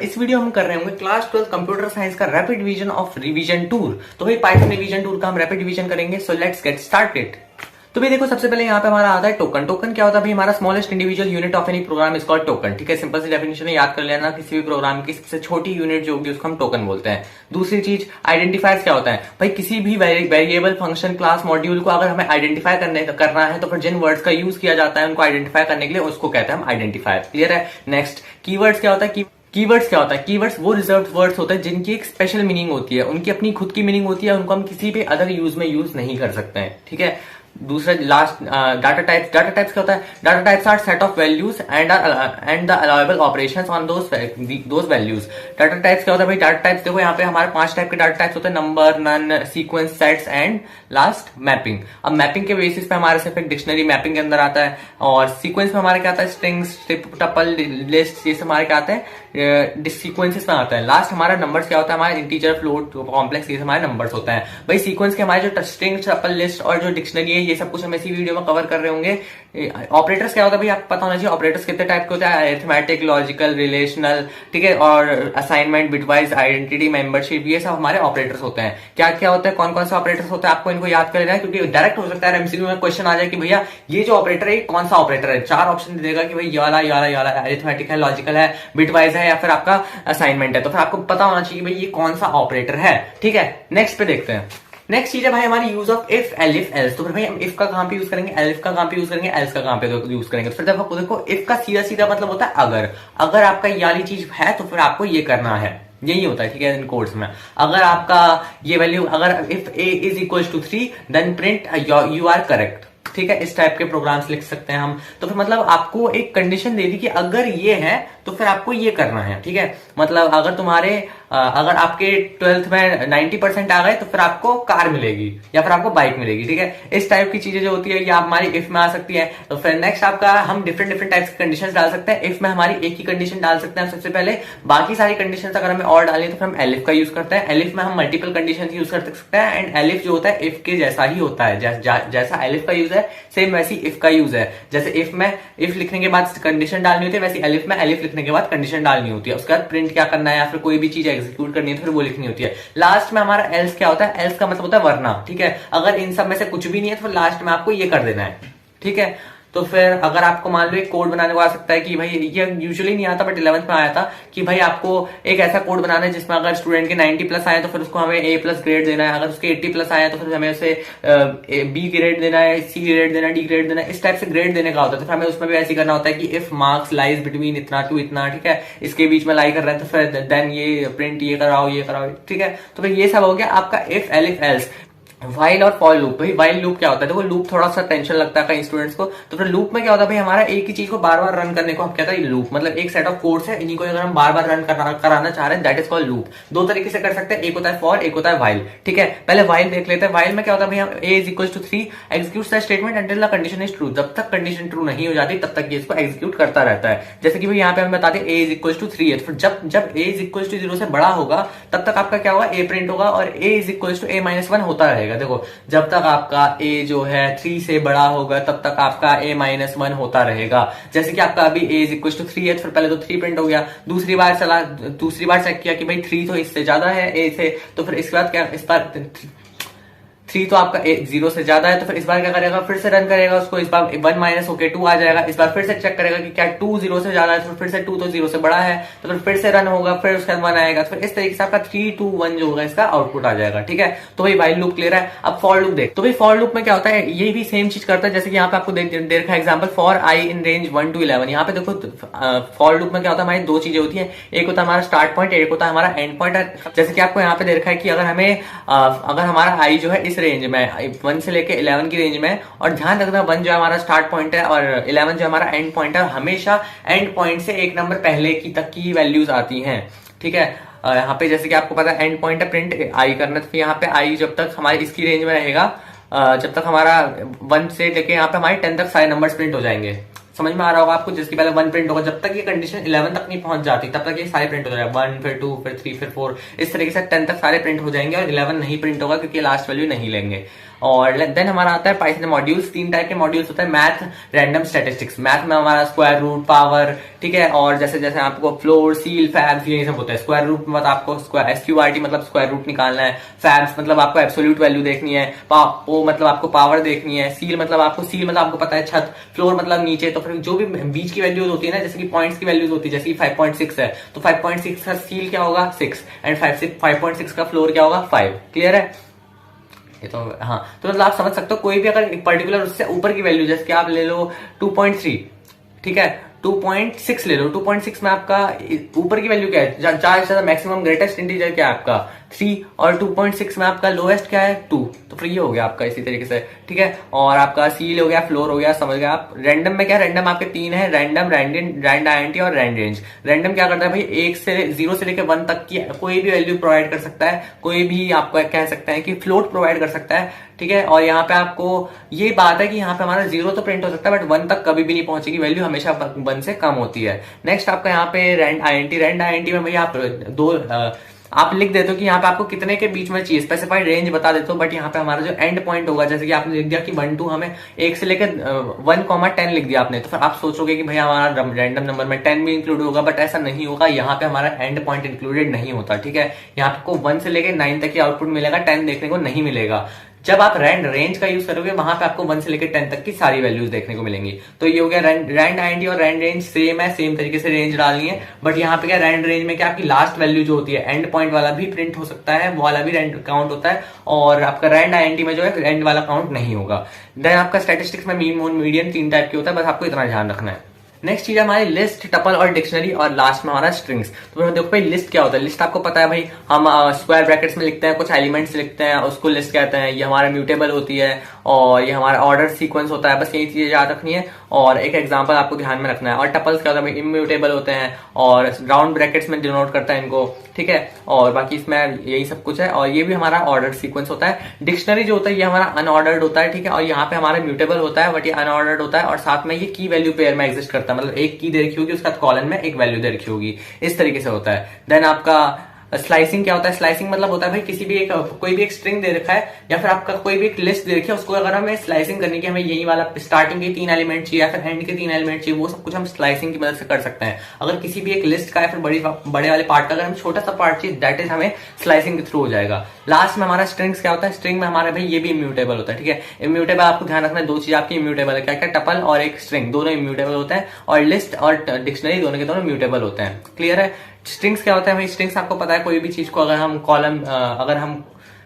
इस वीडियो हम कर रहे होंगे क्लास 12 कंप्यूटर साइंस का rapid revision of revision tour. तो भाई पाइथन रिवीजन टूर का हम रैपिड रिवीजन करेंगे। So let's get started. तो भाई देखो, सबसे पहले यहाँ पे हमारा आता है टोकन। टोकन क्या होता है भाई? हमारा smallest individual unit of any program is called token. ठीक है, सिंपल सी डेफिनेशन है, याद कर लेना। किसी भी प्रोग्राम की सबसे छोटी यूनिट जो होगी उसको हम टोकन बोलते हैं। दूसरी चीज, आइडेंटिफायर्स क्या होता है भाई? किसी भी वेरिएबल, फंक्शन, क्लास, मॉड्यूल को अगर हमें आइडेंटिफाई करना है तो फिर जिन वर्ड्स का यूज किया जाता है उनको आइडेंटिफाई करने के लिए उसको कहते हैं हम आइडेंटिफायर। क्लियर है? नेक्स्ट, कीवर्ड्स क्या होता है? कीवर्ड्स क्या होता है? कीवर्ड्स वो रिजर्व्ड वर्ड्स होते हैं जिनकी एक स्पेशल मीनिंग होती है, उनकी अपनी खुद की मीनिंग होती है, उनको हम किसी भी अदर यूज में यूज नहीं कर सकते हैं। ठीक है। दूसरा, last, data types. Data types क्या होता है? Data types are set of values and the allowable operations on those values. Data types क्या होता है भाई? डाटा टाइप्स देखो, यहाँ पे हमारे 5 टाइप के डाटा टाइप्स होते हैं: number, none, sequence, sets and last mapping. अब मैपिंग के बेसिस पे हमारे सिर्फ एक डिक्शनरी मैपिंग के अंदर आता है, और सीक्वेंस में हमारे क्या आता है? स्ट्रिंग्स, टपल, लिस्ट, ये सब हमारे क्या आते हैं? सीक्वेंसेस में आता है। लास्ट हमारा नंबर्स क्या होता है? हमारे इंटीजर, फ्लोट, कॉम्प्लेक्स, ये हमारे नंबर्स होता है। भाई सीक्वेंस के हमारे जो स्ट्रिंग, टपल, लिस्ट और जो डिक्शनरी है, ये सब कुछ हम इसी वीडियो में कवर कर रहे होंगे। ऑपरेटर्स क्या होता है भाई? आपको पता होना चाहिए ऑपरेटर्स कितने टाइप के होते हैं: अरिथमेटिक, लॉजिकल, रिलेशनल, ठीक है, और असाइनमेंट, बिटवाइज, आइडेंटिटी, मेंबरशिप, ये सब हमारे ऑपरेटर्स होते हैं। क्या क्या होते हैं, कौन कौन से ऑपरेटर्स होते हैं, आपको इनको याद कर लेना है, क्योंकि डायरेक्ट हो सकता है एमसीक्यू में क्वेश्चन आ जाए कि भैया ये जो ऑपरेटर है कौन सा ऑपरेटर है। 4 ऑप्शन दे देगा कि भाई ये वाला, ये वाला, ये वाला, अरिथमेटिक है, लॉजिकल है, बिटवाइज है, या फिर आपका असाइनमेंट है। तो फिर आपको पता होना चाहिए भाई ये कौन सा ऑपरेटर है। ठीक है, नेक्स्ट पे देखते हैं। नेक्स्ट चीज है भाई हमारी use of if, elif, else. तो फिर भाई हम इफ का कहां पे यूज करेंगे, एलिफ का कहां पे यूज करेंगे, एल्स का कहां पे यूज करेंगे। तो फिर देखो इफ का सीधा सीधा मतलब होता है अगर आपका ये वाली चीज है तो फिर आपको ये करना है, यही होता है। ठीक है, इन कोड्स में अगर आपका ये वैल्यू, अगर if a is equal to 3 then print you are correct. ठीक है, इस टाइप के प्रोग्राम्स लिख सकते हैं हम। तो फिर मतलब आपको एक कंडीशन दे दी कि अगर ये है तो फिर आपको ये करना है। ठीक है, मतलब अगर आपके 12th में 90% आ गए तो फिर आपको कार मिलेगी या फिर आपको बाइक मिलेगी। ठीक है, इस टाइप की चीजें जो होती है ये हमारी इफ में आ सकती है। तो फिर नेक्स्ट आपका, हम डिफरेंट टाइप्स की कंडीशंस डाल सकते हैं। इफ में हमारी एक ही कंडीशन डाल सकते हैं सबसे पहले, बाकी सारी कंडीशंस अगर हमें और डालें तो फिर हम एलिफ का यूज करते हैं। एलिफ में हम मल्टीपल कंडीशंस यूज कर सकते हैं, एंड एलिफ जो होता है इफ के जैसा ही होता है। जैसा एलिफ का यूज है सेम वैसी इफ का यूज है। जैसे इफ में इफ लिखने के बाद कंडीशन डालनी होती है, वैसे एलिफ में एलिफ लिखने के बाद कंडीशन डालनी होती है। उसके बाद प्रिंट क्या करना है या फिर कोई भी चीज एग्जीक्यूट करनी है तो फिर वो लिखनी होती है। लास्ट में हमारा एल्स क्या होता है? एल्स का मतलब होता है वरना। ठीक है, अगर इन सब में से कुछ भी नहीं है तो फिर लास्ट में आपको ये कर देना है। ठीक है, तो फिर अगर आपको मान लो एक कोड बनाने को आ सकता है कि भाई, ये यूजुअली नहीं आता बट 11th में आया था कि भाई आपको एक ऐसा कोड बनाना है जिसमें अगर स्टूडेंट के 90+ आए तो फिर उसको हमें A+ ग्रेड देना है, अगर उसके 80+ आए तो फिर हमें उसे B ग्रेड देना है, C ग्रेड देना है, D ग्रेड देना है। इस टाइप से ग्रेड देने का होता है। तो फिर हमें उसमें भी ऐसे करना होता है कि इफ मार्क्स लाइज बिटवीन इतना टू इतना, ठीक है, इसके बीच में लाई कर रहे हैं तो फिर देन ये प्रिंट ये कराओ। ठीक है, तो फिर ये सब हो गया आपका इफ, एलिफ, एल्स। वाइल और फॉर लूप। भाई वाइल लूप क्या होता है? देखो, लूप थोड़ा सा टेंशन लगता है कई स्टूडेंट्स को। तो फिर लूप में क्या होता है भाई? हमारा एक ही चीज को बार बार रन करने को हम कहते हैं लूप। मतलब एक सेट ऑफ कोड्स है, इन्हीं को अगर हम बार बार रन कराना चाह रहे हैं, दैट इज कॉल्ड लूप। 2 तरीके से कर सकते हैं, एक होता है फॉर, एक होता है वाइल। ठीक है, पहले वाइल देख लेते हैं। वाइल में क्या होता है भाई? हम a is equal to 3 execute the statement until the condition is true. जब तक कंडीशन ट्रू नहीं हो जाती तब तक ये इसको एग्जीक्यूट करता रहता है। जैसे कि भाई यहाँ पे हम बताते हैं a इज इक्वल टू 3 है, तो फिर जब a इज इक्वल टू 0 से बड़ा होगा तब तक आपका क्या होगा? a प्रिंट होगा, और a is equal to a-1 होता रहेगा। देखो, जब तक आपका a जो है 3 से बड़ा होगा तब तक आपका a-1 होता रहेगा। जैसे कि आपका अभी a इज इक्वल टू 3 है, फिर पहले तो 3 प्रिंट हो गया। दूसरी बार चेक किया कि भाई 3 तो इससे ज्यादा है a से, तो फिर इसके बाद क्या, इस बार 3 तो आपका 0 से ज्यादा है, तो फिर इस बार क्या करेगा? फिर से रन करेगा उसको। इस बार 1 माइनस होके 2 आ जाएगा। इस बार फिर से चेक करेगा कि क्या 2 0 से ज्यादा है, तो फिर से 2 तो 0 से बड़ा है, तो फिर से रन होगा, फिर उसके बाद 1 आएगा। तो फिर इस तरीके से आपका 3 2 1 जो होगा इसका आउटपुट आ जाएगा। ठीक है, तो भाई वाइल लूप क्लियर है। अब फॉर लूप देख। तो भाई फॉर लूप में क्या होता है? ये भी सेम चीज करता है। जैसे कि यहाँ पे आपको दे रखा है example, for I in range 1 to 11। यहाँ पे देखो, फॉर लूप में क्या होता है? हमारी 2 चीजें होती है, एक होता है हमारा स्टार्ट पॉइंट, एक होता है हमारा एंड पॉइंट। जैसे कि आपको यहाँ पे दे रखा है कि अगर हमारा आई जो है इस रेंज में 1 से लेके 11 की रेंज में, और ध्यान रखना 1 जो हमारा स्टार्ट पॉइंट है और 11 जो हमारा एंड पॉइंट है, हमेशा एंड पॉइंट से एक नंबर पहले की तक की वैल्यूज आती हैं। ठीक है, यहाँ पे जैसे कि आपको पता है एंड पॉइंट है प्रिंट आई करना, तो यहाँ पे आई जब तक हमारी इसकी रेंज में रहेगा, जब तक हमारा 1 से लेके यहाँ पे हमारे 10 तक सारे नंबर्स प्रिंट हो जाएंगे। समझ में आ रहा होगा आपको? जिसकी पहले 1 प्रिंट होगा, जब तक ये कंडीशन 11 तक नहीं पहुंच जाती तब तक ये सारे प्रिंट हो जाएगा। 1 फिर 2 फिर 3 फिर 4, इस तरीके से 10 तक सारे प्रिंट हो जाएंगे, और 11 नहीं प्रिंट होगा क्योंकि लास्ट वैल्यू नहीं लेंगे। और देन हमारा आता है पाइथन मॉड्यूल्स। 3 टाइप के मॉड्यूल्स होते हैं, मैथ, रैंडम, स्टैटिस्टिक्स। मैथ में हमारा स्क्वायर रूट, पावर, ठीक है, और जैसे जैसे आपको फ्लोर, सील, फैब्स, ये सब होता है। स्क्वायर रूट मतलब आपको SQRT मतलब स्क्वायर रूट निकालना है, फैब्स मतलब आपको एब्सोल्यूट वैल्यू देखनी है, ओ मतलब आपको पावर देखनी है, सील मतलब आपको पता है छत, फ्लोर मतलब नीचे। तो फिर जो भी बीच की वैल्यूज होती है ना, जैसे कि पॉइंट्स की वैल्यूज होती है, जैसे कि 5.6 है तो 5.6 का सील क्या होगा 6, एंड 5.6 का फ्लोर क्या होगा 5। क्लियर है ये तो? हाँ, तो मतलब आप समझ सकते हो कोई भी अगर पर्टिकुलर उससे ऊपर की वैल्यू, जैसे कि आप ले लो 2.3, ठीक है, 2.6 ले लो। 2.6 में आपका ऊपर की वैल्यू क्या है, चार से मैक्सिमम ग्रेटेस्ट इंटीजर क्या है आपका 3, और 2.6 में आपका लोएस्ट क्या है 2। तो फिर ये हो गया आपका इसी तरीके से, ठीक है। और आपका सील हो गया, फ्लोर हो गया, समझ गया आप। रैंडम में क्या, रैंडम आपके 3 है, रैंडम, रैंड आईएनटी और रैंड रेंज। रैंडम क्या करता है भाई, 0 से लेकर 1 तक की कोई भी वैल्यू प्रोवाइड कर सकता है, कोई भी आपको कह सकते हैं कि फ्लोट प्रोवाइड कर सकता है, ठीक है। और यहाँ पे आपको ये बात है कि यहाँ पे हमारा 0 तो प्रिंट हो सकता है, बट 1 तक कभी भी नहीं पहुंचेगी वैल्यू, हमेशा 1 से कम होती है। नेक्स्ट आपका यहाँ पे रैंड आईएनटी में भैया आप आप लिख देते हो कि यहाँ पे आपको कितने के बीच में चाहिए, स्पेसिफाइड रेंज बता देते हो, बट यहाँ पे हमारा जो एंड पॉइंट होगा, जैसे कि आपने लिख दिया कि 1 2, हमें 1 से लेकर 1, 10 लिख दिया आपने, तो फिर आप सोचोगे कि भैया हमारा रैंडम नंबर में 10 भी इंक्लूड होगा, बट ऐसा नहीं होगा। यहाँ पे हमारा एंड पॉइंट इंक्लूडेड नहीं होता, ठीक है। यहाँ पे आपको 1 से लेकर 9 तक की आउटपुट मिलेगा, 10 देखने को नहीं मिलेगा। जब आप रैंड रेंज का यूज करोगे, वहां पे आपको 1 से लेकर 10 तक की सारी वैल्यूज देखने को मिलेंगी। तो ये हो गया रैंड आईएनटी और रैंड रेंज सेम है, सेम तरीके से रेंज डालनी है। बट यहाँ पे क्या, रैंड रेंज में क्या आपकी लास्ट वैल्यू जो होती है, एंड पॉइंट वाला भी प्रिंट हो सकता है, वो वाला भी रैंड काउंट होता है, और आपका रैंड आईएनटी में जो है एंड वाला काउंट नहीं होगा। देन आपका स्टैटिस्टिक्स में मीन, मोड, मीडियन 3 टाइप के होता है, बस आपको इतना ध्यान रखना है। नेक्स्ट चीज है हमारी लिस्ट, टपल और डिक्शनरी, और लास्ट में हमारा स्ट्रिंग्स। तो देखो भाई लिस्ट क्या होता है, लिस्ट आपको पता है भाई, हम स्क्वायर ब्रैकेट्स में लिखते हैं, कुछ एलिमेंट्स लिखते हैं, उसको लिस्ट कहते हैं। ये हमारा म्यूटेबल होती है, और ये हमारा ऑर्डर सीक्वेंस होता है। बस यही चीजें याद रखनी है, और एक एग्जांपल आपको ध्यान में रखना है। और टपल्स क्या होता है, इम्यूटेबल होते हैं, और राउंड ब्रैकेट्स में डिनोट करता है इनको, ठीक है। और बाकी इसमें यही सब कुछ है, और ये भी हमारा ऑर्डर सीक्वेंस होता है। डिक्शनरी जो होता है ये हमारा अनऑर्डर्ड होता है, ठीक है। और यहाँ पे हमारा म्यूटेबल होता है, बट ये अनऑर्डर्ड होता है, और साथ में ये की वैल्यू पेयर में एग्जिस्ट करता है, मतलब एक की दे रखी होगी, उसका कॉलन में एक वैल्यू दे रखी होगी, इस तरीके से होता है। देन आपका स्लाइसिंग क्या होता है, स्लाइसिंग मतलब होता है भाई किसी भी एक, कोई भी एक स्ट्रिंग दे रखा है, या फिर आपका कोई भी एक लिस्ट दे रखी है, उसको अगर हमें स्लाइसिंग करनी की, हमें यही वाला स्टार्टिंग के 3 एलिमेंट चाहिए, या फिर एंड के 3 एलिमेंट चाहिए, वो सब कुछ हम स्लाइसिंग की मदद से कर सकते हैं। अगर किसी भी एक लिस्ट का या फिर बड़े वाले पार्ट का अगर हम छोटा सा पार्ट चाहिए, दैट इज हमें स्लाइसिंग के थ्रू हो जाएगा। लास्ट में हमारा स्ट्रिंग्स क्या होता है, स्ट्रिंग में हमारा भाई ये भी इम्यूटेबल होता है, ठीक है। इम्यूटेबल आपको ध्यान रखना है, 2 चीज आपकी इम्यूटेबल है, क्या क्या, टपल और एक स्ट्रिंग, दोनों इम्यूटेबल होते हैं, और लिस्ट और डिक्शनरी दोनों के दोनों म्यूटेबल होते हैं। क्लियर है? स्ट्रिंग्स क्या होता है भाई, स्ट्रिंग्स आपको पता है, कोई भी चीज को अगर हम अगर हम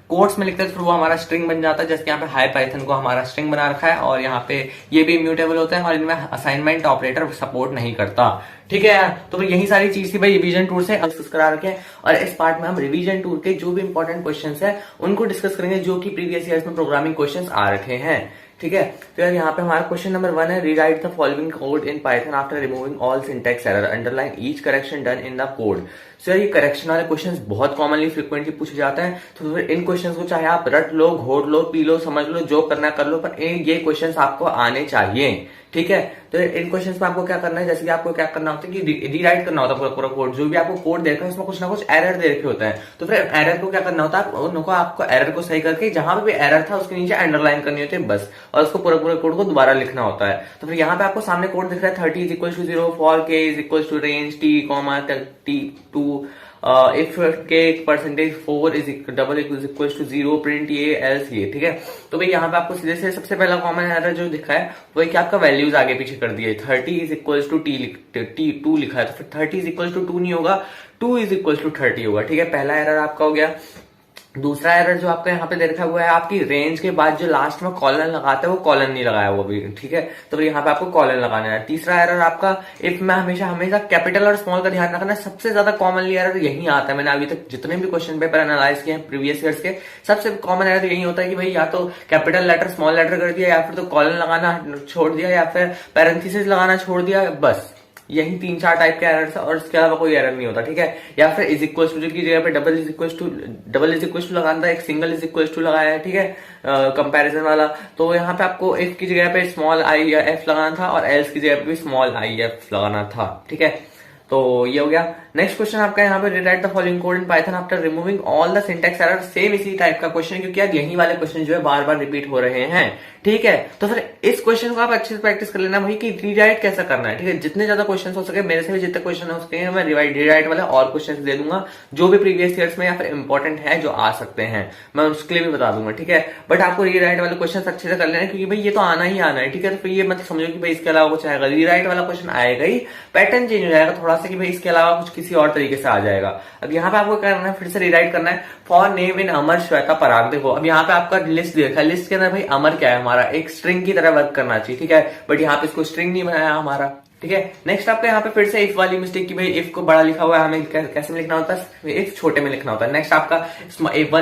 कोट्स में लिखते हैं तो फिर वो हमारा स्ट्रिंग बन जाता है। जैसे यहाँ पे हाई पाइथन को हमारा स्ट्रिंग बना रखा है, और यहाँ पे ये भी इम्यूटेबल होता है, और इनमें असाइनमेंट ऑपरेटर सपोर्ट नहीं करता, ठीक है यार। तो फिर यही सारी चीज थी भाई रिवीजन टूर से डिस्कस करा रखे, और इस पार्ट में हम रिवीजन टूर के जो भी इंपॉर्टेंट क्वेश्चंस है उनको डिस्कस करेंगे, जो कि प्रीवियस ईयर्स में प्रोग्रामिंग क्वेश्चंस आ रखे हैं, ठीक है। तो यार यहाँ पे हमारा क्वेश्चन नंबर 1 है, rewrite the following code in Python after removing all syntax error, underline each correction done in the code. So यार ये करेक्शन वाले क्वेश्चंस बहुत कॉमनली फ्रिक्वेंटली पूछे जाते हैं, तो फिर इन क्वेश्चंस को चाहे आप रट लो, घोट लो, पी लो, समझ लो, जो करना कर लो, पर ये क्वेश्चंस आपको आने चाहिए, ठीक है। तो इन क्वेश्चंस में आपको क्या करना है, जैसे कि आपको क्या करना होता है कि रीराइट करना होता है पूरा कोड। जो भी आपको कोड दे रखा है उसमें कुछ ना कुछ एरर दे रखे होता है, तो फिर एरर को क्या करना होता है, उनको आपको एरर को सही करके जहां पे भी एरर था उसके नीचे अंडरलाइन करनी होती है बस, और उसको पूरा कोड को दोबारा लिखना होता है। तो फिर यहाँ पे आपको सामने कोड दिख रहा है, 30 = 0 for k = range t, t2 if k %4 = 0 print ये else ये, ठीक है। तो भाई यहाँ पे आपको सीधे से सबसे पहला कॉमन एरर जो दिखा है वही कि आपका वैल्यूज आगे पीछे कर दिए, 30 = t2 लिखा है, तो फिर 30 = 2 नहीं होगा, 2 = 30 होगा, ठीक है। पहला एरर आपका हो गया। दूसरा एरर जो आपका यहाँ पे दे रखा हुआ है, आपकी रेंज के बाद जो लास्ट में कॉलन लगाता है वो कॉलन नहीं लगाया हुआ भी, ठीक है। तो यहाँ पे आपको कॉलन लगाना है। तीसरा एरर आपका इफ में हमेशा कैपिटल और स्मॉल का ध्यान रखना है। सबसे ज्यादा कॉमनली एरर यही आता है, मैंने अभी तक जितने भी क्वेश्चन पेपर एनालाइज किए हैं प्रीवियस ईयर्स के, सबसे कॉमन एरर यही होता है कि भाई या तो कैपिटल लेटर स्मॉल लेटर कर दिया, या फिर तो कॉलन लगाना छोड़ दिया, या फिर पैरेंथेसिस लगाना छोड़ दिया, बस यही 3-4 टाइप के एरर है, और इसके अलावा कोई एरर नहीं होता, ठीक है। या फिर इज इक्वल टू की जगह पे डबल इज इक्वल टू लगाना था, एक सिंगल इज इक्वल टू लगाया है, ठीक है, कंपैरिजन वाला। तो यहाँ पे आपको इफ की जगह पे स्मॉल i या f लगाना था, और एल्स की जगह पे भी स्मॉल i या f लगाना था, ठीक है। तो ये हो गया। नेक्स्ट क्वेश्चन आपका यहाँ पे rewrite the following code in Python after removing all the syntax error. Same इसी टाइप का क्वेश्चन, क्योंकि यार यही वाले क्वेश्चन जो है बार बार रिपीट हो रहे हैं, ठीक है। तो फिर इस क्वेश्चन को आप अच्छे से प्रैक्टिस कर लेना भाई कि रीराइट कैसा करना है, ठीक है। जितने ज्यादा क्वेश्चन हो सके, मेरे से भी जितने क्वेश्चन हो सके मैं रीराइट वाले और क्वेश्चन दे दूंगा जो भी प्रीवियस ईयर्स में या फिर इंपॉर्टेंट है जो आ सकते हैं, मैं उसके लिए भी बता दूंगा, ठीक है। बट आपको रीराइट वाले क्वेश्चन अच्छे से कर लेना है, क्योंकि भाई ये तो आना ही आना है, ठीक है। तो फिर ये मत समझो कि भाई इसके अलावा कुछ आएगा, रीराइट वाला क्वेश्चन आएगा ही, पैटर्न चेंज हो जाएगा थोड़ा सा कि भाई इसके अलावा कुछ किसी और तरीके से आ जाएगा। अब यहाँ पे आपको करना है, फिर से रीराइट करना है फॉर नेम इन अमर श्वेता पराग। देखो अब यहाँ पे आपका लिस्ट देखा, लिस्ट के अंदर भाई अमर क्या है, हमारा एक स्ट्रिंग की तरह वर्क करना चाहिए, ठीक है। बट यहाँ पे इसको स्ट्रिंग नहीं बनाया हमारा, ठीक है। नेक्स्ट आपका यहाँ पे फिर से इफ वाली मिस्टेक की भाई इफ को बड़ा लिखा हुआ है, हमें कैसे में लिखना होता है, इफ छोटे में लिखना होता है। नेक्स्ट आपका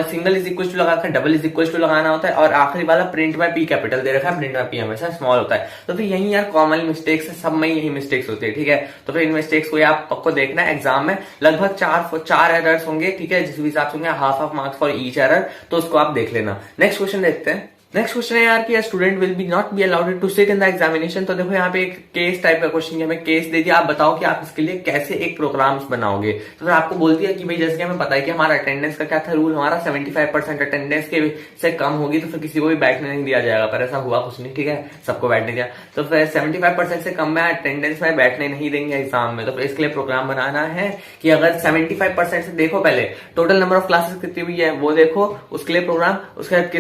सिंगल इज इक्वल टू लगाकर डबल इज इक्वल टू लगाना होता है, और आखिरी वाला प्रिंट बाय पी कैपिटल दे रखा है, प्रिंट बाय पी हमेशा स्मॉल होता है। तो फिर यही यार कॉमन मिस्टेक्स है, सब में यही मिस्टेक्स होती है, ठीक है। तो फिर इन मिस्टेक्स को आपको देखना है एग्जाम में, लगभग चार एरर्स होंगे, ठीक है, जिस हिसाब से होंगे half marks for each error, तो उसको आप देख लेना। नेक्स्ट क्वेश्चन देखते हैं। नेक्स्ट क्वेश्चन है यार कि student will be not be allowed to sit in the examination. तो देखो यहाँ पे एक केस टाइप का क्वेश्चन, हमें केस दे दिया, आप बताओ कि आप इसके लिए कैसे एक प्रोग्राम्स बनाओगे। तो फिर आपको बोल दिया कि भाई जैसे कि हमें पता है कि हमारा अटेंडेंस का क्या था रूल, हमारा 75% अटेंडेंस के से कम होगी तो फिर किसी को भी बैठने नहीं दिया जाएगा, पर ऐसा हुआ कुछ नहीं, ठीक है, सबको बैठने दिया। तो फिर 75% से कम में अटेंडेंस में बैठने नहीं देंगे एग्जाम में। तो फिर इसके लिए प्रोग्राम बनाना है कि अगर 75% से देखो, पहले टोटल नंबर ऑफ क्लासेस कितनी हुई है वो देखो, उसके लिए प्रोग्राम, उसके बाद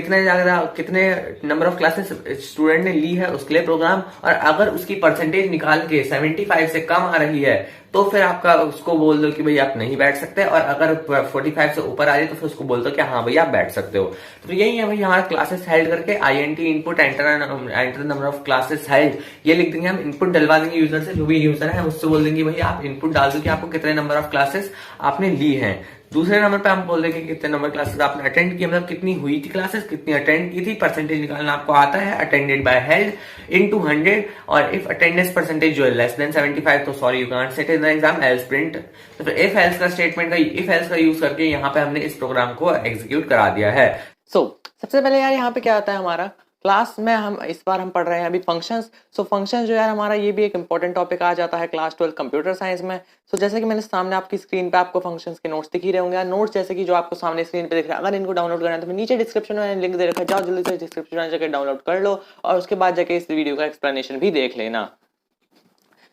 कितने नंबर ऑफ क्लासेस स्टूडेंट ने ली है उसके लिए प्रोग्राम, और अगर उसकी परसेंटेज निकाल के 75 से कम आ रही है तो फिर आपका उसको बोल दो कि भाई आप नहीं बैठ सकते, और अगर 45 से ऊपर आ रही है तो फिर उसको बोल दो कि हाँ भाई आप बैठ सकते हो। तो यही है भाई हमारा क्लासेस हेल्ड करके INT input enter number of classes held, ये लिख देंगे हम, इनपुट डलवा देंगे यूजर से, जो भी यूजर है उससे बोल देंगे भाई आप इनपुट डाल दो कि आपको कितने नंबर ऑफ क्लासेस आपने ली है। दूसरे नंबर पे हम बोल देंगे कितने नंबर क्लासेस आपने अटेंड की, मतलब कितनी हुई थी क्लासेस, कितनी अटेंड की थी, परसेंटेज निकालना आपको आता है, अटेंडेड बाय हेल्ड इनटू 100, और इफ अटेंडेंस परसेंटेज जो है लेस देन 75 तो sorry you can't sit in the exam else print. तो फिर इफ एल्स का स्टेटमेंट का इफ एल्स का यूज करके यहाँ पे हमने इस प्रोग्राम को एग्जीक्यूट करा दिया है। सबसे पहले यार यहाँ पे क्या आता है हमारा क्लास में, हम इस बार हम पढ़ रहे हैं अभी फंक्शंस। फंक्शंस जो यार हमारा ये भी एक इंपॉर्टेंट टॉपिक आ जाता है क्लास 12 कंप्यूटर साइंस में। जैसे कि मैंने सामने आपकी स्क्रीन पे आपको फंक्शंस के नोट्स दिख ही रहे होंगे, नोट्स जैसे कि जो आपको सामने स्क्रीन पे दिख रहा है, अगर इनको डाउनलोड करना है तो मैं नीचे डिस्क्रिप्शन में लिंक दे रखा है, जाओ जल्दी से डिस्क्रिप्शन में जाकर डाउनलोड कर लो, और उसके बाद जाके इस वीडियो का एक्सप्लेनेशन भी देख लेना।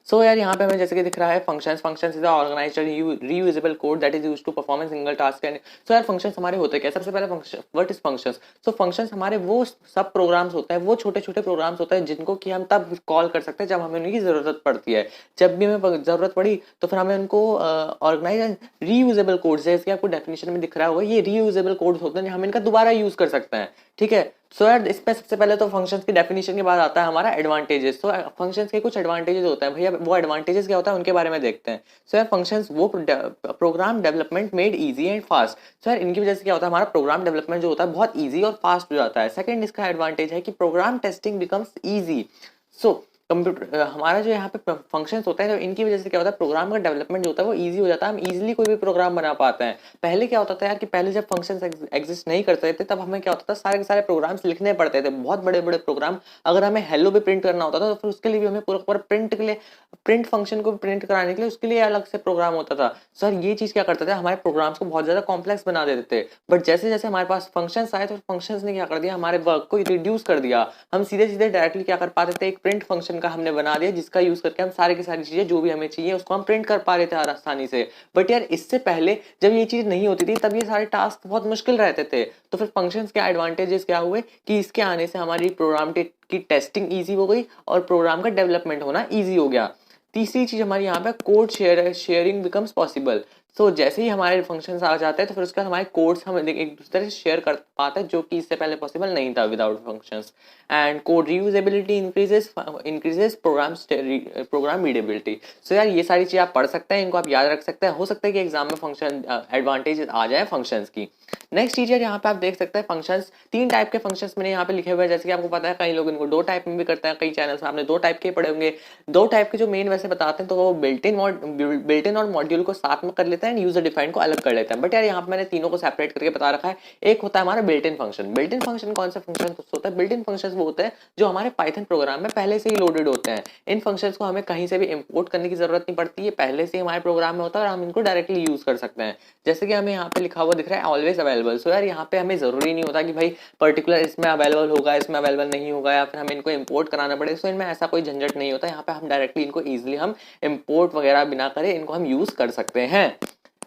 यार यहाँ पे हमें जैसे कि दिख रहा है functions is organised reusable code that is used to perform a single task. And यार फंक्शंस हमारे होते क्या, सबसे पहले function what is functions. Functions हमारे वो सब प्रोग्राम्स होते हैं, वो छोटे छोटे प्रोग्राम्स होते हैं जिनको कि हम तब कॉल कर सकते हैं जब हमें उनकी जरूरत पड़ती है। जब भी हमें जरूरत पड़ी तो फिर हमें उनको ऑर्गेनाइज रीयूजेबल कोड, जैसे आपको डेफिनेशन में दिख रहा होगा, ये रीयूजेबल कोड्स होते हैं, हम इनका दोबारा यूज कर सकते हैं, ठीक है। यार इसमें सबसे पहले तो फंक्शंस की डेफिनेशन के बाद आता है हमारा एडवांटेजेस। फंक्शंस के कुछ एडवांटेजेस होते हैं भैया, वो एडवांटेजेस क्या होता है उनके बारे में देखते हैं। यार फंक्शंस वो program development made easy and fast. यार इनकी वजह से क्या होता है, हमारा प्रोग्राम डेवलपमेंट जो होता है बहुत इजी और फास्ट हो जाता है। सेकंड इसका एडवांटेज है कि program testing becomes easy. Computer हमारा जो यहाँ पे फंक्शंस होते हैं, तो इनकी वजह से क्या होता है प्रोग्राम का डेवलपमेंट जो होता है वो इजी हो जाता है, हम इजीली कोई भी प्रोग्राम बना पाते हैं। पहले क्या होता था यार कि पहले जब फंक्शंस एग्जिस्ट नहीं करते थे तब हमें क्या होता था, सारे के सारे प्रोग्राम्स लिखने पड़ते थे, बहुत बड़े बड़े प्रोग्राम। अगर हमें हेलो भी प्रिंट करना होता था तो फिर उसके लिए भी हमें पूरा प्रिंट के लिए, प्रिंट फंक्शन को प्रिंट कराने के लिए उसके लिए अलग से प्रोग्राम होता था। सर ये चीज क्या करते थे, हमारे प्रोग्राम्स को बहुत ज्यादा कॉम्प्लेक्स बना देते थे। बट जैसे जैसे हमारे पास फंक्शंस आए तो फंक्शंस ने क्या कर दिया, हमारे वर्क को रिड्यूस कर दिया। हम सीधे सीधे डायरेक्टली क्या कर पाते थे, एक प्रिंट फंक्शन का हमने बना दिया जिसका यूज करके हम सारी की सारी चीजें जो भी हमें चाहिए उसको हम प्रिंट कर पा रहे थे आसानी से। बट यार इससे पहले जब ये चीज नहीं होती थी तब ये सारे टास्क बहुत मुश्किल रहते थे। तो फिर फंक्शंस के एडवांटेजेस क्या हुए कि इसके आने से हमारी प्रोग्राम की टेस्टिंग ईजी हो गई और प्रोग्राम का डेवलपमेंट होना ईजी हो गया। तीसरी चीज हमारी यहाँ पे कोड शेयरिंग बिकम्स पॉसिबल। जैसे ही हमारे फंक्शंस आ जाते हैं तो फिर उसके बाद हमारे कोड्स हम एक दूसरे से शेयर कर पाते हैं, जो कि इससे पहले पॉसिबल नहीं था without functions. And code reusability increases program readability. यार ये सारी चीज आप पढ़ सकते हैं, इनको आप याद रख सकते हैं, हो सकता है कि एग्जाम में फंक्शन एडवांटेज आ जाए फंक्शंस की। नेक्स्ट चीज यार यहाँ पे आप देख सकते हैं फंक्शंस, 3 टाइप के फंक्शंस मैंने यहाँ पे लिखे हुए हैं, जैसे कि आपको पता है कई लोग इनको 2 टाइप में भी करते हैं, कई चैनल्स में आपने 2 टाइप के पढ़े होंगे। 2 टाइप के जो मेन वैसे बताते हैं तो वो बिल्ट इन और मॉड्यूल को साथ में कर लेते हैं, हैं एंड यूजर डिफाइंड को अलग कर लेते हैं। बट यार यहाँ पे मैंने तीनों को सेपरेट करके बता रखा है। एक होता है हमारा built in function. Built in function कौन सा फंक्शन होता है? बिल्ट इन फंक्शन वो होते हैं जो हमारे पाइथन प्रोग्राम में पहले से ही लोडेड होते हैं। इन फंक्शंस को हमें कहीं से भी इंपोर्ट करने की जरूरत नहीं पड़ती है, पहले से हमारे प्रोग्राम में होता है और हम इनको डायरेक्टली यूज कर सकते हैं। जैसे कि हमें यहाँ पे लिखा हुआ दिख रहा है ऑलवेज अवेलेबल। सो यार यहाँ पे हमें जरूरी नहीं होता कि भाई पर्टिकुलर इसमें अवेलेबल होगा, इसमें अवेलेबल नहीं होगा, या फिर हमें इनको इंपोर्ट कराना पड़ेगा। सो इनमें ऐसा कोई झंझट नहीं होता। यहाँ पे हम डायरेक्टली इनको ईजिली हम इंपोर्ट वगैरह बिना करे इनको हम यूज कर सकते हैं।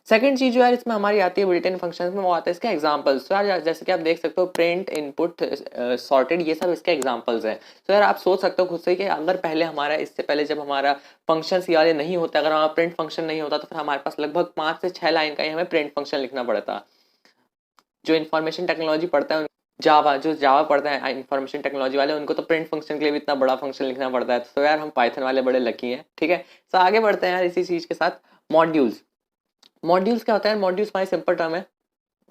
सेकंड चीज जो यार इसमें हमारी आती है बिल्ट इन फंक्शंस में, वो आता है इसके एग्जांपल्स। तो यार जैसे कि आप देख सकते हो प्रिंट, इनपुट, सॉर्टेड, ये सब इसके एग्जांपल्स हैं। तो यार आप सोच सकते हो खुद से कि अगर पहले हमारा इससे पहले जब हमारा फंक्शंस ये वाले नहीं होते, अगर हमारा प्रिंट फंक्शन नहीं होता, तो फिर हमारे पास लगभग 5 से 6 लाइन का ही हमें प्रिंट फंक्शन लिखना पड़ता। जो इन्फॉर्मेशन टेक्नोलॉजी पढ़ता है जो जावा पढ़ते हैं इन्फॉर्मेशन टेक्नोलॉजी वाले, उनको तो प्रिंट फंक्शन के लिए भी इतना बड़ा फंक्शन लिखना पड़ता है। तो यार हम पाइथन वाले बड़े लकी हैं। ठीक है, तो आगे बढ़ते हैं यार इसी चीज के साथ। मॉड्यूल्स। मॉड्यूल्स क्या होता है? मॉड्यूल्स हमारी सिंपल टर्म है,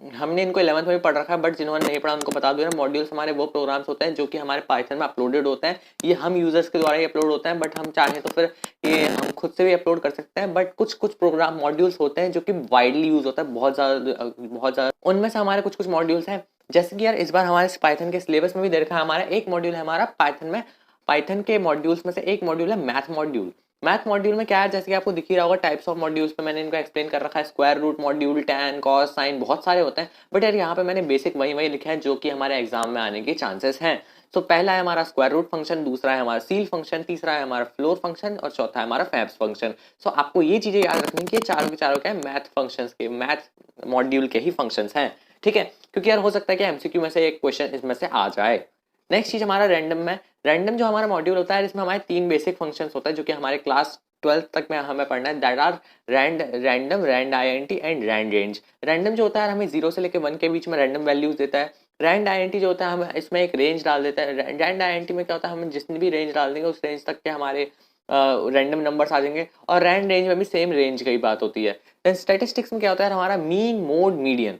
हमने इनको 11th में भी पढ़ रखा है, बट जिन्होंने नहीं पढ़ा उनको बता दूं यार, मॉड्यूल्स हमारे वो प्रोग्राम्स होते हैं जो कि हमारे पाइथन में अपलोडेड होते हैं। ये हम यूजर्स के द्वारा ही अपलोड होते हैं, बट हम चाहें तो फिर ये हम खुद से भी अपलोड कर सकते हैं। बट कुछ कुछ प्रोग्राम मॉड्यूल्स होते हैं जो कि वाइडली यूज होता है, बहुत ज्यादा। उनमें से हमारे कुछ कुछ मॉड्यूल्स हैं, जैसे कि यार इस बार हमारे पाइथन के सिलेबस में भी दे रखा है, हमारा एक मॉड्यूल है हमारा पाइथन में, पाइथन के मॉड्यूल्स में से एक मॉड्यूल है मैथ मॉड्यूल। मैथ मॉड्यूल में क्या है, जैसे कि आपको दिख ही रहा होगा टाइप्स ऑफ मॉड्यूल्स पे मैंने इनको एक्सप्लेन कर रखा है। Square root module, tan, cos, sine, बहुत सारे होते हैं। बट यार यहाँ पे मैंने बेसिक वही लिखा है जो कि हमारे एग्जाम में आने के चांसेस हैं। तो पहला है हमारा स्क्वायर रूट फंक्शन, दूसरा है हमारा सील फंक्शन, तीसरा है हमारा फ्लोर फंक्शन और चौथा है हमारा फैब्स फंक्शन। सो आपको ये चीजें याद रखनी कि चारों के चारों क्या है, मैथ फंक्शंस के, मैथ मॉड्यूल के ही फंक्शंस हैं। ठीक है, क्योंकि यार हो सकता है कि एमसीक्यू में से एक क्वेश्चन इसमें से आ जाए। नेक्स्ट चीज हमारा रैंडम में। रैंडम जो हमारा मॉड्यूल होता है इसमें हमारे 3 बेसिक फंक्शंस होता है जो कि हमारे क्लास 12th तक में हमें पढ़ना है। That are random, rand INT and rand range. Random जो होता है हमें 0 से लेकर 1 के बीच में रैंडम वैल्यूज देता है। रैंड आईएनटी जो होता है हमें इसमें एक रेंज डाल देता है। रैंड आईएनटी में क्या होता है, हम जितनी भी रेंज डाल देंगे उस रेंज तक के हमारे रैंडम नंबर्स आ जाएंगे। और रैंड रेंज में भी सेम रेंज की बात होती है। देन स्टैटिस्टिक्स में क्या होता है हमारा मीन, मोड, मीडियन।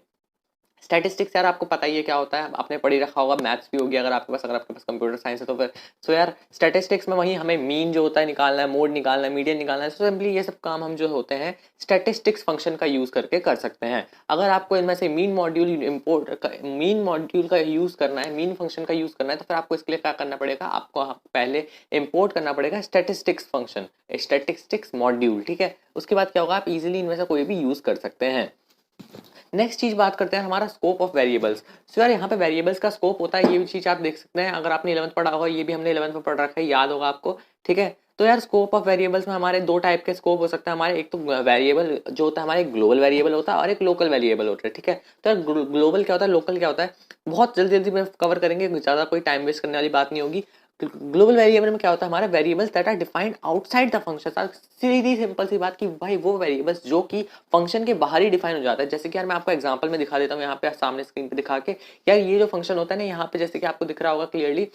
स्टैटिस्टिक्स यार आपको पता ही है क्या होता है, आपने पढ़ी रखा होगा, मैथ्स भी होगी अगर आपके पास कंप्यूटर साइंस है तो फिर। सो यार स्टैटिस्टिक्स में वही हमें मीन जो होता है निकालना है, मोड निकालना है, मीडियन निकालना है। सो सिंपली ये सब काम हम जो होते हैं स्टैटिस्टिक्स फंक्शन का यूज करके कर सकते हैं। अगर आपको इनमें से मीन मॉड्यूल का यूज करना है, मीन फंक्शन का यूज करना है, तो फिर आपको इसके लिए क्या करना पड़ेगा, आपको पहले इंपोर्ट करना पड़ेगा स्टैटिस्टिक्स फंक्शन, स्टैटिस्टिक्स मॉड्यूल। ठीक है, उसके बाद क्या होगा, आप इजिली इनमें से कोई भी यूज कर सकते हैं। नेक्स्ट चीज बात करते हैं हमारा स्कोप ऑफ वेरिएबल्स। सो यार यहाँ पे वेरिएबल्स का स्कोप होता है, ये भी चीज आप देख सकते हैं। अगर आपने 11th पढ़ा होगा, ये भी हमने 11th में पढ़ रखा है, याद होगा आपको। ठीक है, तो यार स्कोप ऑफ वेरिएबल्स में हमारे 2 टाइप के स्कोप हो सकते हैं हमारे। एक तो वेरिएबल जो होता है हमारे ग्लोबल वेरिएबल होता है और एक लोकल वेरिएबल होता है। ठीक है, तो यार ग्लोबल क्या होता है, लोकल क्या होता है, बहुत जल्दी जल्दी में कवर करेंगे, ज्यादा कोई टाइम वेस्ट करने वाली बात नहीं होगी। ग्लोबल वेरिएबल में क्या होता है, हमारा variables that are defined outside the function. सीधी सिंपल सी बात कि भाई वो वेरिएबल्स जो कि फंक्शन के बाहर ही डिफाइन हो जाता है। जैसे कि यार मैं आपको एग्जांपल में दिखा देता हूँ यहाँ पे सामने स्क्रीन पे दिखा के। यार ये जो फंक्शन होता है ना, यहाँ पे जैसे कि आपको दिख रहा होगा क्लियरली,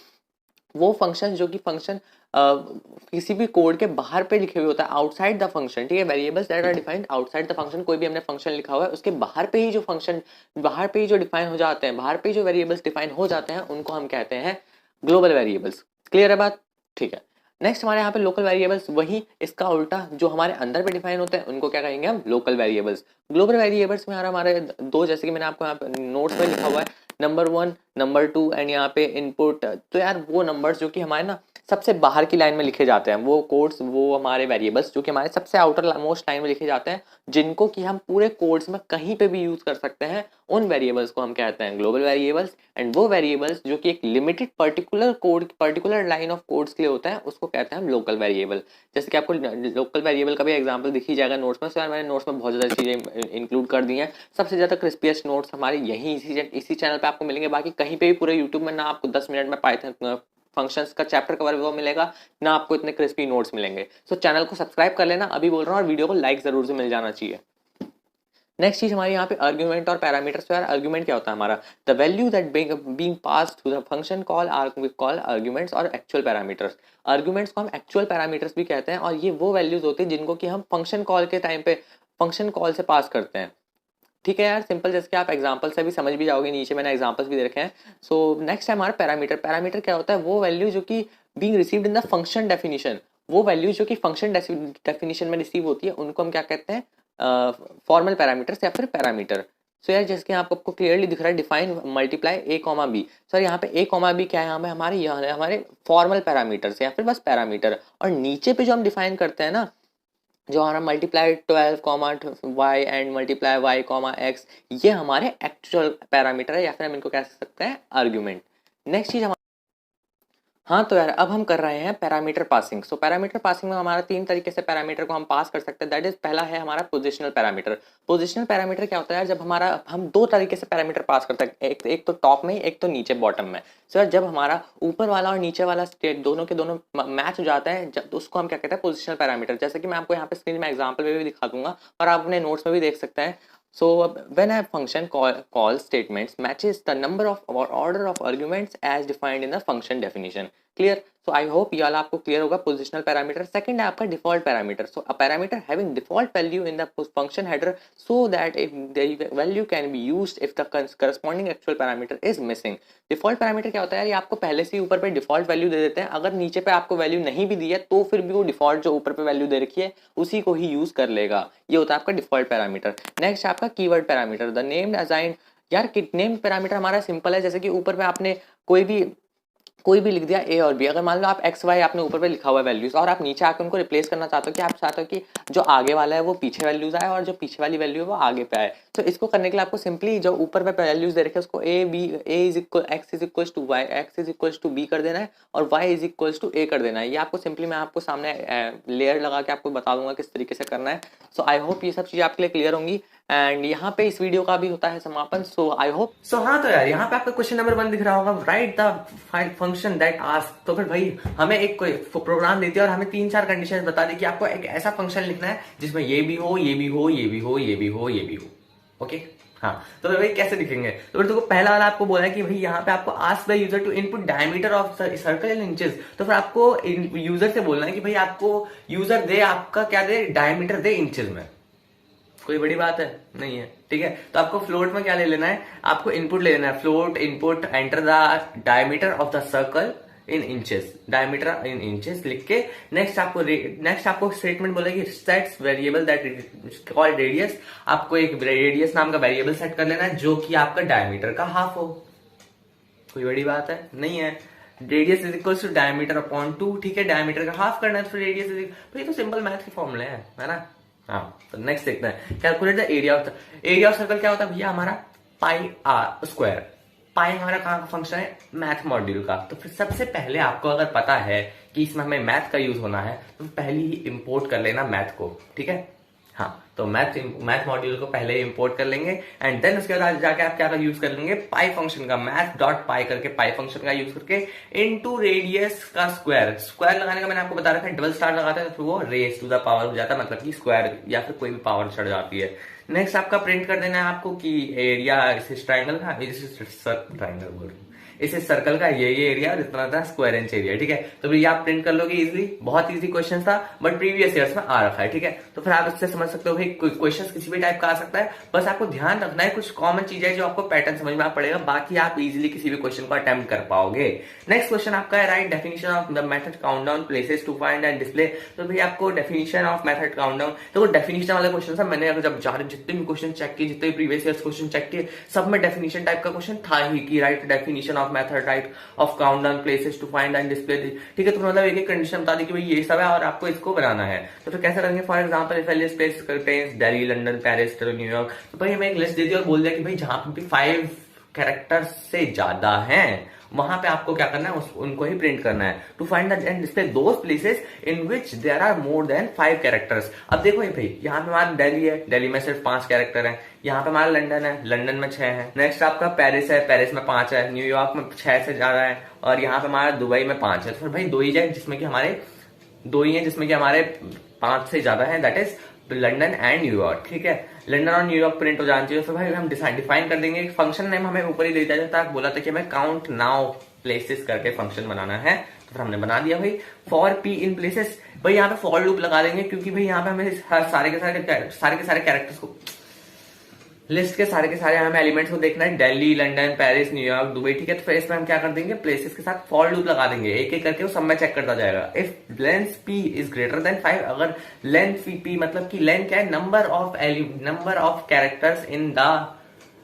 वो फंक्शन जो कि फंक्शन किसी भी कोड के बाहर पे लिखे हुए होता है, आउटसाइड द फंक्शन। ठीक है, variables that are defined outside the function, कोई भी हमने फंक्शन लिखा हुआ है उसके बाहर पे ही जो फंक्शन, बाहर पे ही जो डिफाइन हो जाते हैं, बाहर पे ही जो वेरिएबल्स डिफाइन हो जाते हैं, उनको हम कहते हैं ग्लोबल वेरिएबल्स। क्लियर है बात? ठीक है, नेक्स्ट हमारे यहाँ पे लोकल वेरिएबल्स, वही इसका उल्टा जो हमारे अंदर पे डिफाइन होते हैं उनको क्या कहेंगे हम, लोकल वेरिएबल्स। ग्लोबल वेरिएबल्स में हमारे 2, जैसे कि मैंने आपको यहाँ पे नोट्स में लिखा हुआ है, नंबर 1, नंबर 2 एंड यहाँ पे इनपुट। तो यार वो नंबर्स जो कि हमारे ना सबसे बाहर की लाइन में लिखे जाते हैं, वो कोड्स, वो हमारे वेरिएबल्स जो कि हमारे सबसे आउटर मोस्ट लाइन में लिखे जाते हैं, जिनको कि हम पूरे कोड्स में कहीं पे भी यूज कर सकते हैं, उन वेरिएबल्स को हम कहते हैं ग्लोबल वेरिएबल्स। एंड वो वेरिएबल्स जो कि एक limited particular code, particular line of codes के लिए होता है, उसको कहते हैं हम लोकल वेरिएबल। जैसे कि आपको लोकल वेरिएबल का भी एग्जांपल दिख ही जाएगा नोट्स में। सो यार मैंने नोट्स में बहुत ज़्यादा चीज़ें इंक्लूड कर दी हैं। सबसे ज़्यादा क्रिस्पीएस्ट नोट्स हमारे यहीं इसी चैनल पे आपको मिलेंगे। बाकी कहीं पे भी पूरे यूट्यूब में ना आपको 10 मिनट में पाइथन फंक्शंस का चैप्टर कवर हुआ मिलेगा, ना आपको इतने क्रिस्पी नोट्स मिलेंगे। सो चैनल को सब्सक्राइब कर लेना, अभी बोल रहा हूँ, और वीडियो को लाइक जरूर से मिल जाना चाहिए। नेक्स्ट चीज हमारे यहाँ पे आर्ग्यूमेंट और पैरामीटर्स। यार आर्ग्यूमेंट क्या होता है हमारा, the value that being passed through the function call are call arguments और एक्चुअल पैरामीटर्स। आर्ग्यूमेंट्स को हम एक्चुअल पैरामीटर्स भी कहते हैं, और ये वो वैल्यूज होती है जिनको कि हम फंक्शन कॉल के टाइम पे फंक्शन कॉल से पास करते हैं। ठीक है यार, सिंपल, जैसे कि आप एग्जांपल से भी समझ भी जाओगे, नीचे मैंने एग्जांपल्स भी दे रखे हैं। सो नेक्स्ट है हमारा पैरामीटर। पैरामीटर क्या होता है, वो वैल्यू जो कि being received in the function definition, वो वैल्यू जो कि फंक्शन डेफिनेशन में रिसीव होती है, उनको हम क्या कहते हैं, फॉर्मल पैरामीटर्स या फिर पैरामीटर। सो यार जैसे कि आपको क्लियरली दिख रहा है डिफाइन मल्टीप्लाई ए कॉमा बी। सर यहाँ पे ए कॉमा बी क्या है, यहाँ पे हमारे फॉर्मल पैरामीटर्स या फिर बस पैरामीटर, और नीचे पे जो हम डिफाइन करते हैं ना, जो हमारा multiply 12 comma y and multiply y comma x, ये हमारे एक्चुअल पैरामीटर है या फिर हम इनको कह सकते हैं आर्ग्यूमेंट। नेक्स्ट चीज, हाँ तो यार अब हम कर रहे हैं पैरामीटर पासिंग। सो पैरामीटर पासिंग में हमारा 3 तरीके से पैरामीटर को हम पास कर सकते हैं। दैट इज पहला है हमारा पोजिशनल पैरामीटर। पोजिशनल पैरामीटर क्या होता है यार, जब हम 2 तरीके से पैरामीटर पास करते हैं, एक तो टॉप में, एक तो नीचे बॉटम में। सो यार जब हमारा ऊपर वाला और नीचे वाला स्टेट दोनों के दोनों मैच हो जाता है, जब तो उसको हम क्या कहते हैं पोजिशनल पैरामीटर। जैसे कि मैं आपको यहाँ पे स्क्रीन में एग्जाम्पल में भी दिखा दूंगा और आप अपने नोट्स में भी देख सकते हैं। So when a function call statements matches the number of or order of arguments as defined in the function definition. Clear? So I hope ये वाला आपको clear होगा positional parameter. Second है आपका default parameter. So a parameter having default value in the function header so that if the value can be used if the corresponding actual parameter is missing. Default parameter क्या होता है यार, ये आपको पहले से ही ऊपर पे default value दे देते हैं। अगर नीचे पे आपको value नहीं भी दी है तो फिर भी वो default जो ऊपर पे value दे रखी है उसी को ही use कर लेगा। ये होता है आपका default parameter. Next आपका keyword parameter, the named assigned. यार नेम्ड पैरामीटर हमारा सिंपल है, जैसे कि ऊपर पे आपने कोई भी लिख दिया ए और बी। अगर मान लो आप एक्स वाई आपने ऊपर पे लिखा हुआ है वैल्यूज, और आप नीचे आकर उनको रिप्लेस करना चाहते हो कि आप चाहते हो कि जो आगे वाला है वो पीछे वैल्यूज आए और जो पीछे वाली वैल्यू है वो आगे पे आए। तो इसको करने के लिए आपको सिंपली जो ऊपर पे वैल्यूज दे रखे हैं उसको x is equal to y, x is equal to b कर देना है और y is equal to a कर देना है। ये आपको सिंपली मैं आपको सामने लेयर लगा के आपको बता दूंगा किस तरीके से करना है। सो आई होप ये सब चीजें आपके लिए क्लियर होंगी। एंड यहाँ पे इस वीडियो का भी होता है समापन। सो आई होप हाँ तो यार यहाँ पे आपका क्वेश्चन नंबर 1 दिख रहा होगा, right the function that ask. तो फिर भाई हमें एक कोई प्रोग्राम देती है और हमें 3-4 कंडीशन बता दी कि आपको एक ऐसा फंक्शन लिखना है जिसमें ये भी हो, ये भी हो, ये भी हो, ये भी हो, ये भी हो। ओके हाँ, तो भाई कैसे लिखेंगे? तो फिर पहला वाला आपको बोला है कि भाई यहाँ पे आपको ask the user to input diameter of circle in inches. तो फिर आपको यूजर से बोलना है कि भाई आपको यूजर दे, आपका क्या दे, डायमीटर दे इंचेस में। कोई बड़ी बात है नहीं है, ठीक है। तो आपको फ्लोट में क्या ले लेना है, आपको इनपुट ले लेना है, float input enter the diameter of the circle in inches, diameter in inches लिख के नेक्स्ट आपको स्टेटमेंट बोलेगी sets variable that called radius. आपको एक रेडियस नाम का वेरिएबल सेट कर लेना है जो कि आपका डायमीटर का हाफ हो। कोई बड़ी बात है नहीं है। Radius is equal to diameter upon 2, ठीक है। डायमीटर का हाफ करना है तो रेडियस इज, तो सिंपल मैथ के फॉर्मूले है ना। हाँ तो नेक्स्ट देखते हैं, calculate the area of circle. क्या होता है भैया हमारा पाई आर स्क्वायर। पाई हमारा कहाँ का फंक्शन है, मैथ मॉड्यूल का। तो फिर सबसे पहले आपको अगर पता है कि इसमें हमें मैथ का यूज होना है तो पहले ही इंपोर्ट कर लेना मैथ को, ठीक है। हाँ तो मैथ मॉड्यूल को पहले इंपोर्ट कर लेंगे एंड देन उसके बाद जाके आप क्या यूज कर लेंगे, पाई फंक्शन का, मैथ डॉट पाई करके पाई फंक्शन का यूज करके इनटू रेडियस का स्क्वायर लगाने का मैंने आपको बता रखा है। डबल स्टार लगाते हैं तो फिर वो रेस टू द पावर हो जाता है, मतलब कि स्क्वायर या फिर कोई भी पावर चढ़ जाती है। नेक्स्ट आपका प्रिंट कर देना है आपको कि एरिया इस ट्राइंगल का, ट्राइंगल बोल रहा हूँ, इस सर्कल का ये एरिया और इतना था स्क्वायर इंच एरिया, ठीक है। तो ये आप प्रिंट कर लोगे इजीली। बहुत इजी क्वेश्चन था बट प्रीवियस ईयर्स में आ रखा है, ठीक है। तो फिर आप इससे समझ सकते हो भाई क्वेश्चन किसी भी टाइप का आ सकता है, बस आपको ध्यान रखना है कुछ कॉमन चीजें जो आपको पैटर्न समझ में पड़ेगा, बाकी आप इजीली किसी भी क्वेश्चन को अटेम्प्ट कर पाओगे। नेक्स्ट क्वेश्चन आपका है write definition of the method countdown places to find and display. तो भाई आपको डेफिनेशन ऑफ मेथड काउंटडाउन, तो डेफिनेशन वाले क्वेश्चन था। मैंने जब जितने भी क्वेश्चन चेक किए, जितने भी प्रीवियस ईयर्स क्वेश्चन चेक किए, सब में डेफिनेशन टाइप का क्वेश्चन था ही कि write definition of method, write of countdown places to find and display, ठीक है। तो मतलब एक कंडीशन बता दी कि भाई ये सब है और आपको इसको बनाना है। तो फिर कैसे करेंगे, for example if a list place contains Delhi, London, Paris, New York, तो भाई हमें एक लिस्ट दे दी और बोल दिया कि भाई जहां पे भी 5 कैरेक्टर्स से ज्यादा हैं वहां पे आपको क्या करना है, उनको ही प्रिंट करना है। To find and display those places in which there are more than 5 characters. अब देखो ये भाई यहाँ पे हमारा दिल्ली है, दिल्ली में सिर्फ 5 कैरेक्टर है। यहाँ पे हमारा लंदन है, लंदन में 6 है। नेक्स्ट आपका पेरिस है, पेरिस में 5 है। न्यूयॉर्क में 6 से ज्यादा है और यहाँ पे हमारा दुबई में 5 है। तो फिर भाई 2 ही है जिसमें कि हमारे 5 से ज्यादा है, that is London and New York, ठीक है। लंदन और न्यूयॉर्क प्रिंट हो जाना चाहिए। तो भाई हम डिफाइन कर देंगे। फंक्शन नेम हमें ऊपर ही दे दिया जाता है, बोला था कि हमें काउंट नाउ प्लेसेस करके फंक्शन बनाना है, तो फिर हमने बना दिया भाई। फॉर पी इन प्लेसेस, भाई यहाँ पे फॉर लूप लगा देंगे क्योंकि भाई यहाँ पे हमें सारे के सारे कैरेक्टर्स को लिस्ट के सारे हमें एलिमेंट्स को देखना है, Delhi, London, Paris, New York, Dubai, ठीक है। तो फिर इसमें हम क्या कर देंगे, प्लेसेस के साथ फॉर लूप लगा देंगे, एक एक करके वो सब में चेक करता जाएगा। If length p is greater then 5, अगर लेंथ p मतलब कि लेंथ क्या है, number of characters in the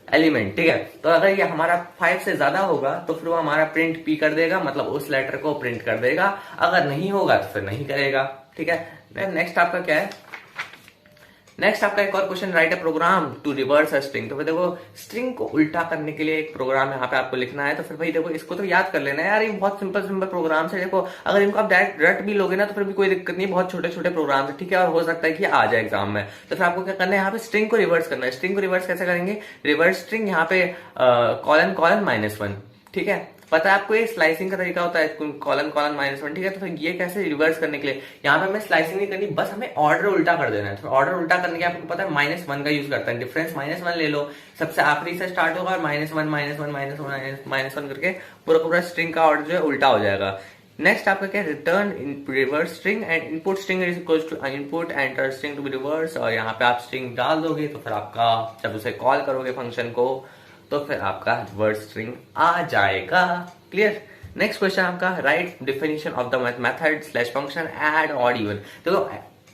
element, ठीक है। तो अगर ये हमारा 5 से ज्यादा होगा तो फिर वो हमारा प्रिंट p कर देगा, मतलब उस लेटर को प्रिंट कर देगा। अगर नहीं होगा तो फिर नहीं करेगा, ठीक है। नेक्स्ट आपका क्या है, नेक्स्ट आपका एक और question, write a program to reverse a string. तो फिर देखो स्ट्रिंग को उल्टा करने के लिए एक प्रोग्राम यहाँ पे आपको लिखना है। तो फिर भाई देखो इसको तो याद कर लेना है यार, ये बहुत सिंपल सिंपल प्रोग्राम है। देखो अगर इनको आप डायरेक्ट रट भी लोगे ना तो फिर भी कोई दिक्कत नहीं, बहुत छोटे छोटे प्रोग्राम है, ठीक है। और हो सकता है कि आ जाए एग्जाम में। तो फिर आपको क्या करना है, यहाँ पे स्ट्रिंग को रिवर्स करना है। स्ट्रिंग को रिवर्स कैसे करेंगे, रिवर्स स्ट्रिंग यहाँ पे कॉलन कॉलन -1, ठीक है। पता है आपको ये स्लाइसिंग का तरीका होता है, कॉलन कॉलन -1, ठीक है। तो फिर ये कैसे रिवर्स करने के लिए, यहाँ पे हमें स्लाइसिंग नहीं करनी, बस हमें ऑर्डर उल्टा कर देना है। तो ऑर्डर उल्टा करने के आपको पता है -1 का यूज करता है, डिफरेंस -1 ले लो, सबसे आखिरी से स्टार्ट होगा और -1 करके पूरा स्ट्रिंग का ऑर्डर जो है उल्टा हो जाएगा। नेक्स्ट आपका क्या, return reverse string and input string is equal to input enter string to be reverse. और यहाँ पे आप स्ट्रिंग डाल दोगे तो फिर आपका जब उसे कॉल करोगे फंक्शन को तो फिर आपका रिवर्स स्ट्रिंग आ जाएगा। क्लियर। नेक्स्ट क्वेश्चन आपका, right definition of the method slash function add odd even. देखो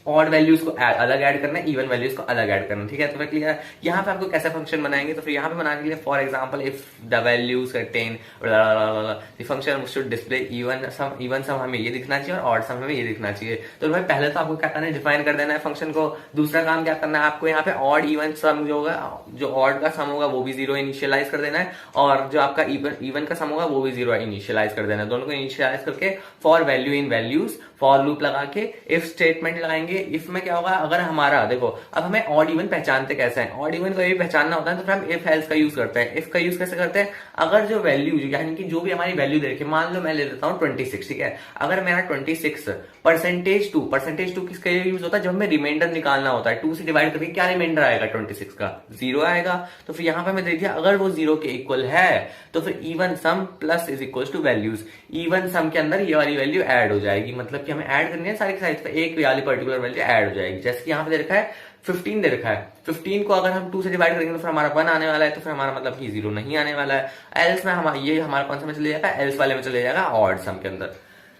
ऑड वैल्यूज को अलग ऐड करना है, इवन वैल्यूज को अलग ऐड करना है, ठीक है। तो फिर क्लियर, यहाँ पे आपको कैसे फंक्शन बनाएंगे, तो फिर यहाँ पे बनाने के लिए for example if the values contain the function should display even sum हमें ये दिखना चाहिए और ऑड सम हमें ये दिखना चाहिए। तो भाई पहले तो आपको क्या करना है, डिफाइन कर देना है फंक्शन को। दूसरा काम क्या करना है आपको, यहाँ पे ऑड इवन सम जो होगा, जो ऑड का सम होगा वो भी 0 इनिशियलाइज कर देना है, और जो आपका इवन का सम होगा वो भी 0 इनिशियलाइज कर देना है। दोनों को इनिशियलाइज करके for value in values for loop लगा के इफ स्टेटमेंट लगाएंगे। इफ में क्या होगा, अगर हमारा देखो अब हमें ऑड इवन पहचानते कैसे हैं, ऑड इवन को ये पहचानना होता है तो फिर हम इफ एल्स का यूज करते हैं। इफ का यूज कैसे करते हैं, अगर जो वैल्यू यानी कि जो भी हमारी वैल्यू दे रखी है, मान लो मैं ले लेता हूँ 26, ठीक है। अगर मेरा 26 परसेंटेज टू किसके लिए यूज होता है, जब हमें रिमाइंडर निकालना होता है, 2 से डिवाइड करके क्या रिमाइंडर आएगा 26 का, 0 आएगा। तो फिर यहाँ पे हमें दे दिया अगर वो 0 के इक्वल है तो फिर even sum plus is equal to values, even sum के अंदर ये वाली वैल्यू ऐड हो जाएगी, मतलब कि हमें ऐड करनी है सारी की सारी, तो एक वाली पर्टिकुलर वैल्यू ऐड हो जाएगी। जैसे कि यहाँ पे दे रखा है 15 दे रखा है, 15 को अगर हम 2 से डिवाइड करेंगे तो फिर हमारा 1 आने वाला है, तो फिर हमारा मतलब कि 0 नहीं आने वाला है। एल्स में हमारा ये हमारा कौन सा में चले जाएगा, एल्स वाले में चले जाएगा ऑड सम के अंदर।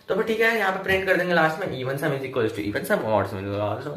तो फिर ठीक है, यहाँ पे प्रिंट कर देंगे लास्ट में even sum is equal to even sum, odd sum is odd sum.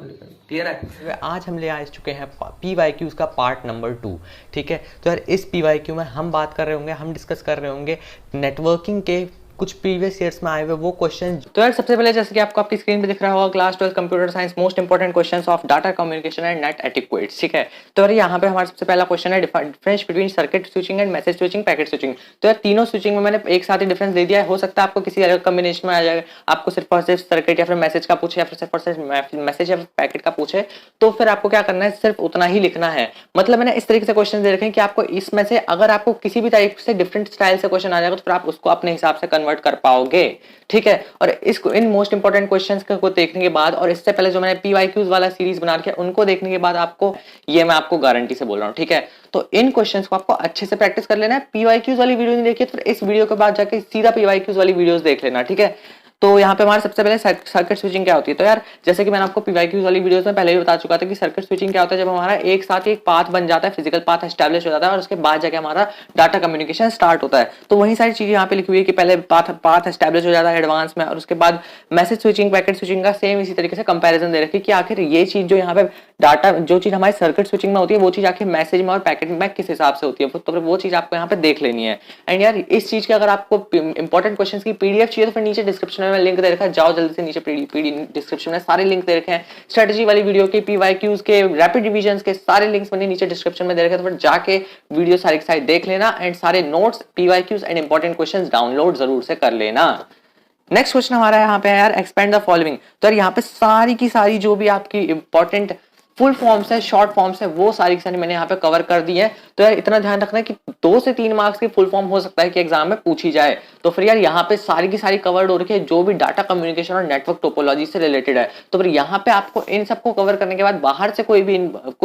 Clear है। आज हम ले आ चुके हैं PYQs का पार्ट नंबर 2, ठीक है। तो यार इस PYQ में हम बात कर रहे होंगे, हम डिस्कस कर रहे होंगे नेटवर्किंग के कुछ प्रीवियस ईयर्स में आए हुए वो क्वेश्चन। तो यार सबसे पहले जैसे कि आपको आपकी स्क्रीन पे दिख रहा होगा, class 12 computer science most important questions of data communication and net etiquettes, ठीक है। तो यार यहाँ पे हमारा सबसे पहला क्वेश्चन है difference between circuit switching and message switching, packet switching. तो यार तीनों स्विचिंग में मैंने एक साथ ही डिफरेंस दे दिया है, हो सकता है आपको किसी अलग कॉम्बिनेशन में आ जाए, आपको सिर्फ और सिर्फ सर्किट या फिर मैसेज का पूछे या फिर सिर्फ और सिर्फ मैसेज या पैकेट का पूछे, तो फिर आपको क्या करना है, सिर्फ उतना ही लिखना है। मतलब मैंने इस तरीके से क्वेश्चन दे रखे हैं कि आपको इसमें से अगर आपको किसी भी टाइप से डिफरेंट स्टाइल से क्वेश्चन आ जाएगा तो फिर आप उसको अपने हिसाब से कन्वर्ट कर पाओगे, ठीक है। और इसको इन मोस्ट इंपोर्टेंट क्वेश्चंस को देखने के बाद और इससे पहले जो मैंने PYQs वाला सीरीज बना रखा है उनको देखने के बाद आपको ये मैं आपको गारंटी से बोल रहा हूं, ठीक है। तो इन क्वेश्चंस को आपको अच्छे से प्रैक्टिस कर लेना है। PYQs वाली वीडियो नहीं देखी तो फिर इस वीडियो के बाद जाके सीधा PYQs वाली वीडियोस देख लेना, ठीक है। तो यहाँ पे हमारे सबसे पहले सर्किट स्विचिंग क्या होती है। तो यार जैसे कि मैंने आपको PYQs वाली वीडियोस में पहले भी बता चुका था कि सर्किट स्विचिंग क्या होता है, जब हमारा एक साथ एक पाथ बन जाता है, फिजिकल पाथ एस्टैब्लिश हो जाता है और उसके बाद जाके हमारा डाटा कम्युनिकेशन स्टार्ट होता है। तो वही सारी चीजें यहाँ पे लिखी हुई है कि पहले पाथ एस्टैब्लिश हो जाता है एडवांस में, और उसके बाद मैसेज स्विचिंग पैकेट स्विचिंग का सेम इसी तरीके से कंपैरिजन दे रखी है कि आखिर ये चीज जो यहाँ पे डाटा जो चीज हमारी सर्किट स्विचिंग में होती है वो चीज आखिर मैसेज में और पैकेट में किस हिसाब से होती है, तो फिर वो चीज आपको यहाँ पे देख लेनी है। एंड यार इस चीज के अगर आपको इंपॉर्टेंट क्वेश्चंस की PDF चाहिए तो फिर नीचे डिस्क्रिप्शन में लिंक दे रखा है, जाओ जल्दी से नीचे डिस्क्रिप्शन में सारे लिंक दे रखे हैं। स्ट्रेटजी वाली वीडियो के, PYQs के, रैपिड रिवीजन्स के सारे लिंक्स मैंने नीचे डिस्क्रिप्शन में दे रखे हैं, तो फिर जाके वीडियो सारी की सारी देख लेना एंड सारे notes, PYQs and important questions download जरूर से कर लेना। नेक्स्ट क्वेश्चन हमारा यहाँ पे है यार एक्सपेंड द फॉलोइंग। तो यार यहाँ पे सारी की सारी जो भी आपकी इंपॉर्टेंट फुल फॉर्म्स है, शॉर्ट फॉर्म्स है, वो सारी की सारी मैंने यहाँ पे कवर कर दी है। तो यार इतना ध्यान रखना है कि 2 से 3 मार्क्स की फुल फॉर्म हो सकता है कि एग्जाम में पूछी जाए। तो फिर यार यहाँ पे सारी की सारी कवर्ड हो रखी है जो भी डाटा कम्युनिकेशन और नेटवर्क टोपोलॉजी से रिलेटेड है। तो फिर यहाँ पे आपको इन सबको कवर करने के बाद बाहर से कोई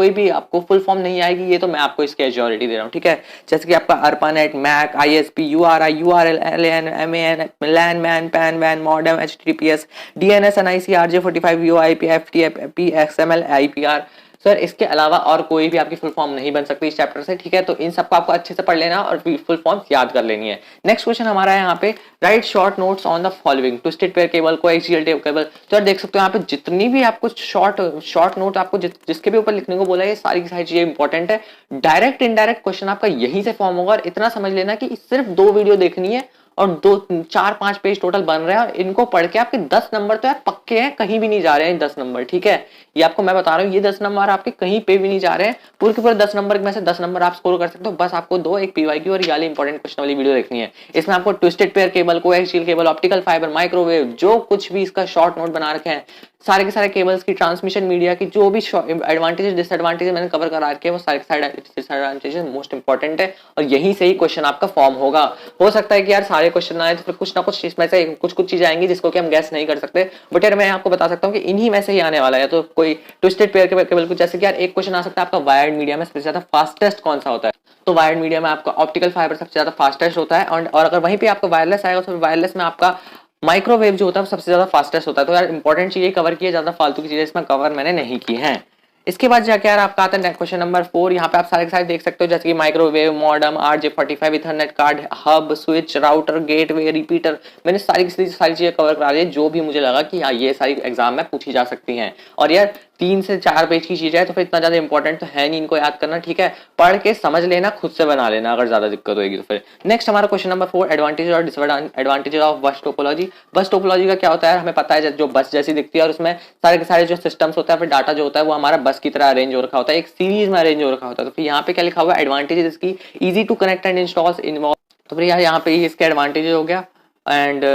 भी आपको फुल फॉर्म नहीं आएगी, ये तो मैं आपको इसकी एश्योरिटी दे रहा हूँ, ठीक है। जैसे कि आपका ARPANET, MAC, ISP, URI, URL, LAN, MAN, LAN, MAN, PAN, WAN, MODEM, HTTPS, DNS, NIC, RJ45, VoIP, FTP, XML, IPR, sir इसके अलावा और कोई भी आपकी फुल फॉर्म नहीं बन सकती इस चैप्टर से, ठीक है। तो इन सबको आपको अच्छे से पढ़ लेना और फुल फॉर्म याद कर लेनी है। नेक्स्ट क्वेश्चन हमारा है यहाँ पे, right short notes on the following, twisted pair cable, coaxial cable. तो यार देख सकते हो यहाँ पे जितनी भी आपको शॉर्ट नोट आपको जिसके भी ऊपर लिखने को बोला है, सारी की सारी चीजें इंपॉर्टेंट है। डायरेक्ट इनडायरेक्ट क्वेश्चन आपका यहीं से फॉर्म होगा, और इतना समझ लेना कि सिर्फ 2 वीडियो देखनी है और 4-5 पेज टोटल बन रहे हैं, और इनको पढ़ के आपके 10 नंबर तो यार पक्के हैं, कहीं भी नहीं जा रहे हैं 10 नंबर, ठीक है। ये आपको मैं बता रहा हूँ, ये 10 नंबर आपके कहीं पे भी नहीं जा रहे हैं, पूरे के पूरे 10 नंबर में से 10 नंबर आप स्कोर कर सकते हो। बस आपको एक पीवाईक्यू और ये इंपॉर्टेंट क्वेश्चन वाली वीडियो देखनी है। इसमें आपको twisted pair cable, coaxial cable, optical fibre, microwave, जो कुछ भी इसका शॉर्ट नोट बना रखे हैं, सारे के सारे केबल्स की, ट्रांसमिशन मीडिया की जो भी एडवांटेजेस डिसएडवांटेजेस मैंने कवर करा रखे हैं, वो सारे के सारे डिसएडवांटेजेस मोस्ट इंपॉर्टेंट है, और यहीं से ही क्वेश्चन आपका फॉर्म होगा। हो सकता है कि यार सारे क्वेश्चन आए तो फिर कुछ ना कुछ इसमें से कुछ चीजें आएंगी जिसको कि हम गैस नहीं कर सकते, बट यार मैं आपको बता सकता हूँ कि इन्हीं में से ही आने वाला है। तो कोई ट्विस्टेड पेयर केबल कुछ जैसे कि यार एक क्वेश्चन आ सकता है आपका, वायर्ड मीडिया में सबसे ज्यादा फास्टेस्ट कौन सा होता है? तो वायर्ड मीडिया में आपका ऑप्टिकल फाइबर सबसे ज्यादा फास्टेस्ट होता है, और अगर वहीं पे आपका वायरलेस आएगा तो वायरलेस में आपका माइक्रोवेव जो होता है सबसे ज्यादा फास्टेस्ट होता है। तो यार इंपॉर्टेंट चीजें कवर की है, ज्यादा फालतू की चीजें इसमें कवर मैंने नहीं की है। इसके बाद जाके यार आपका आता है क्वेश्चन नंबर 4। यहाँ पे आप सारे के सारे देख सकते हो, जैसे कि microwave, modem, RJ45, Ethernet card, hub, switch, router, gateway, repeater, मैंने सारी चीजें कवर करा दी है जो भी मुझे लगा कि हाँ ये सारी एग्जाम में पूछी जा सकती हैं। और यार 3 से 4 पेज की चीज है तो फिर इतना ज्यादा इंपॉर्टेंट तो है नहीं इनको याद करना, ठीक है। पढ़ के समझ लेना, खुद से बना लेना अगर ज्यादा दिक्कत होगी तो फिर। नेक्स्ट हमारा क्वेश्चन नंबर 4, एडवांटेज और डिसएडवांटेज ऑफ बस टोपोलॉजी। बस टोपोलॉजी का क्या होता है हमें पता है, जो बस जैसी दिखती है और उसमें सारे के सारे जो सिस्टम्स होता है, फिर डाटा जो होता है वो हमारा बस की तरह अरेंज हो रखा होता है, एक सीरीज में अरेंज हो रखा होता है। तो फिर यहाँ पे क्या लिखा हुआ है, एडवांटेजेस इसकी, easy to connect and install involve. तो फिर यार यहाँ पे इसके एडवांटेज हो गया, एंड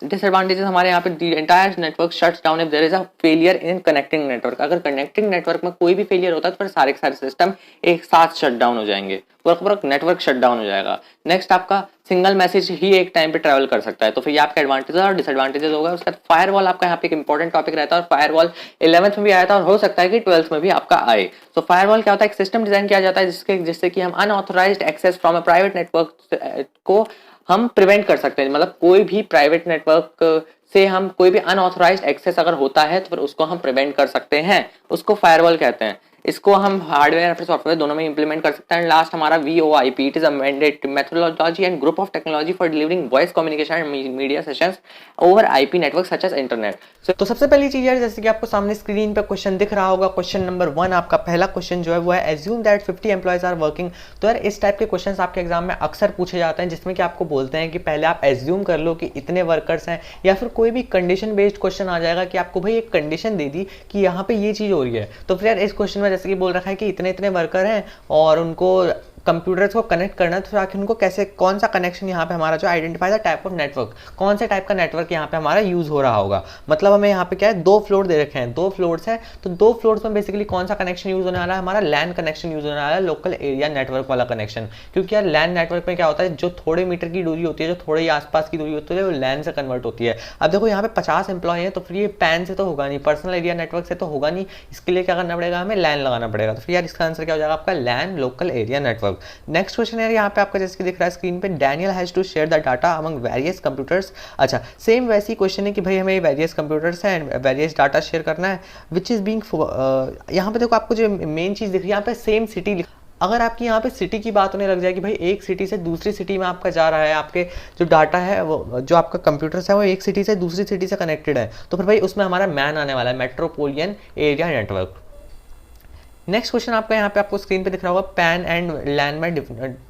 डिसएडवांटेजेस हमारे यहाँ पे the entire network shuts down if there is a failure in connecting network. अगर कनेक्टिंग नेटवर्क में कोई भी फेलियर होता है तो फिर सारे के सारे सिस्टम एक साथ शट डाउन हो जाएंगे, पूरा नेटवर्क शट डाउन हो जाएगा। नेक्स्ट आपका सिंगल मैसेज ही एक टाइम पे ट्रैवल कर सकता है। तो फिर ये आपका एडवांटेज और डिसएडवांटेजेस होगा। उसके बाद फायरवॉल आपका यहाँ पे एक इंपॉर्टेंट टॉपिक रहता है, और फायरवॉल 11th में भी आया था और हो सकता है कि 12th में भी आपका आए। तो फायरवॉल क्या होता है, एक सिस्टम डिजाइन किया जाता है जिससे कि हम unauthorised access from a private network को हम प्रिवेंट कर सकते हैं। मतलब कोई भी प्राइवेट नेटवर्क से हम कोई भी अनऑथराइज्ड एक्सेस अगर होता है तो फिर उसको हम प्रिवेंट कर सकते हैं, उसको फायरवॉल कहते हैं। इसको हम हार्डवेयर और सॉफ्टवेयर दोनों में इंप्लीमेंट कर सकते हैं। लास्ट हमारा VoIP, it is a mandatory methodology and group of technology for delivering voice communication and media sessions over IP network such as internet. तो सबसे पहली चीज यार, जैसे कि आपको सामने स्क्रीन पे क्वेश्चन दिख रहा होगा, क्वेश्चन नंबर 1 आपका पहला क्वेश्चन जो है वो है, assume that 50 employees are working. तो यार इस टाइप के क्वेश्चन आपके एग्जाम में अक्सर पूछे जाते हैं, जिसमें कि आपको बोलते हैं कि पहले आप एज्यूम कर लो कि इतने वर्कर्स हैं, या फिर कोई भी कंडीशन बेस्ड क्वेश्चन आ जाएगा कि आपको भाई एक कंडीशन दे दी कि यहाँ पे ये चीज हो रही है। तो फिर यार इस क्वेश्चन में जैसे कि बोल रखा है कि इतने इतने वर्कर हैं और उनको कंप्यूटर्स को कनेक्ट करना है, तो आखिर उनको कैसे, कौन सा कनेक्शन यहाँ पे हमारा जो identify the type of network, कौन से टाइप का नेटवर्क यहाँ पे हमारा यूज हो रहा होगा। मतलब हमें यहाँ पे क्या है, 2 फ्लोर दे रखे हैं, 2 फ्लोर्स हैं, तो 2 फ्लोर्स में बेसिकली कौन सा कनेक्शन यूज होने वाला है, हमारा लैन कनेक्शन यूज होने वाला है, लोकल एरिया नेटवर्क वाला कनेक्शन। क्योंकि यार लैन नेटवर्क में क्या होता है, जो थोड़े मीटर की दूरी होती है, जो थोड़े आसपास की दूरी होती है, वो लैन से कन्वर्ट होती है। अब देखो यहाँ पे 50 एम्प्लॉय हैं, तो फिर ये पैन से तो होगा नहीं, पर्सनल एरिया नेटवर्क से तो होगा नहीं, इसके लिए क्या करना पड़ेगा, हमें लैन लगाना पड़ेगा। तो फिर यार इसका आंसर क्या हो जाएगा आपका, LAN local area network. Next question है यहाँ पे आपका, जैसे कि दिख रहा है स्क्रीन पे, Daniel has to share the data among various computers. अच्छा, सेम वैसी क्वेश्चन है कि भाई हमें वेरियस कंप्यूटर्स हैं, वेरियस डाटा शेयर करना है, विच इज बीइंग, यहाँ पे देखो आपको जो मेन चीज दिख रही है यहाँ पे सेम सिटी। अगर आपकी यहाँ पे सिटी की बात होने लग जाए कि भाई एक सिटी से दूसरी सिटी में आपका जा रहा है, आपके जो डाटा है वो, जो आपका कंप्यूटर्स है वो एक सिटी से दूसरी सिटी से कनेक्टेड है, तो फिर भाई उसमें हमारा मैन आने वाला है, metropolitan area network. Next question आपका यहाँ पे आपको स्क्रीन पे दिख रहा होगा, पैन एंड लैन में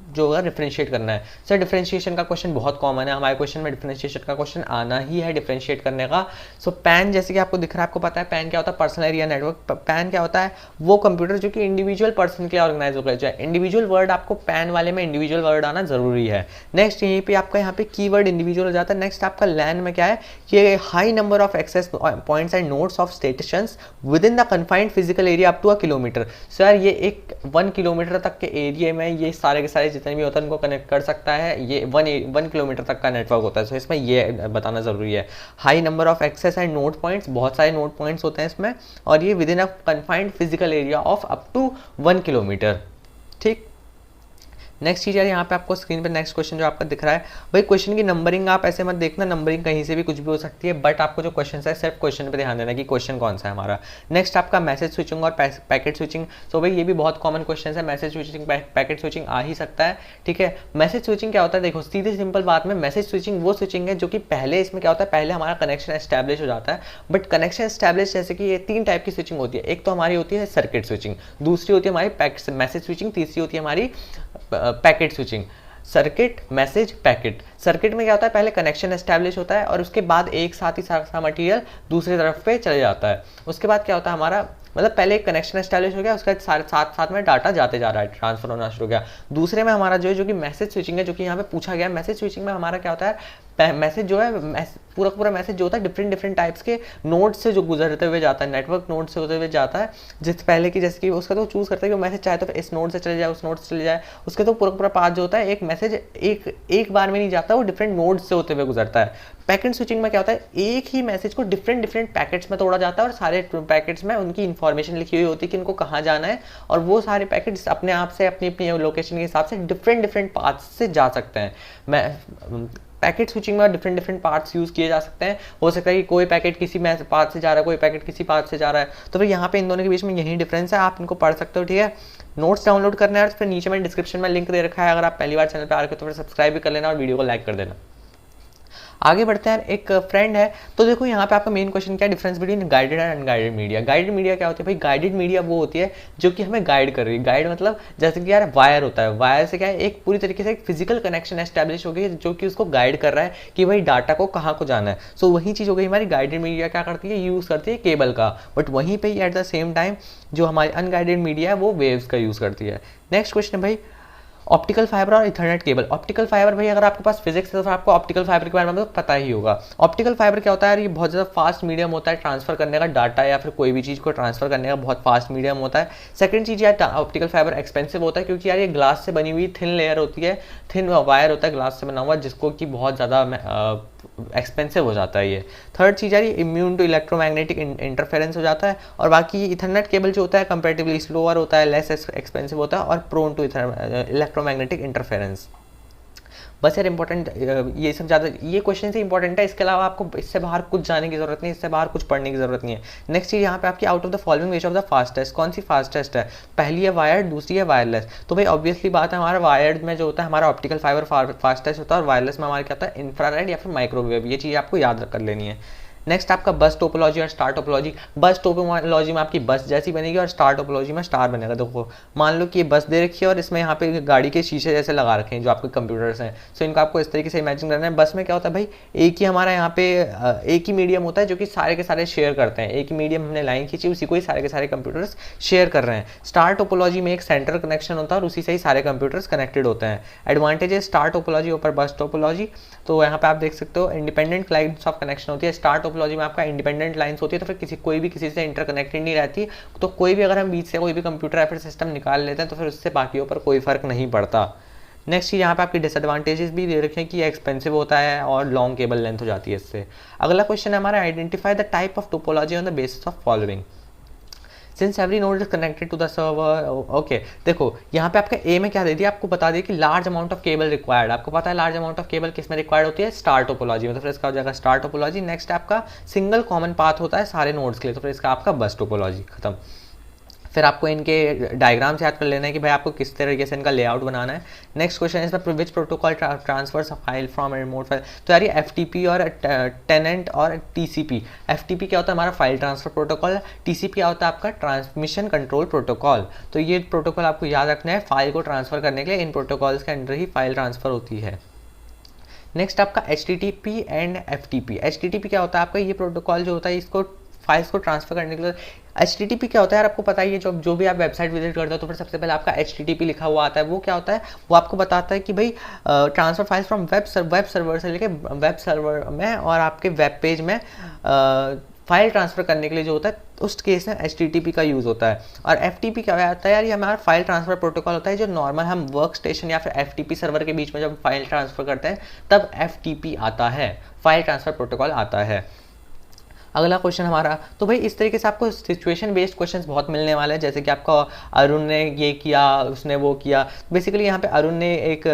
जो होगा डिफरेंशिएट करना है। सर डिफरेंशिएशन का क्वेश्चन बहुत कॉमन है, हमारे क्वेश्चन में डिफरेंशिएशन का क्वेश्चन आना ही है डिफरेंशिएट करने का। सो पैन जैसे कि आपको दिख रहा है, आपको पता है पैन क्या होता है, पर्सनल एरिया नेटवर्क। पैन क्या होता है, वो कंप्यूटर जो कि इंडिविजुअल पर्सन के लिए ऑर्गेनाइज होकर जाए। इंडिविजुअल वर्ड आपको पैन वाले में इंडिविजुअल वर्ड आना जरूरी है। नेक्स्ट यहीं पे आपका यहाँ पे कीवर्ड इंडिविजुअल हो जाता है। नेक्स्ट आपका लैन में क्या है, ये high number of access points and nodes of stations within the confined physical area up to 1 kilometre. Sir ये एक 1 किलोमीटर तक के एरिया में ये सारे के सारे जितने भी होता है उनको कनेक्ट कर सकता है। ये 1 किलोमीटर तक का नेटवर्क होता है, तो इसमें ये बताना जरूरी है। High number of access and node points, बहुत सारे नोड पॉइंट्स होते हैं इसमें, और ये within a confined physical area of up to 1 kilometre. ठीक, नेक्स्ट चीज़ यार यहाँ पे आपको स्क्रीन पे नेक्स्ट क्वेश्चन जो आपका दिख रहा है, भाई क्वेश्चन की नंबरिंग आप ऐसे मत देखना, नंबरिंग कहीं से भी कुछ भी हो सकती है, बट आपको जो क्वेश्चन है सिर्फ क्वेश्चन पे ध्यान देना कि क्वेश्चन कौन सा है हमारा। नेक्स्ट आपका मैसेज स्विचिंग और पैकेट स्विचिंग। तो भाई ये भी बहुत कॉमन क्वेश्चन है, मैसेज स्विचिंग पैकेट स्विचिंग आ ही सकता है, ठीक है। मैसेज स्विचिंग क्या होता है, देखो सीधी सिंपल बात में मैसेज स्विचिंग वो स्विचिंग है जो कि पहले इसमें क्या होता है, पहले हमारा कनेक्शन एस्टैब्लिश हो जाता है। बट कनेक्शन एस्टैब्लिश जैसे कि ये 3 टाइप की स्विचिंग होती है, एक तो हमारी होती है सर्किट स्विचिंग, दूसरी होती है हमारी मैसेज स्विचिंग, तीसरी होती है हमारी packet switching. Circuit, message, packet. Circuit में क्या होता है, पहले कनेक्शन एस्टैब्लिश होता है और उसके बाद एक साथ ही सारा मटेरियल दूसरी तरफ पे चले जाता है। उसके बाद क्या होता है हमारा, मतलब पहले एक कनेक्शन एस्टैब्लिश हो गया, उसके बाद साथ साथ में डाटा जाते जा रहा है, ट्रांसफर होना शुरू हो गया। दूसरे में हमारा जो कि मैसेज स्विचिंग है, जो कि यहाँ पे पूछा गया, मैसेज स्विचिंग में हमारा क्या होता है, मैसेज जो है पूरा मैसेज जो होता है डिफरेंट टाइप्स के नोड से जो गुजरते हुए जाता है, नेटवर्क नोड से होते हुए जाता है, जिस पहले की जैसे कि उसका तो चूज करता है कि मैसेज चाहे तो इस नोड से चले जाए, उस नोड से चले जाए, उसके तो पूरा पाथ जो होता है, एक मैसेज एक बार में नहीं जाता, वो डिफरेंट नोड से होते हुए गुजरता है। पैकेट स्विचिंग में क्या होता है, एक ही मैसेज को डिफरेंट पैकेट्स में तोड़ा जाता है और सारे पैकेट्स में उनकी इन्फॉर्मेशन लिखी हुई होती है कि इनको कहाँ जाना है, और वो सारे पैकेट्स अपने आप से अपनी अपनी लोकेशन के हिसाब से डिफरेंट पाथ से जा सकते हैं। पैकेट स्विचिंग में डिफरेंट पार्ट्स यूज किए जा सकते हैं। हो सकता है कि कोई पैकेट किसी पाथ से जा रहा है, कोई पैकेट किसी पाथ से जा रहा है, तो फिर यहाँ पे इन दोनों के बीच में यही डिफरेंस है, आप इनको पढ़ सकते हो, ठीक है। नोट्स डाउनलोड करना है तो फिर नीचे में डिस्क्रिप्शन में लिंक दे रखा है, अगर आप पहली बार चैनल पे आ रहे हो तो फिर सब्सक्राइब भी कर लेना और वीडियो को लाइक कर देना। आगे बढ़ते हैं, एक फ्रेंड है, तो देखो यहाँ पे आपका मेन क्वेश्चन क्या है, difference between guided and unguided media. Guided media क्या होती है भाई, गाइडेड मीडिया वो होती है जो कि हमें गाइड कर रही है। गाइड मतलब जैसे कि यार वायर होता है, वायर से क्या है, एक पूरी तरीके से एक फिजिकल कनेक्शन एस्टैब्लिश हो गई है जो कि उसको गाइड कर रहा है कि भाई डाटा को कहाँ को जाना है। सो वही चीज़ हो गई हमारी गाइडेड मीडिया, क्या करती है, यूज़ करती है केबल का, बट वहीं पर ही एट द सेम टाइम जो हमारी अनगाइडेड मीडिया है वो वेव्स का यूज़ करती है। नेक्स्ट क्वेश्चन है भाई, ऑप्टिकल फाइबर और इथरनेट केबल। ऑप्टिकल फाइबर भाई अगर आपके पास फिजिक्स है तो आपको ऑप्टिकल फाइबर के बारे में तो पता ही होगा। ऑप्टिकल फाइबर क्या होता है यार, ये बहुत ज़्यादा फास्ट मीडियम होता है ट्रांसफर करने का, डाटा या फिर कोई भी चीज़ को ट्रांसफर करने का बहुत फास्ट मीडियम होता है। सेकंड चीज़ यार, ऑप्टिकल फाइबर एक्सपेंसिव होता है क्योंकि यार ये ग्लास से बनी हुई थिन लेयर होती है, थिन वायर होता है ग्लास से बना हुआ, जिसको कि बहुत ज़्यादा एक्सपेंसिव हो जाता है ये। थर्ड चीज़ यार, ये इम्यून टू इलेक्ट्रोमैग्नेटिक इंटरफेरेंस हो जाता है, और बाकी इथरनेट केबल जो होता है कंपैरेटिवली स्लोअर होता है, लेस एक्सपेंसिव होता है और प्रोन टू इलेक्ट्रोमैग्नेटिक इंटरफेरेंस। बस यार इंपॉर्टेंट ये सब ज़्यादा ये क्वेश्चन से इंपॉर्टेंट है, इसके अलावा आपको इससे बाहर कुछ जाने की जरूरत नहीं, इससे बाहर कुछ पढ़ने की जरूरत नहीं है। नेक्स्ट चीज़ यहाँ पे आपकी out of the following which of the fastest, कौन सी फास्टेस्ट है, पहली है वायर्ड, दूसरी है वायरलेस। तो भाई ऑब्वियसली बात है, हमारा वायर्ड में जो होता है हमारा ऑप्टिकल फाइबर फास्टेस्ट होता है, और वायरलेस में हमारा क्या होता है, इंफ्रारेड या फिर माइक्रोवेव। ये चीज़ आपको याद कर लेनी है। नेक्स्ट आपका बस टोपोलॉजी और स्टार टोपोलॉजी। बस टोपोलॉजी में आपकी बस जैसी बनेगी और स्टार टोपोलॉजी में स्टार बनेगा। देखो मान लो कि ये बस दे रखी है और इसमें यहाँ पे गाड़ी के शीशे जैसे लगा रखे हैं जो आपके कंप्यूटर्स हैं, सो इनको आपको इस तरीके से इमेजिन करना है। बस में क्या होता है भाई, एक ही हमारा यहाँ पे एक ही मीडियम होता है जो कि सारे के सारे शेयर करते हैं, एक ही मीडियम हमने लाइन खींची, उसी को ही सारे के सारे कंप्यूटर्स शेयर कर रहे हैं। स्टार टोपोलॉजी में एक सेंटर कनेक्शन होता है और उसी से ही सारे कंप्यूटर्स कनेक्टेड होते हैं। एडवांटेजेस स्टार टोपोलॉजी ऊपर बस टोपोलॉजी, तो यहाँ पे आप देख सकते हो इंडिपेंडेंट लाइन्स ऑफ कनेक्शन होती है। स्टार टोपोलॉजी में आपका इंडिपेंडेंट लाइन्स होती है, तो फिर कोई भी किसी से इंटरकनेक्टेड नहीं रहती, तो कोई भी अगर हम बीच से कोई भी कंप्यूटर या फिर सिस्टम निकाल लेते हैं तो फिर उससे बाकियों पर कोई फर्क नहीं पड़ता। नेक्स्ट चीज़ यहाँ पे आपकी डिसएडवांटेजेस भी दे रखे हैं कि एक्सपेंसिव होता है और लॉन्ग केबल लेंथ हो जाती है इससे। अगला क्वेश्चन है हमारा, identify the type of topology on the basis of following. Since every node is connected to the server. Okay देखो यहाँ पे आपका ए में क्या दे दिया, आपको बता दिया कि large amount of cable required. आपको पता है लार्ज अमाउंट ऑफ केबल किस में रिक्वायर्ड होती है, स्टार टोपोलॉजी में, तो फिर इसका हो जाएगा स्टार टोपोलॉजी। नेक्स्ट आपका सिंगल कॉमन पाथ होता है सारे नोड्स के लिए, तो फिर इसका आपका बस टोपोलॉजी खत्म। फिर आपको इनके डायग्राम से याद कर लेना है कि भाई आपको किस तरीके से इनका लेआउट बनाना है। नेक्स्ट क्वेश्चन है which protocol transfers file from remote file. तो यार ये एफटीपी और टेनेंट और टीसीपी। एफटीपी क्या होता है हमारा फाइल ट्रांसफर प्रोटोकॉल, टीसीपी क्या होता है आपका ट्रांसमिशन कंट्रोल प्रोटोकॉल। तो ये प्रोटोकॉल आपको याद रखना है, फाइल को ट्रांसफर करने के लिए इन प्रोटोकॉल्स के अंडर ही फाइल ट्रांसफर होती है। नेक्स्ट आपका HTTP एंड FTP। HTTP क्या होता है आपका, ये प्रोटोकॉल जो होता है इसको फाइल्स को ट्रांसफर करने के लिए। HTTP क्या होता है यार आपको पता ही है, जो भी आप वेबसाइट विजिट करते हो तो फिर सबसे पहले आपका HTTP लिखा हुआ आता है। वो क्या होता है, वो आपको बताता है कि भाई transfer files from web server से लेके वेब सर्वर में और आपके वेब पेज में फाइल ट्रांसफर करने के लिए जो होता है उस केस में HTTP का यूज़ होता है। और FTP क्या होता है यार, ये हमारा फाइल ट्रांसफर प्रोटोकॉल होता है जो नॉर्मल हम वर्क स्टेशन या फिर FTP सर्वर के बीच में जब फाइल ट्रांसफर करते हैं तब FTP आता है, फाइल ट्रांसफर प्रोटोकॉल आता है। अगला क्वेश्चन हमारा, तो भाई इस तरीके से आपको सिचुएशन बेस्ड क्वेश्चंस बहुत मिलने वाले हैं, जैसे कि आपका अरुण ने ये किया, उसने वो किया। बेसिकली यहाँ पे अरुण ने एक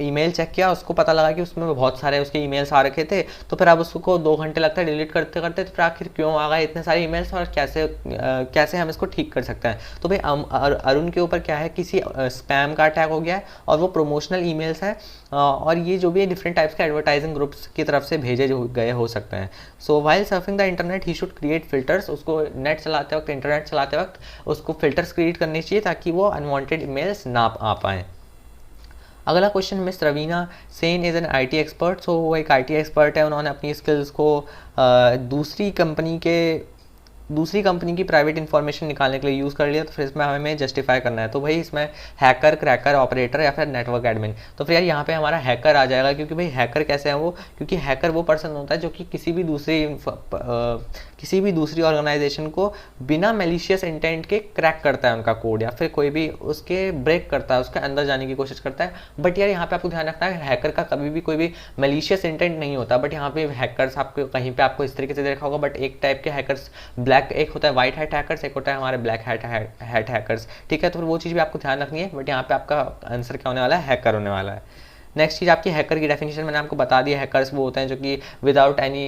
ईमेल चेक किया, उसको पता लगा कि उसमें बहुत सारे उसके ईमेल्स आ रखे थे, तो फिर अब उसको 2 घंटे लगता है डिलीट करते करते, तो फिर आखिर क्यों आ गए इतने सारे ईमेल्स और कैसे हम इसको ठीक कर सकते हैं। तो भाई अरुण के ऊपर क्या है, किसी स्पैम का अटैक हो गया है और वो प्रमोशनल ईमेल्स हैं, और ये जो भी है डिफरेंट टाइप्स के एडवर्टाइजिंग ग्रुप्स की तरफ से भेजे जो गए हो सकते हैं। So while surfing the internet he should create filters, उसको नेट चलाते वक्त, इंटरनेट चलाते वक्त उसको फिल्टर्स क्रिएट करने चाहिए ताकि वो अनवांटेड ईमेल्स ना आ पाएँ। अगला question, miss Raveena Sen is an IT expert. So वो एक आईटी एक्सपर्ट है, उन्होंने अपनी स्किल्स को दूसरी कंपनी की प्राइवेट इन्फॉर्मेशन निकालने के लिए यूज़ कर लिया, तो फिर इसमें हमें जस्टिफाई करना है। तो भाई इसमें हैकर, क्रैकर, ऑपरेटर या फिर नेटवर्क एडमिन, तो फिर यार यहाँ पे हमारा हैकर आ जाएगा, क्योंकि भाई हैकर कैसे है वो, क्योंकि हैकर वो पर्सन होता है जो कि किसी भी दूसरी ऑर्गेनाइजेशन को बिना मेलिशियस इंटेंट के क्रैक करता है उनका कोड, या फिर कोई भी उसके ब्रेक करता है, उसके अंदर जाने की कोशिश करता है। बट यार यहाँ पे आपको ध्यान रखना है, हैकर का कभी भी कोई भी मेलिशियस इंटेंट नहीं होता। बट यहाँ पे हैकर्स आपको कहीं पे आपको इस तरीके से देखा होगा, बट एक टाइप के हैकर्स एक होता है व्हाइट हैट हैकर्स, एक होता है हमारे ब्लैक हैट हैकर्स, ठीक है। तो फिर वो चीज़ भी आपको ध्यान रखनी है। बट यहाँ पे आपका आंसर क्या होने वाला है, हैकर होने वाला है। नेक्स्ट चीज़ आपकी हैकर की डेफिनेशन मैंने आपको बता दिया। हैकर्स वो होते हैं जो कि विदाउट एनी,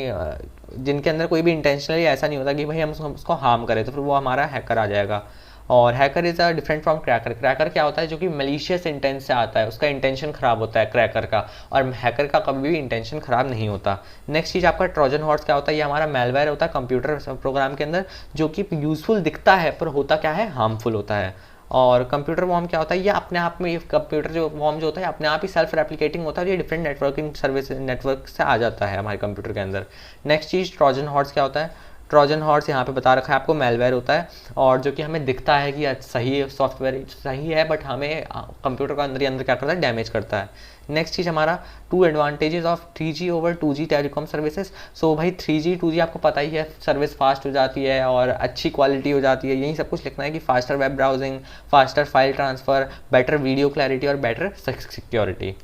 जिनके अंदर कोई भी इंटेंशनली ऐसा नहीं होता कि भाई हम उसको हार्म करें, तो फिर वो हमारा हैकर आ जाएगा। और hacker is a different from cracker. Cracker क्या होता है, जो कि मलीशियस इंटेंट से आता है, उसका इंटेंशन खराब होता है क्रैकर का, और हैकर का कभी भी इंटेंशन खराब नहीं होता। नेक्स्ट चीज़ आपका ट्रोजन हॉर्स क्या होता है, ये हमारा मेलवेयर होता है कंप्यूटर प्रोग्राम के अंदर, जो कि यूजफुल दिखता है पर होता क्या है, हार्मफुल होता है। और कंप्यूटर वॉर्म क्या होता है, ये अपने आप में, ये कंप्यूटर जो वॉर्म जो होता है अपने आप ही सेल्फ रेप्लिकेटिंग होता है, और ये डिफरेंट नेटवर्किंग सर्विस नेटवर्क से आ जाता है हमारे कंप्यूटर के अंदर। नेक्स्ट चीज़ ट्रोजन हॉर्स क्या होता है, ट्रोजन हॉर्स यहाँ पे बता रखा है आपको, मेलवेयर होता है, और जो कि हमें दिखता है कि सही सॉफ्टवेयर सही है, बट हमें कंप्यूटर का अंदर ही अंदर क्या करता है, डैमेज करता है। नेक्स्ट चीज़ हमारा 2 advantages of 3G over 2G telecom services. So भाई 3G 2G आपको पता ही है, सर्विस फास्ट हो जाती है और अच्छी क्वालिटी हो जाती है, यही सब कुछ लिखना है कि faster web browsing, faster file transfer, better video clarity और बेटर सिक्योरिटी।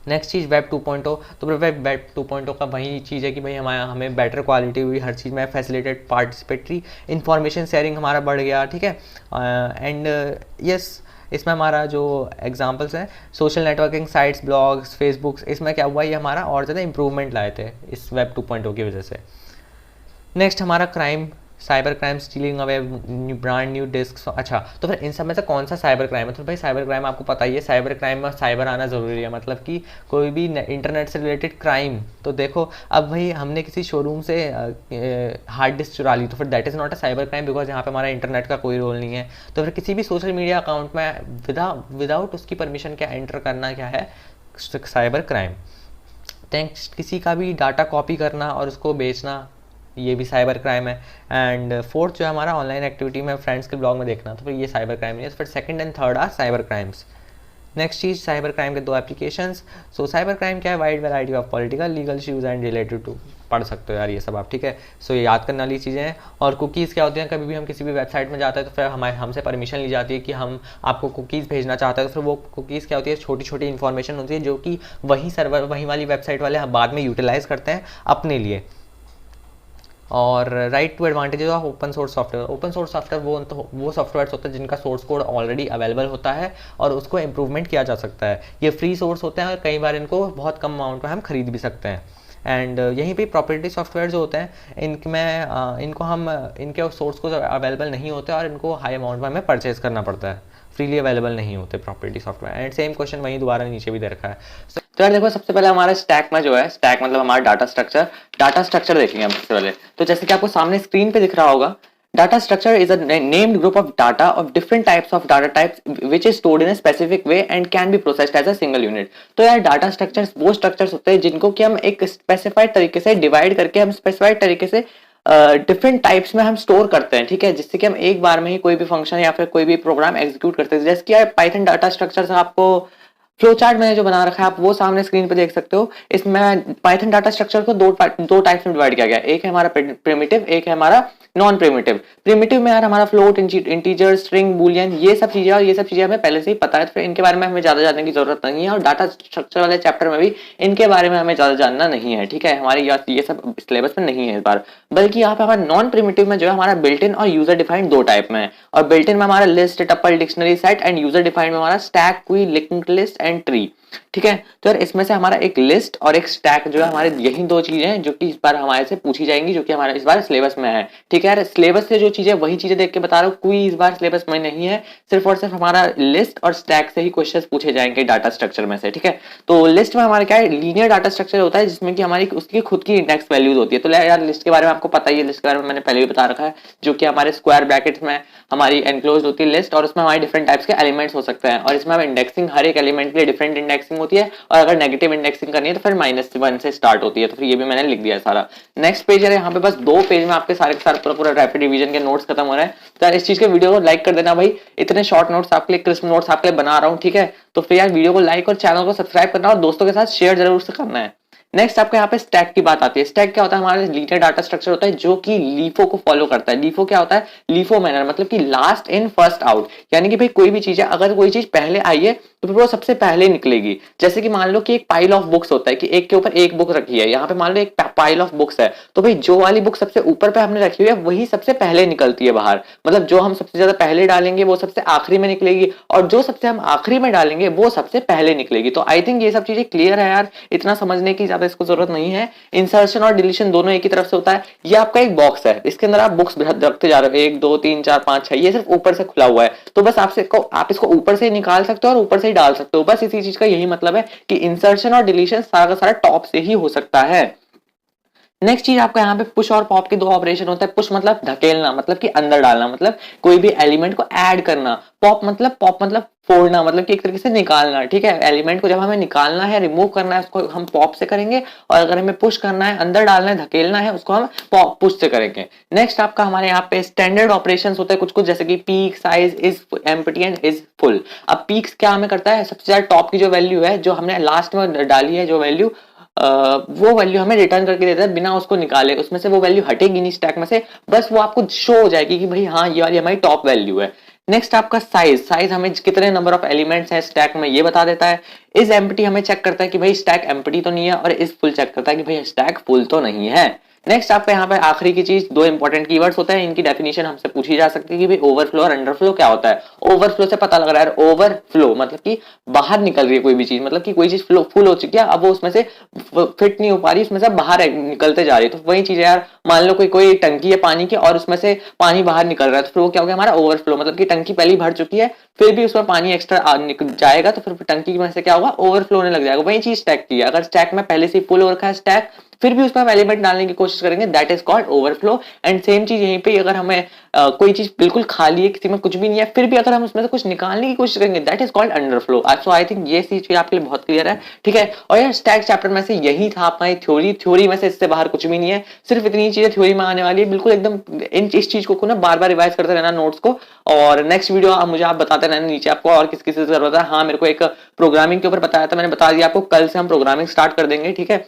नेक्स्ट चीज़ वेब 2.0, तो वेब 2.0 का वही चीज़ है कि भाई हमें बेटर क्वालिटी हुई हर चीज़ में, फैसिलिटेट पार्टिसिपेटरी इन्फॉर्मेशन शेयरिंग हमारा बढ़ गया, ठीक है। एंड यस, इसमें हमारा जो एग्जांपल्स हैं, social networking sites, blogs, Facebooks, इसमें क्या हुआ, ये हमारा और ज़्यादा इंप्रूवमेंट लाए थे इस वेब 2.0 की वजह से। नेक्स्ट हमारा crime, cyber crime, stealing away brand new disk. अच्छा, तो फिर इन सब में से कौन सा साइबर क्राइम है, तो भाई साइबर क्राइम आपको पता ही है, साइबर क्राइम में साइबर आना ज़रूरी है, मतलब कि कोई भी इंटरनेट से रिलेटेड क्राइम। तो देखो अब भाई हमने किसी शोरूम से हार्ड डिस्क चुरा ली, तो फिर that is not a cyber crime, because यहाँ पे हमारा इंटरनेट का कोई रोल नहीं है। तो फिर किसी भी सोशल मीडिया अकाउंट में विदाउट उसकी परमिशन क्या एंटर करना क्या है, साइबर क्राइम। थैंक्स, किसी का भी डाटा कॉपी करना और उसको बेचना, ये भी साइबर क्राइम है। एंड फोर्थ जो है हमारा ऑनलाइन एक्टिविटी में फ्रेंड्स के ब्लॉग में देखना, तो फिर ये साइबर क्राइम नहीं है। तो फिर second and third are cyber crimes. Next चीज़, साइबर क्राइम के 2 एप्लीकेशंस। सो साइबर क्राइम क्या है, wide variety of political, legal issues and related to, पढ़ सकते हो यार ये सब आप, ठीक है। सो ये याद करने वाली चीज़ें हैं। और कुकीज़ क्या होती हैं, कभी भी हम किसी भी वेबसाइट में जाते हैं तो फिर हमसे परमिशन ली जाती है कि हम आपको कुकीज़ भेजना चाहते हैं, तो फिर वो कुकीज़ क्या होती है, छोटी छोटी इन्फॉर्मेशन होती है जो कि वही सर्वर, वही वाली वेबसाइट वाले बाद में यूटिलाइज़ करते हैं अपने लिए। और write two advantages of open source software. Open source software वो सॉफ्टवेयर होते हैं जिनका सोर्स कोड ऑलरेडी अवेलेबल होता है और उसको इम्प्रूवमेंट किया जा सकता है। ये फ्री सोर्स होते हैं और कई बार इनको बहुत कम अमाउंट में हम खरीद भी सकते हैं। एंड यहीं पे प्रॉपर्टी सॉफ्टवेयर जो होते हैं इनके सोर्स कोड अवेलेबल नहीं होते और इनको हाई अमाउंट में हमें परचेज करना पड़ता है, फ्रीली अवेलेबल नहीं होते property software. And same question वहीं दोबारा नीचे भी दे रखा है। तो यार देखो, सबसे पहले हमारा स्टैक में जो है, स्टैक मतलब हमारा डाटा स्ट्रक्चर देखेंगे हम सबसे पहले। तो जैसे कि आपको सामने स्क्रीन पे दिख रहा होगा, data structure is a named group of data of different types of data types which is stored in a specific way and can be processed as a single unit. तो यार डाटा स्ट्रक्चर्स वो structures होते हैं जिनको कि हम एक specified तरीके से डिवाइड करके, हम स्पेसिफाइड तरीके से डिफरेंट टाइप्स में हम स्टोर करते हैं, ठीक है, जिससे कि हम एक बार में ही कोई भी फंक्शन या फिर कोई भी प्रोग्राम एग्जीक्यूट करते हैं। जैसे कि यार पाइथन डाटा स्ट्रक्चर्स आपको फ्लो चार्ट मैंने जो बना रखा है आप वो सामने स्क्रीन पे देख सकते हो। इसमें पाइथन डाटा स्ट्रक्चर को दो टाइप्स में डिवाइड किया गया है। एक है हमारा प्रिमिटिव, एक है हमारा नॉन प्रिमिटिव। प्रिमिटिव में यार हमारा फ्लोट, इंटीजर, स्ट्रिंग, बूलियन, ये सब चीजें, और ये सब चीजें हमें पहले से ही पता है, तो फिर इनके बारे में हमें ज्यादा जानने की जरूरत नहीं है। और डाटा स्ट्रक्चर वाले चैप्टर में भी इनके बारे में हमें ज्यादा जानना नहीं है, ठीक है। हमारे ये सब सिलेबस में नहीं है इस बार। बल्कि यहाँ पे हमारा नॉन प्रिमिटिव में जो है हमारा बिल्ट इन और यूजर डिफाइंड दो टाइप में है। और बिल्ट इन में हमारा list, tuple, dictionary, set, and user defined में हमारा स्टैक, क्वी, लिंक्ड लिस्ट एंड ट्री, ठीक है। तो यार इसमें से हमारा एक लिस्ट और एक स्टैक जो है, हमारे यही दो चीजें हैं जो कि इस बार हमारे से पूछी जाएंगी, जो कि हमारे इस बार सिलेबस में है, ठीक है यार। सिलेबस से जो चीजें वही चीजें देख के बता रहा हूँ, कोई इस बार सिलेबस में नहीं है। सिर्फ और सिर्फ हमारा लिस्ट और स्टैक से ही क्वेश्चन पूछे जाएंगे डाटा स्ट्रक्चर में से, ठीक है। तो लिस्ट में हमारा क्या है, लीनियर डाटा स्ट्रक्चर होता है जिसमें कि हमारी उसकी खुद की इंडेक्स वैल्यूज होती है। तो यार लिस्ट के बारे में आपको पता ही है, लिस्ट के बारे में मैंने पहले भी बता रखा है, जो कि हमारे स्क्वायर ब्रैकेट्स में हमारी एनक्लोज होती है लिस्ट, और उसमें हमारे डिफरेंट टाइप्स के एलिमेंट्स हो सकते हैं। और इसमें हम इंडेक्सिंग, हर एक एलिमेंट के लिए डिफरेंट इंडेक्सिंग होती है, और अगर नेगेटिव इंडेक्सिंग करनी है तो फिर -1 से स्टार्ट होती है। तो फिर ये भी मैंने लिख दिया सारा। नेक्स्ट पेज है, यहाँ पे बस 2 पेज में आपके सारे के सारे पूरा रैपिड रिवीजन के नोट्स खत्म हो रहे हैं। तो यार इस चीज के वीडियो को लाइक कर देना भाई, इतने शॉर्ट नोट्स आपके लिए, क्रिस्प नोट्स आपके लिए बना रहा हूँ, ठीक है। तो फिर यार वीडियो को लाइक और चैनल को सब्सक्राइब करना, और दोस्तों के साथ शेयर जरूर से करना है। नेक्स्ट आपको यहाँ पे स्टैक की बात आती है। स्टैक क्या होता है, हमारा लीनियर डाटा स्ट्रक्चर होता है जो कि लीफो को फॉलो करता है। लीफो क्या होता है, लीफो मैनर, मतलब कि लास्ट इन फर्स्ट आउट, यानी कि भाई कोई भी चीज है, अगर कोई चीज पहले आई है तो फिर वो सबसे पहले निकलेगी। जैसे कि मान लो कि एक पाइल ऑफ बुक्स होता है कि एक के ऊपर एक बुक रखी है, यहाँ पे मान लो एक पाइल ऑफ बुक्स है, तो भाई जो वाली बुक सबसे ऊपर पे हमने रखी हुई है वही सबसे पहले निकलती है बाहर। मतलब जो हम सबसे ज्यादा पहले डालेंगे वो सबसे आखिरी में निकलेगी, और जो सबसे हम आखिरी में डालेंगे वो सबसे पहले निकलेगी। तो आई थिंक ये सब चीजें क्लियर है यार, इतना समझने की ज्यादा इसको जरूरत नहीं है। इंसर्शन और डिलीशन दोनों एक ही तरफ से होता है। ये आपका एक बॉक्स है, इसके अंदर आप बुक्स रखते जा रहे हो, 1 2 3 4 5 6, ये सिर्फ ऊपर से खुला हुआ है। तो बस आप इसको ऊपर से ही निकाल सकते हो और ऊपर से ही डाल सकते हो। बस इसी चीज का यही मतलब है कि इंसर्शन और डिलीशन सारा का सारा टॉप से ही हो सकता है। नेक्स्ट चीज आपका यहाँ पे पुश और पॉप के 2 ऑपरेशन होता है। पुश मतलब धकेलना, मतलब कि अंदर डालना, मतलब कोई भी एलिमेंट को ऐड करना। पॉप मतलब फोड़ना, मतलब कि एक तरीके से निकालना, ठीक है। एलिमेंट को जब हमें निकालना है, रिमूव करना है, उसको हम पॉप से करेंगे, और अगर हमें पुश करना है, अंदर डालना है, धकेलना है, उसको हम पॉप पुश से करेंगे। नेक्स्ट आपका हमारे यहाँ पे स्टैंडर्ड ऑपरेशंस होते हैं कुछ कुछ, जैसे कि peak, size, is empty and is full. अब पीक्स क्या हमें करता है, सबसे ज्यादा टॉप की जो वैल्यू है, जो हमने लास्ट में डाली है जो वैल्यू, वो वैल्यू हमें रिटर्न करके देता है बिना उसको निकाले। उसमें से वो वैल्यू हटेगी नहीं स्टैक में से, बस वो आपको शो हो जाएगी कि भाई हाँ ये वाली हमारी टॉप वैल्यू है। नेक्स्ट आपका साइज, साइज हमें कितने नंबर ऑफ एलिमेंट्स हैं स्टैक में ये बता देता है। इज एम्प्टी हमें चेक करता है कि भाई स्टैक एम्प्टी तो नहीं है, और इज फुल चेक करता है कि भाई स्टैक फुल तो नहीं है। नेक्स्ट आपका यहाँ पे आखिरी की चीज, 2 इंपॉर्टेंट कीवर्ड्स होते हैं, इनकी डेफिनेशन हमसे पूछी जा सकती है कि भाई ओवरफ्लो और अंडरफ्लो क्या होता है। ओवरफ्लो से पता लग रहा है, ओवरफ्लो मतलब कि बाहर निकल रही है कोई भी चीज, मतलब कि कोई चीज फुल हो चुकी है, अब वो उसमें से फिट नहीं हो पा रही, उसमें से बाहर निकलते जा रही है। तो वही चीज है यार, मान लो कोई टंकी है पानी की और उसमें से पानी बाहर निकल रहा है, तो फिर वो क्या हो गया हमारा ओवरफ्लो, मतलब कि टंकी पहले ही भर चुकी है, फिर भी उसमें पानी एक्स्ट्रा जाएगा, तो फिर टंकी में से क्या होगा, ओवरफ्लो होने लग जाएगा। वही चीज स्टैक की है, अगर स्टैक में पहले से फुल हो रखा है स्टैक, फिर भी उसमें हम एलिमेंट डालने की कोशिश करेंगे, that is called overflow. And same चीज यहीं पे, अगर हमें कोई चीज बिल्कुल खाली है, किसी में कुछ भी नहीं है, फिर भी अगर हम उसमें से कुछ निकालने की कोशिश करेंगे, that is called underflow. So I think ये चीज आपके लिए बहुत क्लियर है, ठीक है। और यार स्टैक चैप्टर में से यही था अपना थ्योरी में से, इससे बाहर कुछ भी नहीं है, सिर्फ इतनी चीजें थ्योरी में आने वाली है, बिल्कुल एकदम इस चीज को ना बार बार रिवाइज करते रहना नोट्स को। और नेक्स्ट वीडियो मुझे आप बताते रहना नीचे आपको और किस किस जरूरत है। हाँ मेरे को एक प्रोग्रामिंग के ऊपर बताया था, मैंने बता दिया आपको, कल से हम प्रोग्रामिंग स्टार्ट कर देंगे, ठीक है।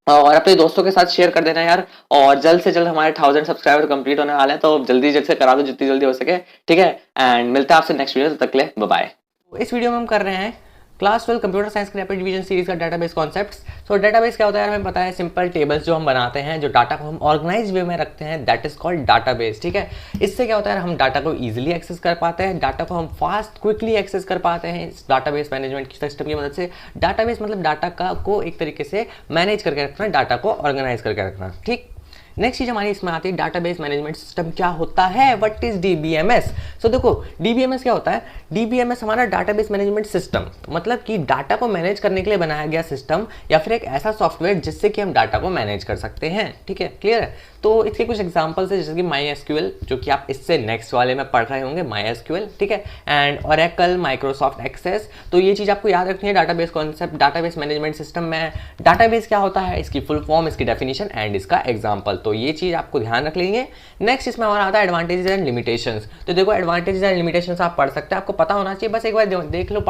और अपने दोस्तों के साथ शेयर कर देना यार, और जल्द से जल्द हमारे 1000 सब्सक्राइबर कंप्लीट होने वाले हैं, तो जल्दी से करा दो जितनी जल्दी हो सके, ठीक है। एंड मिलते हैं आपसे नेक्स्ट वीडियो, तब तक के लिए बाय बाय। इस वीडियो में हम कर रहे हैं क्लास 12 कंप्यूटर साइंस के रैपिड डिवीजन सीरीज का डाटाबेस कॉन्सेप्ट्स। सो डाटाबेस क्या होता है हमें पता है, सिंपल टेबल्स जो हम बनाते हैं, जो डाटा को हम ऑर्गेनाइज वे में रखते हैं, दैट इज कॉल्ड डाटाबेस, ठीक है। इससे क्या होता है, हम डाटा को इजीली एक्सेस कर पाते हैं, डाटा को हम फास्ट क्विकली एक्सेस कर पाते हैं इस डाटाबेस मैनेजमेंट सिस्टम की मदद से। डाटाबेस मतलब डाटा को एक तरीके से मैनेज करके रखना, डाटा को ऑर्गेनाइज करके रखना, ठीक। नेक्स्ट चीज हमारी इसमें आती है डाटाबेस मैनेजमेंट सिस्टम क्या होता है, व्हाट इज डीबीएमएस। सो देखो डीबीएमएस क्या होता है, डीबीएमएस हमारा डाटाबेस मैनेजमेंट सिस्टम, मतलब कि डाटा को मैनेज करने के लिए बनाया गया सिस्टम या फिर एक ऐसा सॉफ्टवेयर जिससे कि हम डाटा को मैनेज कर सकते हैं, ठीक है, क्लियर है। तो इसके कुछ एग्जांपल्स है, जैसे कि MySQL जो कि आप इससे नेक्स्ट वाले में पढ़ रहे होंगे, MySQL, ठीक है, एंड Oracle, माइक्रोसॉफ्ट एक्सेस। तो ये चीज आपको याद रखनी है database concept, database management system में डाटाबेस क्या होता है, इसकी फुल फॉर्म, इसकी डेफिनेशन एंड इसका एग्जांपल, तो ये चीज आपको ध्यान रख लेंगे। नेक्स्ट इसमें हमारा आता है एडवांटेजेस एंड लिमिटेशंस। तो देखो एडवांटेजेस एंड लिमिटेशंस आप पढ़ सकते हैं, आपको पता होना चाहिए, बस एक बार देख लो,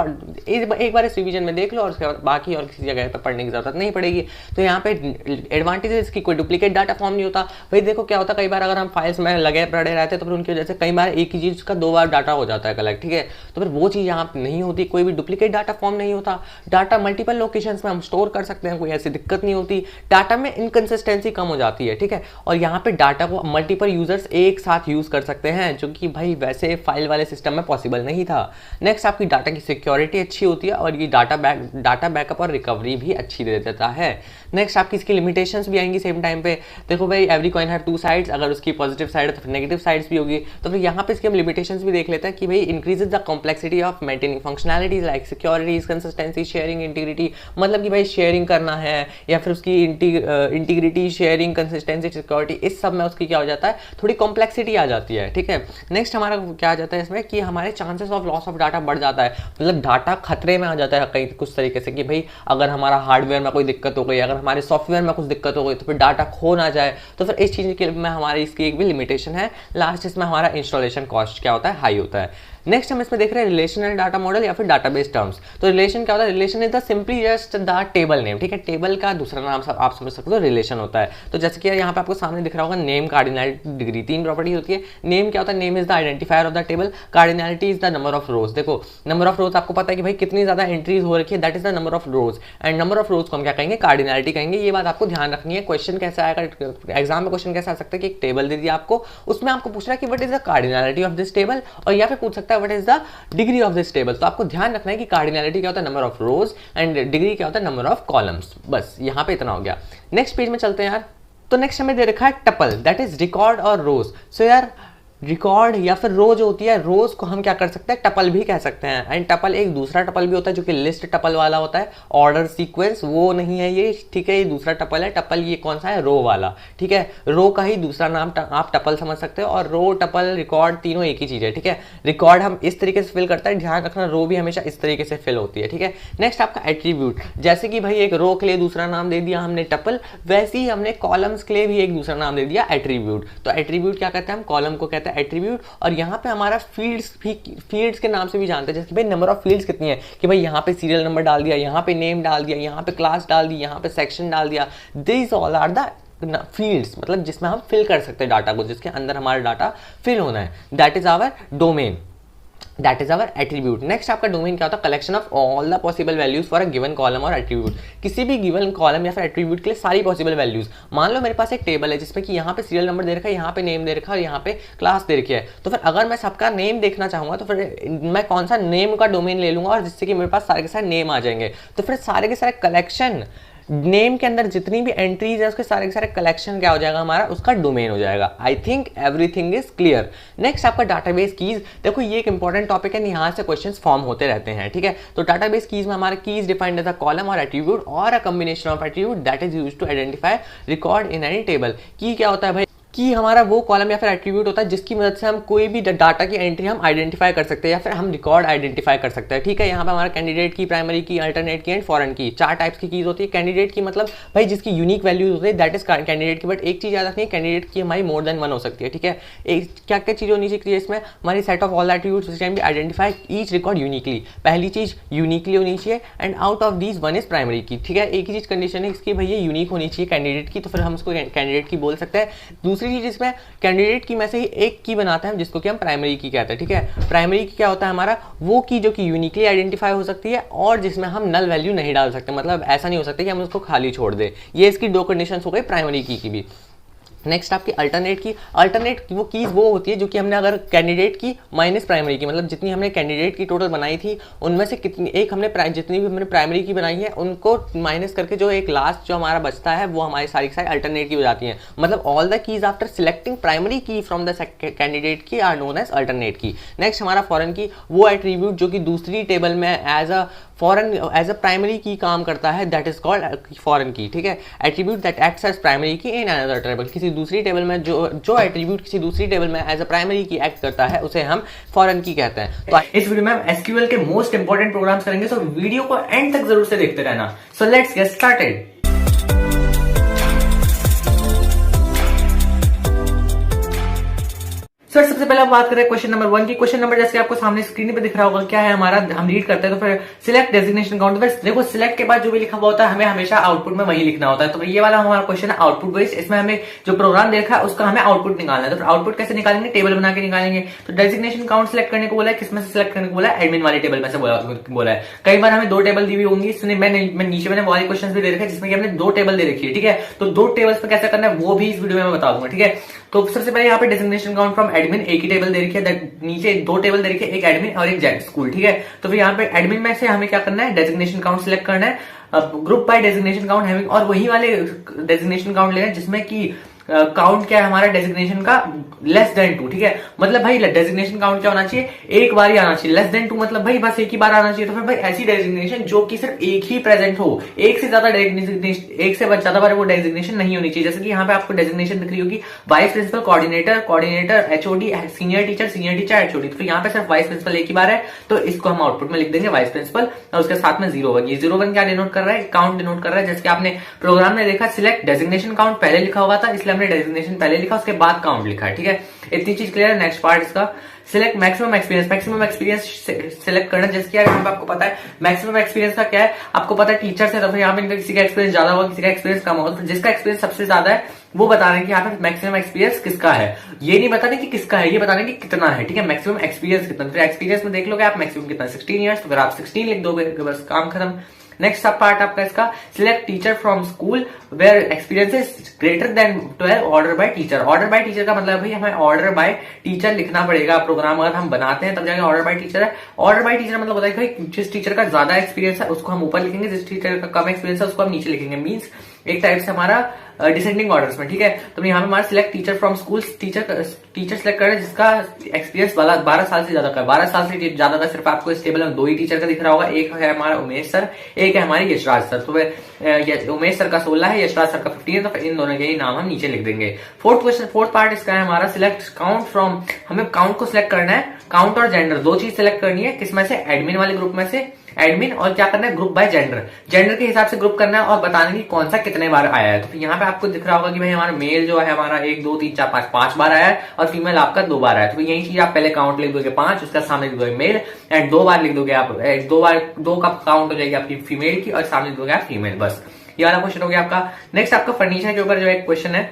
एक बार इस रिवीजन में देख लो और उसके बाद बाकी और किसी जगह पर पढ़ने की जरूरत नहीं पड़ेगी। तो यहाँ पे एडवांटेज इसकी कोई डुप्लीकेट डाटा फॉर्म नहीं होता। भाई देखो क्या होता है, कई बार अगर हम फाइल्स में लगे पड़े रहते हैं तो फिर उनकी वजह से कई बार एक ही चीज का 2 बार डाटा हो जाता है कलेक्ट, ठीक है। तो फिर वो चीज यहाँ नहीं होती, कोई भी डुप्लीकेट डाटा फॉर्म नहीं होता। डाटा मल्टीपल लोकेशंस में हम स्टोर कर सकते हैं, कोई ऐसी दिक्कत नहीं होती। डाटा में इनकंसिस्टेंसी कम हो जाती है, ठीक है। और यहाँ पे डाटा को मल्टीपल यूजर्स एक साथ यूज कर सकते हैं, जो कि भाई वैसे फाइल वाले सिस्टम में पॉसिबल नहीं था। नेक्स्ट आपकी डाटा की सिक्योरिटी अच्छी होती है और ये डाटा बैकअप और रिकवरी भी अच्छी दे देता है। नेक्स्ट आपकी इसकी लिमिटेशंस भी आएंगी सेम टाइम पे। देखो भाई एवरी कॉइन हैव 2 साइड्स, अगर उसकी पॉजिटिव साइड है तो फिर नेगेटिव साइड्स भी होगी। तो फिर यहाँ पे इसके हम लिमिटेशंस भी देख लेते हैं कि भाई increases the complexity of maintaining functionalities like securities, consistency, sharing, integrity. मतलब कि भाई शेयरिंग करना है या फिर उसकी इंटीग्रिटी, शेयरिंग, कंसिस्टेंसी, सिक्योरिटी, इस सब में उसकी क्या हो जाता है, थोड़ी कॉम्प्लेक्सिटी आ जाती है, ठीक है। नेक्स्ट हमारा क्या आ जाता है इसमें कि हमारे chances of loss of data बढ़ जाता है, मतलब डाटा खतरे में आ जाता है कहीं कुछ तरीके से, कि भाई अगर हमारा हार्डवेयर में कोई दिक्कत हो गई, अगर हमारे सॉफ्टवेयर में कुछ दिक्कत हो गई तो फिर डाटा खो ना जाए। तो फिर इस चीज के में हमारी इसकी एक भी लिमिटेशन है। लास्ट इसमें हमारा इंस्टॉलेशन कॉस्ट क्या होता है, हाई होता है। नेक्स्ट हम इसमें देख रहे हैं रिलेशनल डाटा मॉडल या फिर डाटाबेस टर्म्स। तो रिलेशन क्या होता है, relation is the simply just the table name, ठीक है। टेबल का दूसरा नाम आप समझ सकते हो रिलेशन होता है। तो जैसे कि यहाँ पे आपको सामने दिख रहा होगा नेम, कार्डिनैलिटी, डिग्री, 3 प्रॉपर्टी होती है। नेम क्या होता है, name is the identifier of the table. Cardinality is the number of रोज। देखो नंबर ऑफ रोज आपको पता है कि भाई कितनी ज्यादा एंट्रीज हो रखी है, that is the number of rose. And number of रोज को हम क्या कहेंगे, कार्डिनैलिटी कहेंगे। ये बात आपको ध्यान रखनी है। क्वेश्चन कैसा आएगा एग्जाम में, क्वेश्चन कैसा आ सकता है कि एक टेबल दे दिया आपको, उसमें आपको पूछ रहा है कि what is the cardinality of this table, और या फिर पूछ सकता है what is the degree of this table. तो आपको ध्यान रखना है कि कार्डिनैलिटी क्या होता है, number of rose, and degree क्या होता है, नंबर ऑफ कॉलम्स। बस यहाँ पे इतना हो गया। नेक्स्ट पेज में चलते हैं यार। तो नेक्स्ट हमें दे रखा है टपल, दैट इज रिकॉर्ड और रोज। सो यार रिकॉर्ड या फिर रो जो होती है, रोज को हम क्या कर सकते हैं, टपल भी कह सकते हैं। एंड टपल एक दूसरा टपल भी होता है जो कि लिस्ट टपल वाला होता है, ऑर्डर सीक्वेंस वो नहीं है ये, ठीक है। ये दूसरा टपल है। टपल ये कौन सा है, रो वाला, ठीक है। रो का ही दूसरा नाम आप टपल समझ सकते हो। और रो, टपल, रिकॉर्ड तीनों एक ही चीज है, ठीक है। रिकॉर्ड हम इस तरीके से फिल करते हैं, ध्यान रखना रो भी हमेशा इस तरीके से फिल होती है, ठीक है। नेक्स्ट आपका एट्रीब्यूट, जैसे कि भाई एक रो के लिए दूसरा नाम दे दिया हमने टपल, वैसे ही हमने कॉलम्स के लिए भी एक दूसरा नाम दे दिया एट्रीब्यूट। तो एट्रीब्यूट क्या कहते हैं, हम कॉलम को कहते हैं एट्रीब्यूट। और यहाँ पे हमारा फील्ड्स के नाम से भी जानते हैं, जैसे भाई नंबर ऑफ फील्ड्स कितनी है, कि भाई यहाँ पे सीरियल नंबर डाल दिया, यहाँ पे नेम डाल दिया, यहाँ पे क्लास डाल दी, यहाँ पे सेक्शन डाल दिया। This all are the fields, मतलब जिसमें हम फिल कर सकते हैं डाटा को, जिसके अंदर हमारा डाटा फिल होना है। That is our domain, that is our attribute. Next आपका डोमेन क्या होता है, collection of all the possible values for a given column और एट्रीब्यूट। किसी भी गिवन कॉलम या फिर एट्रीब्यूट के लिए सारी पॉसिबल वैल्यूज। मान लो मेरे पास एक टेबल है जिसमें कि यहाँ पे सीरियल नंबर दे रखा है, यहाँ पे नेम दे रखा है और यहाँ पे क्लास दे रखी है। तो फिर अगर मैं सबका नेम देखना चाहूंगा तो फिर मैं कौन सा नेम का डोमेन ले लूंगा, और जिससे कि मेरे पास सारे के सारे नेम आ जाएंगे। तो फिर सारे के सारे कलेक्शन, नेम के अंदर जितनी भी एंट्रीज है उसके सारे के सारे कलेक्शन क्या हो जाएगा, हमारा उसका डोमेन हो जाएगा। I think everything is clear. Next आपका डाटाबेस कीज। देखो ये एक इंपॉर्टेंट टॉपिक है, यहाँ से क्वेश्चंस फॉर्म होते रहते हैं, ठीक है। तो डाटाबेस कीज में हमारे keys defined as a column और एट्रीब्यूट और a combination of attribute that is used to identify record in any table. Key क्या होता है भाई, कि हमारा वो कॉलम या फिर एट्रीब्यूट होता है जिसकी मदद से हम कोई भी डाटा की एंट्री हम आइडेंटिफाई कर सकते हैं या फिर हम रिकॉर्ड आइडेंटिफाई कर सकते हैं, ठीक है। यहाँ पे हमारा कैंडिडेट की, प्राइमरी की, अल्टरनेट की एंड फॉरेन की 4 टाइप्स की कीज होती है। कैंडिडेट की मतलब भाई जिसकी यूनिक वैल्यूज होती है, दैट इज कैंडिडेट की। बट एक चीज याद रखनी है, कैंडिडेट की हमारी मोर देन 1 हो सकती है, ठीक है। क्या क्या चीज होनी चाहिए इसमें, हमारी set of all attributes which can be identify each record uniquely. पहली चीज यूनिकली होनी चाहिए, and out of these 1 is primary की, ठीक है। एक ही चीज कंडीशन है इसकी, भाई ये यूनिक होनी चाहिए कैंडिडेट की, तो फिर हम उसको कैंडिडेट की बोल सकते हैं। दूसरी चीज इसमें कैंडिडेट की में से ही एक की बनाते हैं जिसको कि हम प्राइमरी की कहते हैं, ठीक है। प्राइमरी की क्या होता है, हमारा वो की जो कि यूनिकली आइडेंटिफाई हो सकती है और जिसमें हम नल वैल्यू नहीं डाल सकते, मतलब ऐसा नहीं हो सकता कि हम उसको खाली छोड़ दें। ये इसकी 2 कंडीशंस हो गई प्राइमरी की भी। नेक्स्ट आपकी अल्टरनेट की। अल्टरनेट वो कीज वो होती है जो कि हमने अगर कैंडिडेट की माइनस प्राइमरी की, मतलब जितनी हमने कैंडिडेट की टोटल बनाई थी उनमें से कितनी एक हमने जितनी भी हमने प्राइमरी की बनाई है उनको माइनस करके जो एक लास्ट जो हमारा बचता है वो हमारी सारी की सारी अल्टरनेट की हो जाती है। मतलब all the keys after selecting primary की फ्रॉम द कैंडिडेट की आर नोन एज अल्टरनेट की। नेक्स्ट हमारा फॉरेन की, वो एट्रीब्यूट जो कि दूसरी टेबल में एज अ प्राइमरी की काम करता है, that is called foreign key, ठीक है। Attribute that acts as primary key in another table, किसी दूसरी टेबल में जो एट्रीब्यूट किसी दूसरी टेबल में एज अ प्राइमरी की एक्ट करता है उसे हम फॉरेन की कहते हैं। तो इस वीडियो में हम एसक्यूएल के मोस्ट इंपोर्टेंट प्रोग्राम्स करेंगे, सो वीडियो को एंड तक जरूर से देखते रहना। So let's get started. Sir सबसे पहले बात करें क्वेश्चन नंबर 1 की। क्वेश्चन नंबर जैसे आपको सामने स्क्रीन पे दिख रहा होगा क्या है हमारा, हम रीड करते हैं तो फिर सिलेक्ट डेजिग्नेशन काउंट। तो देखो सिलेक्ट के बाद जो भी लिखा हुआ होता है हमें हमेशा आउटपुट में वही लिखना होता है। तो ये वाला हमारा क्वेश्चन है आउटपुट बेस्ड। इसमें हमें जो प्रोग्राम देखा है उसका हमें आउटपुट निकालना है। तो आउटपुट कैसे निकालेंगे, टेबल बना के निकालेंगे। तो डेजिग्नेशन काउंट सिलेक्ट करने को बोला है, किसमें से सिलेक्ट करने को बोला है, एडमिन वाली टेबल में से बोला है। कई बार हमें 2 टेबल दी हुई होंगी, मैं नीचे मैंने वाली क्वेश्चन भी दे रखे जिसमें हमने 2 टेबल दे रखी है, ठीक है। तो 2 टेबल्स पे कैसे करना है वो भी इस वीडियो में मैं बता दूंगा, ठीक है। तो सबसे पहले यहाँ पे डेजिग्नेशन काउंट फ्रॉम एडमिन एक ही टेबल दे रखी है, नीचे 2 टेबल दे रखी है, एक एडमिन और एक जेड स्कूल, ठीक है। तो फिर यहाँ पे एडमिन में से हमें क्या करना है, डेजिग्नेशन काउंट सिलेक्ट करना है, group by designation count having, और वही वाले डेजिग्नेशन काउंट लेना है जिसमें कि काउंट क्या है हमारा डेजिग्नेशन का लेस देन 2, ठीक है। मतलब भाई डेजिग्नेशन काउंट क्या होना चाहिए, एक बार ही आना चाहिए। लेस देन 2 मतलब भाई बस एक ही बार आना चाहिए। तो फिर भाई ऐसी डेजिग्नेशन जो कि सिर्फ एक ही प्रेजेंट हो, एक से ज्यादा बार वो डेजिग्नेशन नहीं होनी चाहिए। जैसे कि यहाँ पे आपको डेजिग्नेशन दिख रही होगी vice principal, coordinator, HOD, senior teacher, HOD. तो यहाँ पे सिर्फ वाइस प्रिंसिपल एक ही बार है, तो इसको हम आउटपुट में लिख देंगे वाइस प्रिंसिपल और उसके साथ में 01। ये 01 क्या डिनोट कर रहा है, काउंट डिनोट कर रहा है। जैसे कि आपने प्रोग्राम में देखा सिलेक्ट डेजिग्नेशन काउंट पहले लिखा हुआ था, इसलिए हमने डेजिग्नेशन पहले लिखा उसके बाद काउंट लिखा है, ठीक है। इतनी चीज क्लियर है। नेक्स्ट पार्ट इसका select maximum experience. Maximum experience select करना, जैसे कि यहाँ पे आपको पता है मैक्सिमम एक्सपीरियंस का क्या है, आपको पता है टीचर से, तो फिर यहाँ पे किसी का एक्सपीरियंस ज्यादा होगा, किसी का एक्सपीरियंस कम होगा। तो जिसका एक्सपीरियंस सबसे ज्यादा है वो बता रहे हैं कि यहाँ पे मैक्सिमम एक्सपीरियंस किसका है। ये नहीं बताने कि किसका है, ये बताने कि कितना है, ठीक है। मैक्सिमम एक्सपीरियंस कितना, फिर एक्सपीरियंस में देख लोगे आप मैक्सिमम कितना 16 ईयर्स, तो फिर आप 16 लिख दोगे, बस काम खत्म। नेक्स्ट सब पार्ट आपका इसका select teacher from school where experience is greater than 12 order by teacher. Order by teacher का मतलब भाई हमें ऑर्डर बाय टीचर लिखना पड़ेगा। प्रोग्राम अगर हम बनाते हैं तब जाके ऑर्डर बाय टीचर है। ऑर्डर बाय टीचर मतलब होता है कि जिस टीचर का ज्यादा एक्सपीरियंस है उसको हम ऊपर लिखेंगे, जिस टीचर का कम एक्सपीरियंस है उसको हम नीचे लिखेंगे। मीन्स एक टाइप से हमारा डिसेंडिंग ऑर्डर्स में, ठीक है। तो यहाँ पे हमारा select teacher from school, teacher select कर रहे हैं जिसका एक्सपीरियंस 12 साल से ज्यादा का, 12 साल से ज्यादा का। सिर्फ आपको इस टेबल में 2 ही टीचर का दिख रहा होगा, एक है हमारा उमेश सर, एक है हमारी यशराज सर। तो उमेश सर का 16 है, यशराज सर का 15 है, तो फिर इन दोनों के ही नाम हम नीचे लिख देंगे। फोर्थ पार्ट इसका है हमारा सिलेक्ट काउंट फ्रॉम। हमें काउंट को सिलेक्ट करना है, काउंट और जेंडर 2 चीज सिलेक्ट करनी है। किसमें से, एडमिन वाले ग्रुप में से, एडमिन, और क्या करना है ग्रुप बाय जेंडर के हिसाब से ग्रुप करना है और बताना कि कौन सा कितने बार आया है। तो फिर यहाँ पे आपको दिख रहा होगा कि भाई हमारा मेल जो है हमारा 1 2 3 4 5 बार आया है और फीमेल आपका 2 बार आया है। तो यही चीज आप पहले काउंट लिख दोगे 5, उसका सामने लिख दोगे मेल, एंड 2 बार लिख दोगे आप, 2 का काउंट हो जाएगी आपकी फीमेल की और सामने लिख दोगे आप फीमेल। बस ये वाला क्वेश्चन हो गया आपका। नेक्स्ट आपका फर्नीचर के ऊपर जो एक क्वेश्चन है,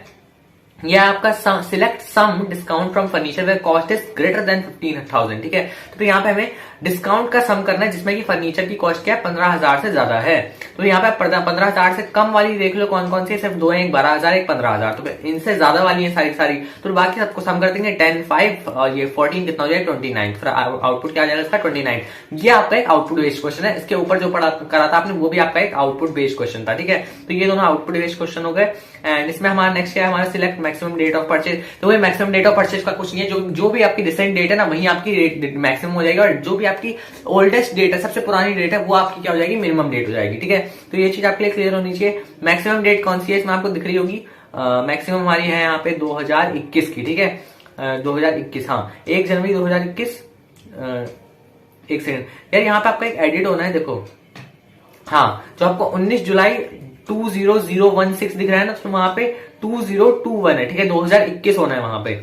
यह आपका select sum discount from furniture where cost is greater than 15,000, ठीक है। तो यहाँ पे हमें डिस्काउंट का सम करना है जिसमें कि फर्नीचर की कॉस्ट क्या है 15,000 से ज्यादा है। तो यहाँ पे 15,000 से कम वाली देख लो कौन कौन सी है, सिर्फ 2 है, एक 12,000 एक 15,000। तो इनसे ज्यादा वाली है सारी। तो बाकी सबको सम कर देंगे 10 5 और ये 14 कितना हो जाएगा 29। फिर आउटपुट क्या आ जाएगा इसका 29। ये आपका एक आउटपुट बेस्ड क्वेश्चन है। इसके ऊपर जो करा था आपने वो भी आपका एक आउटपुट बेस्ड क्वेश्चन था, ठीक है। तो ये दोनों आउटपुट बेस्ड क्वेश्चन हो गए। एंड इसमें हमारा नेक्स्ट क्या है, हमारा select maximum date of purchase. तो वही मैक्सिमम डेट ऑफ परचेज का कुछ नहीं है, जो भी आपकी रिसेंट डेट है ना वही आपकी मैक्सिमम हो जाएगी, और जो भी आपकी ओल्डेस्ट डेट है, सबसे पुरानी डेट है, वो आपकी क्या हो जाएगी, मिनिमम डेट हो जाएगी, ठीक है। तो ये चीज आपके लिए क्लियर होनी चाहिए। मैक्सिमम डेट कौन सी है इसमें आपको दिख रही होगी, मैक्सिमम हमारी है यहाँ पे 2021 की, ठीक है। 2021, हाँ 1 जनवरी 2021। एक सेकंड यार, यहाँ पे आपका एक एडिट होना है, देखो हाँ, जो आपको 19 जुलाई 20016 दिख रहा है ना, तो वहां पे 2021 है, ठीक है। 2021 होना है वहां पे,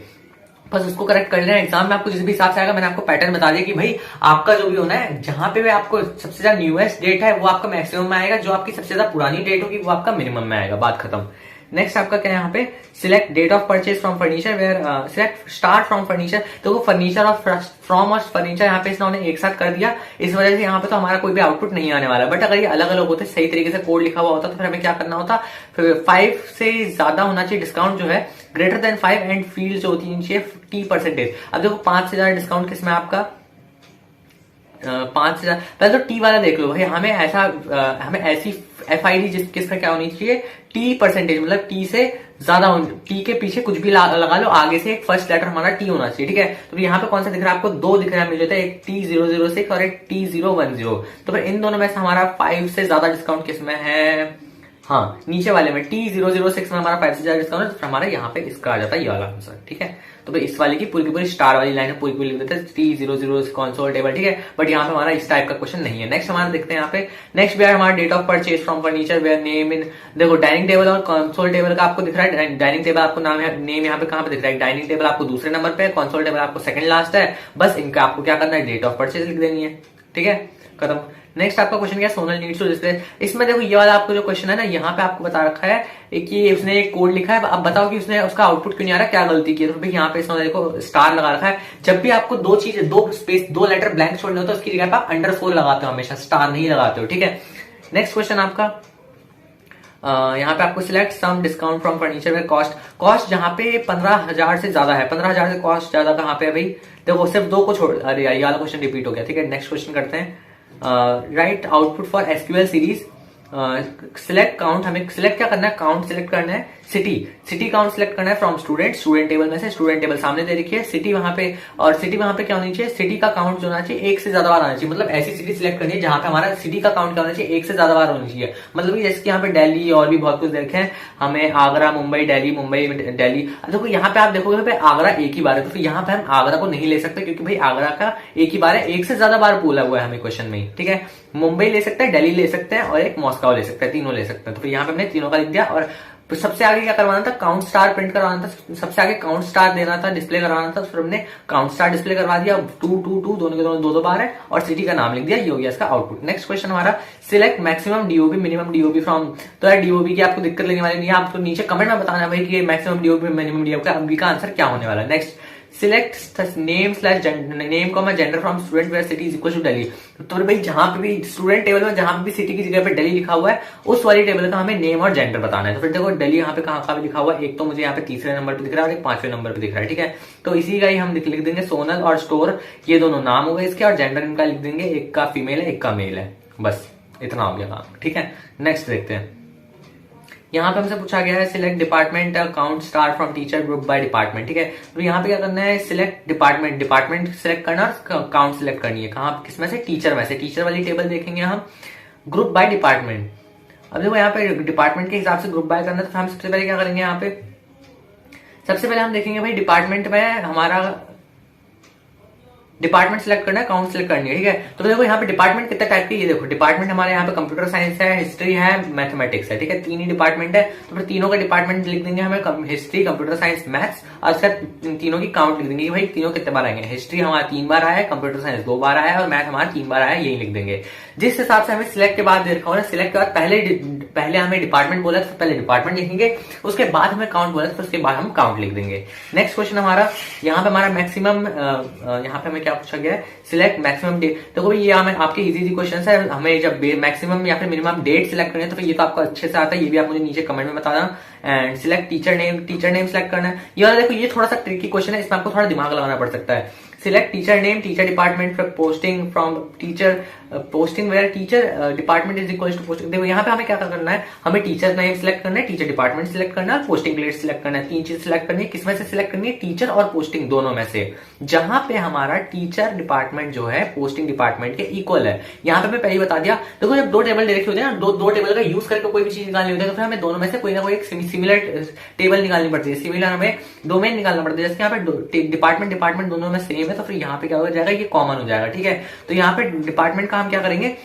बस उसको करेक्ट कर लेना। एग्जाम में आपको जिस भी हिसाब से आएगा मैंने आपको पैटर्न बता दिया कि भाई आपका जो भी होना है, जहां पे आपको सबसे ज्यादा न्यूएस्ट डेट है वो आपका मैक्सिमम में आएगा, जो आपकी सबसे ज्यादा पुरानी डेट होगी वो आपका मिनिमम में आएगा, बात खत्म। नेक्स्ट आपका क्या है यहाँ पे, select date of purchase from furniture where select start from furniture. तो वो फर्नीचर और फ्रॉम और फर्नीचर यहाँ पे इन्होंने एक साथ कर दिया, इस वजह से यहाँ पे तो हमारा कोई भी आउटपुट नहीं आने वाला। बट अगर ये अलग अलग होते, सही तरीके से कोड लिखा हुआ होता, तो फिर हमें क्या करना होता, 5 से ज्यादा होना चाहिए डिस्काउंट जो है, ग्रेटर देन 5 एंड फील्ड जो होती है T%। अब देखो 5 से ज्यादा डिस्काउंट किसमें आपका 5 से ज्यादा, पहले तो टी वाला देख लो भाई, हमें ऐसी FID किसका क्या होनी चाहिए, T%, मतलब टी से ज्यादा, टी के पीछे कुछ भी लगा लो, आगे से एक फर्स्ट लेटर हमारा टी होना चाहिए, ठीक है। तो यहाँ पे कौन सा दिख रहा है आपको, 2 दिख रहा है मुझे, एक T006 और एक T010। तो फिर इन दोनों में से हमारा 5 से ज्यादा डिस्काउंट किसमें है, हाँ, नीचे वाले में T006 में हमारा 5 से ज्यादा डिस्काउंट है, तो हमारा यहाँ पे इसका आ जाता है ये वाला आंसर। ठीक है, तो भाई इस वाले की पूरी स्टार वाली लाइन है, पूरी लिख देते हैं T00 कंसोल टेबल। ठीक है, बट यहाँ पे हमारा इस टाइप का क्वेश्चन नहीं है। नेक्स्ट हमारा देखते हैं यहाँ पे, नेक्स्ट भी हमारा date of purchase from furniture where name in, देखो डाइनिंग टेबल और कंसोल टेबल का आपको दिख रहा है, डाइनिंग टेबल आपको नाम है, नेम यहाँ पे कहाँ पे दिख रहा है, डाइनिंग टेबल आपको दूसरे नंबर पे है, कंसोल टेबल आपको सेकंड लास्ट है। बस इनका आपको क्या करना है, डेट ऑफ परचेज लिख देनी है। ठीक है, खत्म। नेक्स्ट आपका क्वेश्चन क्या, सोनल नीड्स टू डिस्प्ले। इसमें देखो ये वाला आपको जो क्वेश्चन है ना, यहाँ पे आपको बता रखा है कि उसने एक कोड लिखा है, अब बताओ कि उसने उसका आउटपुट क्यों नहीं आ रहा, क्या गलती की है। तो भाई यहाँ पे इसमें देखो स्टार लगा रखा है। जब भी आपको दो चीजें, दो स्पेस, दो लेटर ब्लैंक छोड़ने होते हैं, उसकी जगह पे आप अंडरस्कोर लगाते हो, हमेशा स्टार नहीं लगाते हो। ठीक है, नेक्स्ट क्वेश्चन आपका, यहाँ पे आपको select sum discount from furniture में कॉस्ट जहाँ पे 15,000 से ज्यादा है, 15,000 से कॉस्ट ज्यादा कहाँ पे है भाई, देखो सिर्फ दो को छोड़, अरे ये वाला क्वेश्चन रिपीट हो गया। ठीक है, नेक्स्ट क्वेश्चन करते हैं, right output for SQL series, select count, हमें सिलेक्ट क्या करना है, काउंट सिलेक्ट करना है, सिटी काउंट सिलेक्ट करना है फ्रॉम स्टूडेंट टेबल में से, स्टूडेंट टेबल सामने दे रखी है, सिटी वहां पे, और सिटी वहां पे क्या होनी चाहिए, सिटी का काउंट जो होना चाहिए एक से ज्यादा बार आना चाहिए। मतलब ऐसी सिटी सिलेक्ट करनी है जहां पे हमारा सिटी का काउंट क्या होना चाहिए, एक से ज्यादा बार होनी चाहिए। मतलब जैसे कि यहाँ पे दिल्ली और भी बहुत कुछ देखे हैं हमें, आगरा, मुंबई, दिल्ली, मुंबई, दिल्ली। देखो यहाँ पे आप देखोगे आगरा एक ही बार है, तो फिर यहाँ पे हम आगरा को नहीं ले सकते, क्योंकि भाई आगरा का एक ही बार है, एक से ज्यादा बार बोला हुआ है हमें क्वेश्चन में। ठीक है, मुंबई ले सकते हैं, दिल्ली ले सकते हैं और एक मॉस्को ले सकते हैं, तीनों ले सकते हैं। तो फिर यहाँ पे हमने तीनों का लिख दिया, और सबसे आगे क्या करवाना था, काउंट स्टार प्रिंट करवाना था, सबसे आगे काउंट स्टार देना था, डिस्प्ले करवाना था, फिर हमने काउंट स्टार डिस्प्ले करवा दिया। 2 2 2 दोनों के दोनों दो बार है, और सिटी का नाम लिख दिया, ये हो गया इसका आउटपुट। नेक्स्ट क्वेश्चन हमारा, select maximum DOB minimum DOB from, तो यार डीओबी की आपको दिक्कत लेने वाली नहीं है, आपको नीचे कमेंट में बताना भाई कि मैक्सिमम डीओबी मिनिमम डीओबी का आंसर क्या होने वाला है। Next, select name slash name comma gender from student where city is equal to Delhi. तो भाई जहां पे भी स्टूडेंट टेबल में जहां पे भी सिटी की जगह पे दिल्ली लिखा हुआ है, उस वाली टेबल का हमें नेम और जेंडर बताना है। तो फिर देखो दिल्ली यहाँ पे कहाँ भी लिखा हुआ है, एक तो मुझे यहाँ पे तीसरे नंबर पे दिख रहा है और एक 5वें नंबर पे दिख रहा है। ठीक है, तो इसी का ही हम लिख देंगे सोनल और स्टोर, ये दोनों नाम हो गए इसके, और जेंडर इनका लिख देंगे, एक का फीमेल है एक का मेल है, बस इतना हो गया काम। ठीक है, नेक्स्ट देखते हैं, यहाँ पे हमसे पूछा गया है select department count star from teacher group by department. ठीक है, तो यहाँ पे क्या करना है, सिलेक्ट डिपार्टमेंट सिलेक्ट करना और काउंट सिलेक्ट करनी है, कहाँ किसमें से, टीचर में से। टीचर वाली टेबल देखेंगे हम, ग्रुप बाय डिपार्टमेंट। अब देखो यहाँ पे डिपार्टमेंट के हिसाब से ग्रुप बाय करना, तो हम सबसे पहले क्या करेंगे, यहाँ पे सबसे पहले हम देखेंगे भाई डिपार्टमेंट में हमारा डिपार्टमेंट सिलेक्ट करना है, काउंट सिलेक्ट करनी है। ठीक है, तो देखो यहाँ पे डिपार्टमेंट कितने टाइप के, ये देखो डिपार्टमेंट हमारे यहाँ पे कंप्यूटर साइंस है, हिस्ट्री है, मैथमेटिक्स है। ठीक है, तीन ही डिपार्टमेंट है, तो फिर तीनों का डिपार्टमेंट लिख देंगे हमें, हिस्ट्री, कंप्यूटर साइंस, मैथ्स, और उसका तीनों की काउंट लिख देंगे कि भाई तीनों कितने बार आएंगे। हिस्ट्री हमारा 3 बार आया है, कंप्यूटर साइंस 2 बार आया है, और मैथ हमारा 3 बार आया है, यही लिख देंगे। जिस हिसाब से हमें सिलेक्ट के बाद देखा होगा, सिलेक्ट के बाद पहले हमें डिपार्टमेंट बोला तो पहले डिपार्टमेंट लिखेंगे, उसके बाद हमें काउंट बोला तो उसके बाद हम काउंट लिख देंगे। नेक्स्ट क्वेश्चन हमारा, यहाँ पे हमारा मैक्सिमम, यहाँ पे हमें क्या पूछा गया है, सिलेक्ट मैक्सिमम डेट। देखो ये हमें आपके इजी क्वेश्चन है, हमें जब मैक्सिमम या फिर मिनिमम डेट सिलेक्ट करनी है, तो फिर ये तो आपको अच्छे से आता है, ये भी आप मुझे नीचे कमेंट में बता देना। And select teacher name select करना है, ये देखो ये थोड़ा सा ट्रिकी क्वेश्चन है, इसमें आपको थोड़ा दिमाग लगाना पड़ सकता है। Select teacher name, teacher department from posting, from teacher posting where teacher department is equal to posting. देखो यहाँ पे हमें क्या करना है, हमें टीचर नेम सिलेक्ट करना है, टीचर डिपार्टमेंट सिलेक्ट करना है, पोस्टिंग प्लेस सिलेक्ट करना है, 3 चीज सिलेक्ट करनी है। किसमें से सिलेक्ट करनी है, टीचर और पोस्टिंग दोनों में से, जहां पे हमारा टीचर डिपार्टमेंट जो है पोस्टिंग डिपार्टमेंट के इक्वल है। यहाँ पे मैं पहले बता दिया, देखो जब 2 टेबल दे रखे होते हैं ना, दो टेबल का यूज करके कोई भी चीज निकालनी होती है, तो फिर हमें दोनों में से कोई ना कोई एक सिमिलर टेबल निकालनी पड़ती है, सिमिलर हमें डोमेन निकालना पड़ता है। जैसे यहाँ पे डिपार्टमेंट दोनों में सेम है, तो फिर यहाँ पे क्या हो जाएगा, ये कॉमन हो जाएगा। ठीक है, तो यहाँ पे डिपार्टमेंट का हम क्या करेंगे,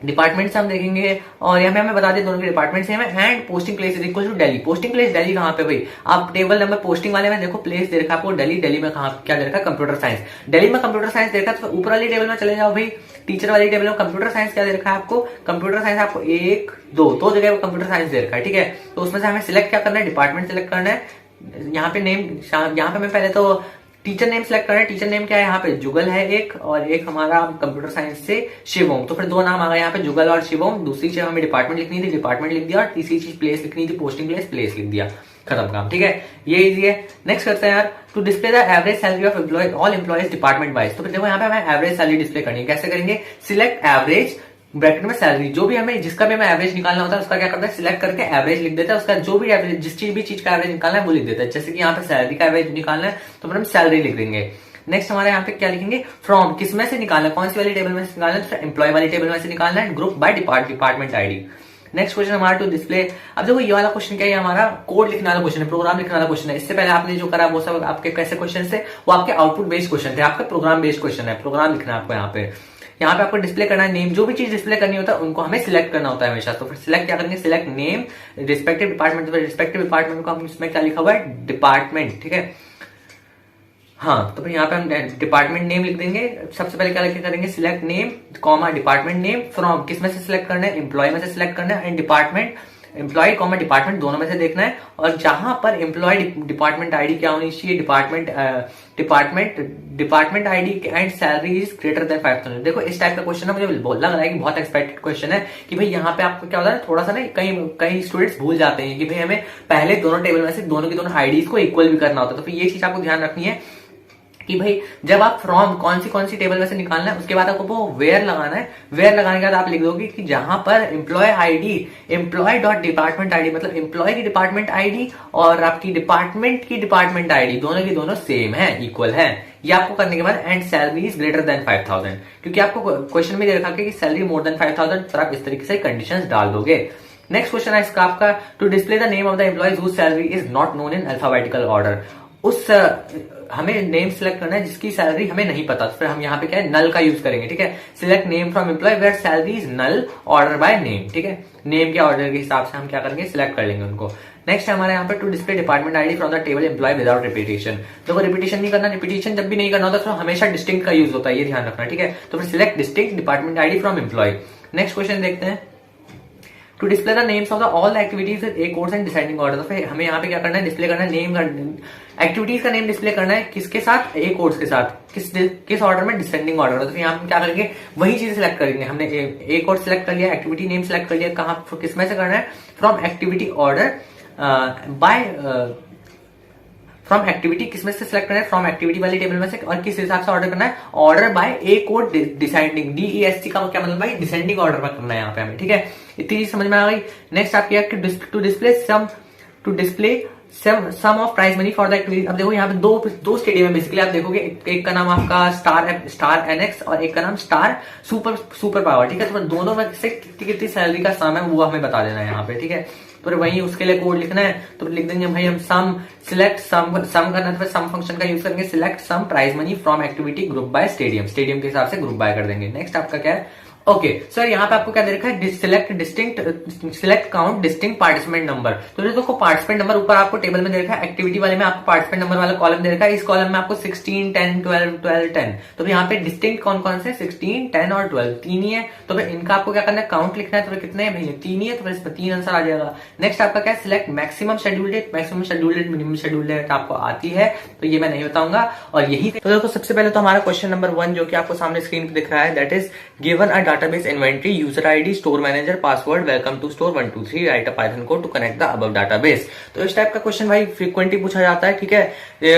डिपार्टमेंट से हम देखेंगे, और यहाँ पे हमें बता दें दोनों के डिपार्टमेंट सेम है। And posting place is equal to Delhi. Posting place Delhi कहाँ पे भाई, आप टेबल नंबर पोस्टिंग वाले में देखो प्लेस दे रखा है आपको दिल्ली में कहाँ क्या दे रखा है, कंप्यूटर साइंस। दिल्ली में कंप्यूटर साइंस दे रखा है, तो ऊपर वाली टेबल में चले जाओ भाई, टीचर वाली टेबल में कंप्यूटर साइंस क्या दे रखा है आपको, कंप्यूटर साइंस आपको 1 2 जगह कंप्यूटर साइंस दे रखा है। ठीक है, तो उसमें से हमें सिलेक्ट क्या करना है, डिपार्टमेंट सिलेक्ट करना है। यहाँ पे नेम, यहाँ पे हमें पहले तो टीचर नेम सिलेक्ट करना है। टीचर नेम क्या है, यहाँ पे जुगल है एक, और एक हमारा कंप्यूटर साइंस से शिवम, तो फिर 2 नाम आ गए यहाँ पे, जुगल और शिवम। दूसरी चीज हमें डिपार्टमेंट लिखनी थी, डिपार्टमेंट लिख दिया, और तीसरी चीज प्लेस लिखनी थी, पोस्टिंग प्लेस लिख दिया, खत्म काम। ठीक है, ये इजी है। नेक्स्ट करते हैं यार, to display the average salary of employee all employees department wise. तो फिर देखो यहाँ पे हमें एवरेज सैलरी डिस्प्ले करनी है, कैसे करेंगे, सिलेक्ट एवरेज ब्रैकेट में सैलरी, जो भी हमें जिसका भी हमें एवरेज निकालना होता है उसका क्या करता है, सिलेक्ट करके एवरेज लिख देता है, उसका जो भी एवरेज जिस चीज का एवरेज निकालना है वो लिख देता है। जैसे कि यहाँ पे सैलरी का एवरेज निकालना है, तो फिर हम सैलरी लिख देंगे। नेक्स्ट हमारे यहाँ पे क्या लिखेंगे, फ्रॉम किसमें से निकालना है, कौन सी वाली टेबल में से निकालना है, तो एम्प्लॉय वाली टेबल में से निकालना है। Group by department ID. Next question हमारा टू डिस्प्ले। अब देखो ये वाला क्वेश्चन क्या है, हमारा कोड लिखने वाला क्वेश्चन है, प्रोग्राम लिखने वाला क्वेश्चन है। इससे पहले आपने जो करा वो सब आपके कैसे क्वेश्चन थे, वो आपके आउटपुट बेस्ड क्वेश्चन थे, आपका प्रोग्राम बेस्ड क्वेश्चन है, प्रोग्राम लिखना है आपको। यहाँ पे आपको डिस्प्ले करना है नेम, जो भी चीज डिस्प्ले करनी होता है उनको हमें सिलेक्ट करना होता है हमेशा। तो फिर सिलेक्ट क्या करेंगे, select name respective department. Respective department को हम इसमें क्या लिखा हुआ है, डिपार्टमेंट, ठीक है। हाँ, तो फिर यहाँ पे हम डिपार्टमेंट नेम लिख देंगे। सबसे पहले क्या करेंगे, select name comma department name from, किस में से सिलेक्ट करना है, एम्प्लॉय में से सिलेक्ट करना है, and department, employee comma department दोनों में से देखना है। और जहां पर एम्प्लॉय डिपार्टमेंट आईडी क्या होनी चाहिए, department ID and salary is greater then 5,000। देखो इस टाइप का क्वेश्चन है, मुझे लग रहा है कि बहुत एक्सपेक्टेड क्वेश्चन है कि भाई यहाँ पे आपको क्या होता है, थोड़ा सा ना कई स्टूडेंट्स भूल जाते हैं कि भाई हमें पहले दोनों टेबल में से दोनों की दोनों आईडीज को इक्वल भी करना होता है। तो फिर ये चीज आपको ध्यान रखनी है कि भाई जब आप फ्रॉम कौन सी टेबल में से निकालना है, उसके बाद आपको वो वेयर लगाना है। वेयर लगाने के बाद आप लिख दोगे कि जहां पर employee ID, employee dot department ID, मतलब एम्प्लॉय की डिपार्टमेंट आईडी और आपकी डिपार्टमेंट की डिपार्टमेंट आईडी दोनों की दोनों सेम है, इक्वल है। ये आपको करने के बाद and salary is greater then 5,000, क्योंकि आपको क्वेश्चन में दे रखा है कि सैलरी मोर देन 5,000, फिर आप इस तरीके से कंडीशंस डाल दोगे। नेक्स्ट क्वेश्चन है इसका आपका, to display the name of the employees whose salary is not known in alphabetical order. उस हमें नेम सिलेक्ट करना है जिसकी सैलरी हमें नहीं पता, तो फिर हम यहाँ पे क्या है, नल का यूज करेंगे, ठीक है। Select name from employee where salary is null, order by name, ठीक है। नेम के ऑर्डर के हिसाब से हम क्या करेंगे, सिलेक्ट कर लेंगे उनको। नेक्स्ट है हमारे यहाँ पे to display department ID from the table employee without repetition. देखो रिपीटेशन नहीं करना, रिपीटेशन जब भी नहीं करना होता तो हमेशा डिस्टिंक्ट का यूज होता है, ये ध्यान रखना, ठीक है। तो फिर select distinct department ID from employee. Next question देखते हैं, to display the names of the all the activities with a course and deciding order. तो फिर हमें यहाँ पे क्या करना है, डिस्प्ले करना है नेम का, एक्टिविटीज का नेम डिस्प्ले करना है किसके साथ, ए कोर्स के साथ, किस ऑर्डर में, डिसेंडिंग ऑर्डर। तो यहाँ पे क्या करेंगे, वही चीज सिलेक्ट करेंगे। हमने ए कोर्स सिलेक्ट कर लिया, एक्टिविटी नेम सिलेक्ट कर लिया, कहाँ किस में से करना है, from activity order by, from activity किस में से सिलेक्ट करना है, फ्रॉम एक्टिविटी वाली टेबल में से, और किस हिसाब से ऑर्डर करना है, order by A code deciding, DEST का क्या मतलब भाई, डिसेंडिंग ऑर्डर में करना है यहाँ पे हमें, ठीक है। इतनी चीज समझ में आ गई। नेक्स्ट आपकी to display sum of prize money for the activity. अब देखो यहाँ पे दो स्टेडियम है बेसिकली, आप देखोगे एक का नाम आपका स्टार NX और एक का नाम स्टार सुपर पावर, ठीक है। तो दोनों में से कितनी सैलरी का सम है वो हमें बता देना है यहाँ पे, ठीक है। तो वही उसके लिए कोड लिखना है, तो लिख देंगे भाई हम सम, सिलेक्ट सम करना है तो सम फंक्शन का यूज करेंगे, select sum prize money from activity group by stadium के हिसाब से ग्रुप बाय कर देंगे। नेक्स्ट आपका क्या है, ओके सर यहाँ पे आपको क्या दे रखा है, select count distinct participant number. तो देखो पार्टिसिपेंट नंबर ऊपर आपको टेबल में दे रखा है, एक्टिविटी वाले में आपको पार्टिसिपेंट नंबर वाला कॉलम दे रखा है, इस कॉलम में आपको 16, 10, 12, 12, 10। तो यहाँ पे डिस्टिंक्ट कौन कौन से, 16, 10 और 12, तीन ही है। तो फिर इनका आपको क्या करना है, काउंट लिखना है। तो कितने हैं भैया, तीन ही है, तो फिर इसमें 3 आंसर आ जाएगा। नेक्स्ट आपका क्या है, select maximum schedule date, minimum schedule date आपको आती है, तो ये मैं नहीं बताऊंगा। और यही तो देखो सबसे पहले तो हमारा क्वेश्चन नंबर 1 जो कि आपको सामने स्क्रीन पे दिख रहा है, that is given a database inventory, user ID, store manager, password, welcome to store 1 2 3, write a Python code to connect the above database. तो इस टाइप का क्वेश्चन भाई फ्रीक्वेंटली पूछा जाता है, ठीक है।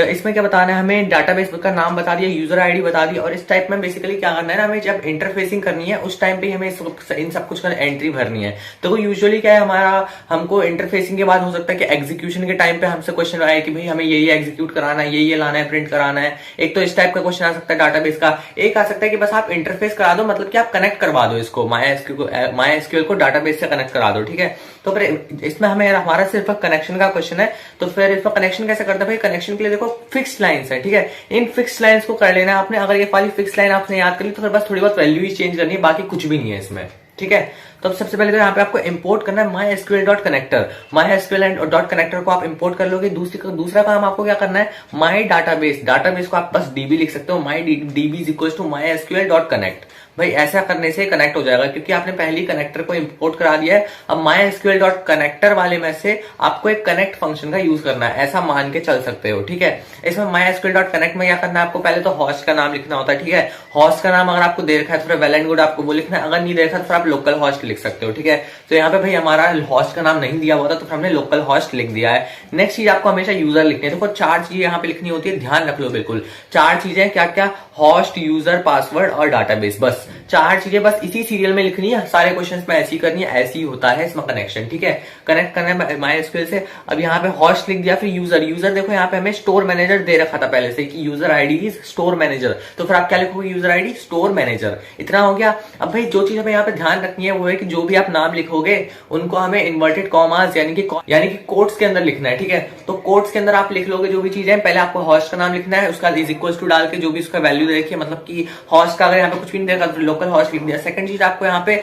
इसमें क्या बताना है हमें, डाटाबेस का नाम बता दिया, यूजर आईडी बता दी, और इस टाइप में बेसिकली क्या करना है ना, हमें जब इंटरफेसिंग करनी है उस टाइम पे हमें इन सब कुछ का एंट्री भरनी है। तो यूजुअली क्या है हमारा, हमको इंटरफेसिंग के बाद हो सकता है कि एग्जीक्यूशन के टाइम पे हमसे क्वेश्चन आए कि भाई हमें ये एग्जीक्यूट कराना है, ये लाना है, प्रिंट कराना है। एक तो इस टाइप का क्वेश्चन आ सकता है डाटाबेस का। एक आ सकता है कि बस आप इंटरफेस करा दो, मतलब कि आप कनेक्ट करवा दो इसको, MySQL को डाटाबेस से कनेक्ट करा दो, ठीक है। तो फिर इसमें हमें हमारा सिर्फ कनेक्शन का क्वेश्चन है, तो फिर इसमें कनेक्शन कैसे करते हैं भाई, कनेक्शन के लिए देखो फिक्स्ड लाइंस है, ठीक है। इन फिक्स्ड लाइंस को कर लेना है आपने। अगर ये वाली फिक्स्ड लाइन आपने याद कर ली तो फिर बस थोड़ी बहुत वैल्यू ही चेंज करनी है, बाकी कुछ भी नहीं है इसमें, ठीक है। तो सबसे पहले तो यहाँ पे आपको इंपोर्ट करना है MySQL.connector। MySQL.connector को आप इंपोर्ट कर लोगे। दूसरा काम आपको क्या करना है, माई डाटाबेस को आप बस DB लिख सकते हो, MyDB is equals to MySQL.connect। भाई ऐसा करने से कनेक्ट हो जाएगा, क्योंकि आपने पहले कनेक्टर को इंपोर्ट करा दिया है। अब MySQL.connector वाले में से आपको एक कनेक्ट फंक्शन का यूज करना है, ऐसा मान के चल सकते हो, ठीक है। इसमें MySQL.connect में क्या करना है, आपको पहले तो होस्ट का नाम लिखना होता है, ठीक है। होस्ट का नाम अगर आपको दे रखा है तो फिर वेल एंड गुड आपको वो लिखना है, अगर नहीं दे रखा तो फिर आप लोकल होस्ट लिख सकते हो, ठीक है। तो यहाँ पे भाई हमारा होस्ट का नाम नहीं दिया हुआ था तो फिर हमने लोकल होस्ट लिख दिया है। नेक्स्ट चीज आपको हमेशा यूजर लिखनी है। देखो 4 चीजें यहाँ पे लिखनी होती है, ध्यान रख लो बिल्कुल। 4 चीजें क्या क्या, होस्ट, यूजर, पासवर्ड और डाटाबेस, बस बस 4 चीजें बस इसी सीरियल में लिखनी है, सारे क्वेश्चंस में ऐसी करनी है, ऐसी होता है इसमें कनेक्शन, ठीक है। कनेक्ट करना है MySQL से। अब यहाँ पे होस्ट लिख दिया, फिर यूजर देखो यहाँ पे हमें स्टोर मैनेजर दे रखा था पहले से कि user ID is store manager, तो फिर आप क्या लिखोगे, यूजर आईडी स्टोर मैनेजर, इतना हो गया। अब भाई जो चीज हमें यहाँ पे ध्यान रखनी है वो है कि जो भी आप नाम लिखोगे उनको हमें इन्वर्टेड कॉमास यानी कि कोट्स के अंदर लिखना है, ठीक है। तो कोट्स के अंदर आप लिख लोगे जो भी चीज है, पहले आपको होस्ट का नाम लिखना है, उसका इज इक्वल टू डाल के जो भी उसका वैल्यू देखिए, मतलब कि होस्ट का अगर यहाँ पे कुछ भी नहीं देखा तो लोकल होस्ट लिख दिया। सेकंड चीज आपको यहाँ पे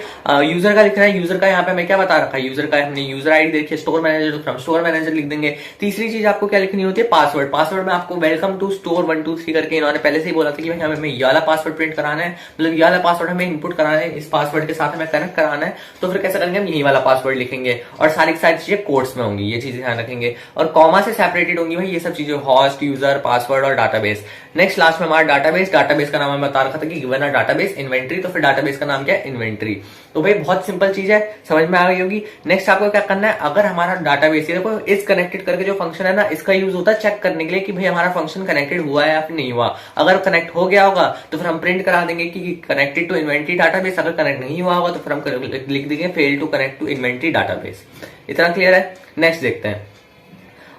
यूजर का लिखना है, यूजर का यहाँ पे हमें क्या बता रखा है, यूजर का हमने यूजर आईडी देखिए स्टोर मैनेजर, तो फ्रॉम स्टोर मैनेजर लिख देंगे। तीसरी चीज आपको क्या लिखनी होती है, पासवर्ड। पासवर्ड में आपको वेलकम टू स्टोर 1 2 3 करके इन्होंने पहले से ही बोला था कि भाई हमें ये वाला पासवर्ड प्रिंट कराना है, मतलब ये वाला पासवर्ड हमें इनपुट कराना है, इस पासवर्ड के साथ हमें कनेक्ट कराना है, तो फिर कैसे करेंगे, हम यही वाला पासवर्ड लिखेंगे और सारी की सारी चीजें कोड्स में होंगी, ये चीजें ध्यान रखेंगे और कॉमा से सेपरेटेड होंगी भाई ये सब चीजें, होस्ट, यूजर, पासवर्ड और डाटाबेस। नेक्स्ट लास्ट में हमारा डाटाबेस का नाम मैं बता रखा था कि गिवन अ डाटाबेस इन्वेंट्री, तो फिर डाटाबेस का नाम क्या है, इन्वेंट्री। तो भाई बहुत सिंपल चीज है, समझ में आ गई होगी। नेक्स्ट आपको क्या करना है, अगर हमारा डाटाबेस ये देखो इस कनेक्टेड करके जो फंक्शन है ना, इसका यूज होता है चेक करने के लिए कि भाई हमारा फंक्शन कनेक्टेड हुआ है या फिर नहीं हुआ। अगर कनेक्ट हो गया होगा तो फिर हम प्रिंट करा देंगे कि कनेक्टेड टू इन्वेंट्री डाटाबेस, अगर कनेक्ट नहीं हुआ होगा तो फिर हम लिख देंगे fail to connect to inventory database. इतना क्लियर है। नेक्स्ट देखते हैं,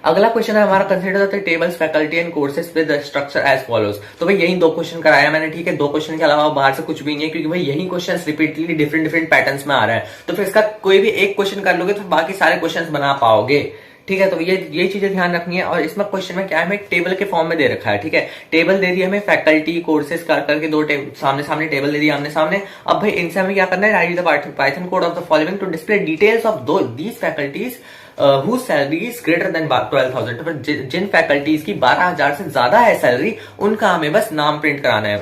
अगला क्वेश्चन है हमारा, consider the tables faculty and courses with structure as follows. तो भाई यही 2 क्वेश्चन कराया मैंने, ठीक है। 2 क्वेश्चन के अलावा बाहर से कुछ भी नहीं है, क्योंकि भाई यही क्वेश्चन रिपीटली डिफरेंट पैटर्न्स में आ रहा है, तो फिर इसका कोई भी एक क्वेश्चन कर लोगे तो बाकी सारे क्वेश्चन बना पाओगे, ठीक है। तो ये चीजें ध्यान रखनी है। और इसमें क्वेश्चन में क्या है, हमें एक टेबल के फॉर्म में दे रखा है, ठीक है। टेबल दे दिया हमें फैकल्टी कोर्सेज करके 2 सामने टेबल दे दिया आमने सामने। अब भाई इनसे हमें क्या करना है, write the Python code of the following to display details of these faculties whose salary is greater than 12,000। तो फिर जिन फैकल्टीज की 12,000 से ज्यादा है सैलरी, उनका हमें बस नाम प्रिंट कराना है,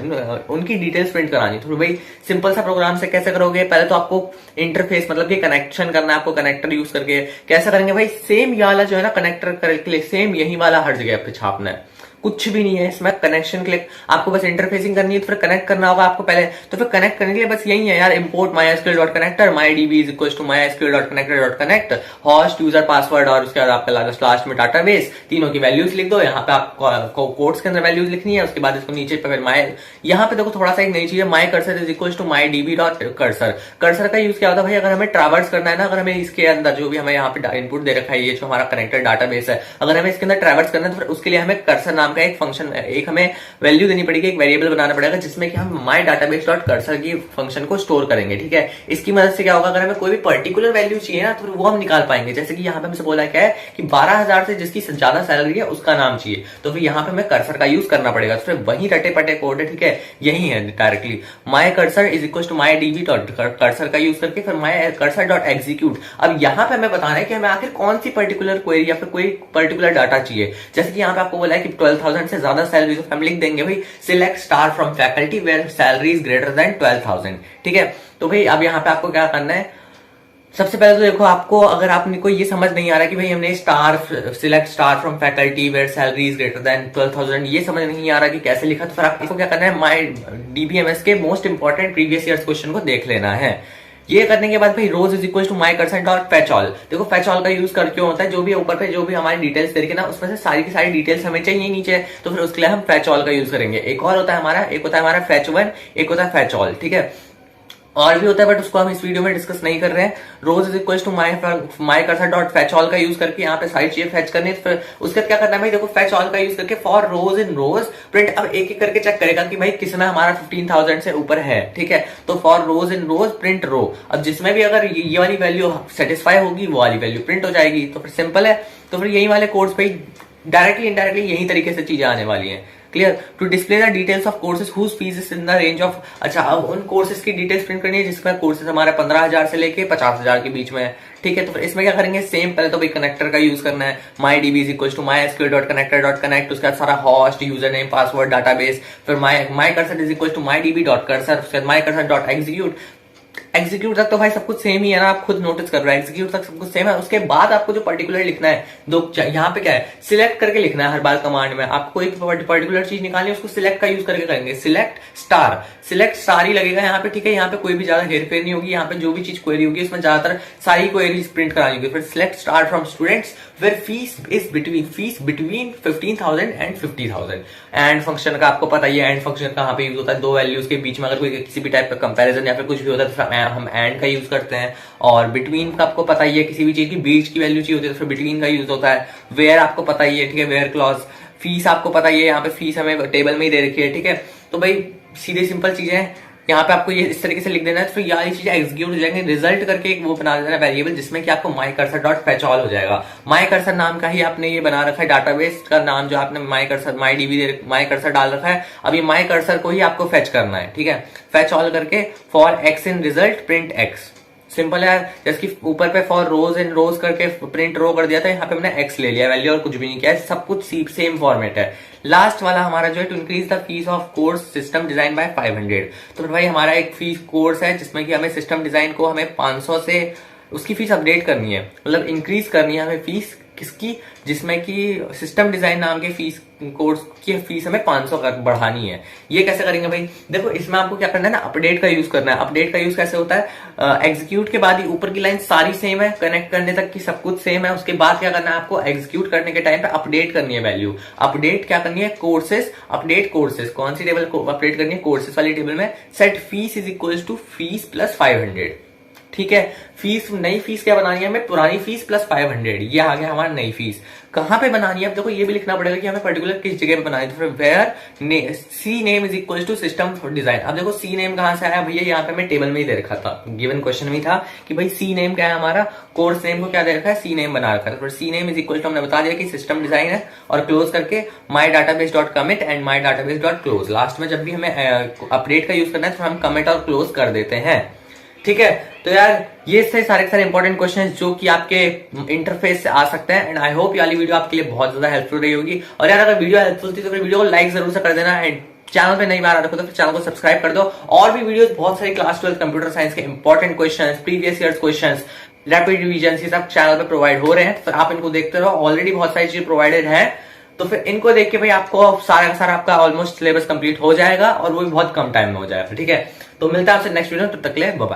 उनकी डिटेल्स प्रिंट करानी है। तो भाई सिंपल सा प्रोग्राम से कैसे करोगे, पहले तो आपको इंटरफेस मतलब कि कनेक्शन करना है, आपको कनेक्टर यूज करके कैसे करेंगे भाई, सेम ये वाला जो है ना कनेक्टर के लिए सेम यही वाला हर जगह पे छापना है, कुछ भी नहीं है इसमें। कनेक्शन क्लिक आपको बस इंटरफेसिंग करनी है, तो फिर कनेक्ट करना होगा आपको पहले, तो फिर कनेक्ट करने के लिए बस यही है यार, import mysql.connector, mydb is equals to mysql.connector.connect, host, user, password और उसके बाद आपका लास्ट में डाटाबेस, तीनों की वैल्यूज लिख दो। यहाँ पे आपको कोड्स के अंदर वैल्यूज लिखनी है, उसके बाद इसको नीचे पे फिर यहाँ पे देखो थोड़ा सा एक नई चीज है, my cursor is equal to mydb.cursor। Cursor का यूज क्या होता है भाई, अगर हमें ट्रैवर्स करना है ना, अगर हमें इसके अंदर जो भी हमें यहाँ पे इनपुट दे रखा है, ये जो हमारा कनेक्टेड डाटाबेस है, अगर हमें इसके अंदर ट्रैवर्स करना है तो फिर उसके लिए हमें कर्सर नाम का एक फंक्शन, एक हमें वैल्यू देनी पड़ेगी, एक वेरिएबल बनाना पड़ेगा जिसमें कि हम mydatabase.cursor की फंक्शन को स्टोर करेंगे, ठीक है। इसकी मदद से क्या होगा, अगर हमें कोई भी पर्टिकुलर वैल्यू चाहिए ना तो वो हम निकाल पाएंगे। जैसे कि यहाँ पे हमसे बोला क्या है कि 12,000 से जिसकी ज्यादा सैलरी है उसका नाम चाहिए, तो फिर यहाँ पे हमें कर्सर का यूज करना पड़ेगा। तो फिर वही रटे पटे कोड है, ठीक है, यही है directly, my cursor is equal to mydb.cursor का यूज करके फिर mycursor.execute। अब यहाँ पे हमें बताना है कि हमें आखिर कौन सी पर्टिकुलर क्वेरी या फिर कोई पर्टिकुलर डाटा चाहिए। जैसे कि यहाँ पे आपको बोला है कि 12,000 से ज्यादा सैलरी, तो हम लिख देंगे भाई select star from faculty where salary is greater than 12,000, ठीक है। तो भाई अब यहाँ पे आपको क्या करना है, सबसे पहले तो देखो आपको, अगर आपने को ये समझ नहीं आ रहा कि भाई हमने select star from faculty where salary is greater than 12,000, ये समझ नहीं आ रहा कि कैसे लिखा, तो फिर आपको क्या करना है, माई DBMS के most important previous years question को देख लेना है। ये करने के बाद भाई rows is equal to my cursor dot fetch all. देखो फैच ऑल का यूज कर क्यों होता है, जो भी ऊपर पे जो भी हमारी डिटेल्स दे रखी ना, उसमें से सारी की सारी डिटेल्स हमें चाहिए नीचे, तो फिर उसके लिए हम फैच ऑल का यूज करेंगे। एक और होता है हमारा, एक होता है हमारा फैच वन, एक होता है फैच ऑल, ठीक है। और भी होता है बट उसको हम इस वीडियो में डिस्कस नहीं कर रहे हैं। Rows is equal to my cursor dot fetch all का यूज करके यहाँ पे सारी चीजें फैच करनी है। फिर उसके बाद क्या करना है भाई, देखो फैच ऑल का यूज करके for rows in rows print, अब एक एक करके चेक करेगा कि भाई किसमें हमारा 15,000 से ऊपर है, ठीक है। तो for rows in rows print रो, अब जिसमें भी अगर ये वाली वैल्यू सेटिस्फाई होगी वो वाली वैल्यू प्रिंट हो जाएगी। तो फिर सिंपल है, तो फिर यही वाले कोड्स पे डायरेक्टली इनडायरेक्टली यही तरीके से चीजें आने वाली हैं। Clear, to display the details of courses whose fees is in the range of, अच्छा अब उन कोर्सेज की डिटेल्स प्रिंट करनी है जिसमें कोर्सेज हमारे 15,000 से लेके 50,000 के बीच में है, ठीक है। तो फिर इसमें क्या करेंगे, सेम पहले तो भाई कनेक्टर का यूज करना है, mydb is equals to mysql.connector.connect, उसके बाद सारा host, user name, password, database, फिर my cursor is equals to mydb.cursor, उसके बाद mycursor.execute। एग्जीक्यूट तक तो भाई सब कुछ सेम ही है ना, आप खुद नोटिस कर रहे हो, एग्जीक्यूट तक सब कुछ सेम है। उसके बाद आपको जो पर्टिकुलर लिखना है, यहाँ पे क्या है, सिलेक्ट करके लिखना है हर बार कमांड में। आपको एक पर्टिकुलर चीज निकालनी है, उसको सिलेक्ट का यूज करके करेंगे, सिलेक्ट स्टार ही लगेगा यहाँ पे, ठीक है। यहाँ पे कोई भी ज्यादा हेरफेर नहीं होगी, यहाँ पे जो भी चीज क्वेरी होगी उसमें ज्यादातर सारी क्वेरीज प्रिंट करानी होगी। फिर select star from students where fees between 15,000 and 50,000। And function का आपको पता ही है, एंड फंक्शन कहाँ पे यूज होता है, दो वैल्यूज के बीच में अगर कोई किसी भी टाइप का कंपैरिजन या फिर कुछ भी होता है तो हम एंड का यूज करते हैं। और बिटवीन का आपको पता ही है, किसी भी चीज की बीच की वैल्यू चाहिए होती है तो फिर बिटवीन का यूज होता है। वेयर आपको पता ही है, ठीक है, वेयर क्लॉज। फीस आपको पता ही है, यहाँ पे फीस हमें टेबल में ही दे रखी है, ठीक है। तो भाई सीधे सिंपल चीजें हैं, यहाँ पे आपको ये इस तरीके से लिख देना है, तो फिर ये चीजें एग्जीक्यूट हो जाएंगे। रिजल्ट करके एक वो बना देना है वेरिएबल, जिसमें कि आपको माई कर्सर डॉट फेच ऑल हो जाएगा। माई कर्सर नाम का ही आपने ये बना रखा है, डाटाबेस का नाम जो आपने माई कर्सर डाल रखा है। अभी माई कर्सर को ही आपको फेच करना है, ठीक है। फेच ऑल करके for x in result print x, simple है। जैसे कि ऊपर पे फॉर रोज एंड रोज करके प्रिंट रो कर दिया था, यहाँ पे हमने एक्स ले लिया वैल्यू और कुछ भी नहीं किया, सब कुछ सेम फॉर्मेट है। लास्ट वाला हमारा जो है to increase the fees of course system design by 500। तो फिर भाई हमारा एक फीस कोर्स है जिसमें कि हमें सिस्टम डिजाइन को हमें 500 से उसकी फीस अपडेट करनी है, मतलब इंक्रीज करनी है हमें फीस किसकी, जिसमें कि सिस्टम डिजाइन नाम के फीस कोर्स की फीस हमें 500 बढ़ानी है। ये कैसे करेंगे भाई, देखो इसमें आपको क्या करना है ना, अपडेट का यूज करना है। अपडेट का यूज कैसे होता है, एग्जीक्यूट के बाद ही ऊपर की लाइन सारी सेम है, कनेक्ट करने तक की सब कुछ सेम है। उसके बाद क्या करना है, आपको एग्जीक्यूट करने के टाइम पे अपडेट करनी है वैल्यू। अपडेट क्या करनी है, कोर्सेस, अपडेट कोर्सेस। कौन सी टेबल को अपडेट करनी है, कोर्सेस वाली टेबल में set fees is equal to fees plus 500, ठीक है। फीस, नई फीस क्या बनानी है हमें, पुरानी फीस प्लस 500, ये आ गया हमारा नई फीस। कहां पे बनानी है, अब देखो ये भी लिखना पड़ेगा कि हमें पर्टिकुलर किस जगह पे बनानी है। तो फिर where C name is equal to system design. अब देखो सी नेम कहां से आया भैया, यहाँ पे मैं टेबल में ही दे रखा था, गिवन क्वेश्चन में था कि भाई सी नेम क्या है हमारा, कोर्स नेम को क्या दे रखा है, सी नेम बना रखा है। तो फिर C name is equal to हमने बता दिया कि सिस्टम डिजाइन है, और क्लोज करके my database dot commit and my database dot close. Last में जब भी हमें अपडेट का यूज करना है तो हम कमिट और क्लोज कर देते हैं, ठीक है। तो यार ये सारे इंपॉर्टेंट क्वेश्चन जो कि आपके इंटरफेस से आ सकते हैं। एंड आई होप ये वाली वीडियो आपके लिए बहुत ज्यादा हेल्पफुल रही होगी। और यार अगर वीडियो हेल्पफुल थी तो फिर वीडियो को लाइक जरूर से कर देना, एंड चैनल पे नई बार आ रखो तो फिर चैनल को सब्सक्राइब कर दो। और भी वीडियोस बहुत सारी क्लास 12 कंप्यूटर साइंस के important questions, previous years questions, rapid revision, ये सब चैनल पे प्रोवाइड हो रहे हैं, तो आप इनको देखते रहो। ऑलरेडी बहुत सारी चीजें प्रोवाइडेड है, तो फिर इनको देख के भाई आपको सारा का सारा आपका ऑलमोस्ट सिलेबस कंप्लीट हो जाएगा, और वो भी बहुत कम टाइम में हो जाएगा, ठीक है। तो मिलता है आपसे नेक्स्ट वीडियो, तब तक के लिए बाय बाय।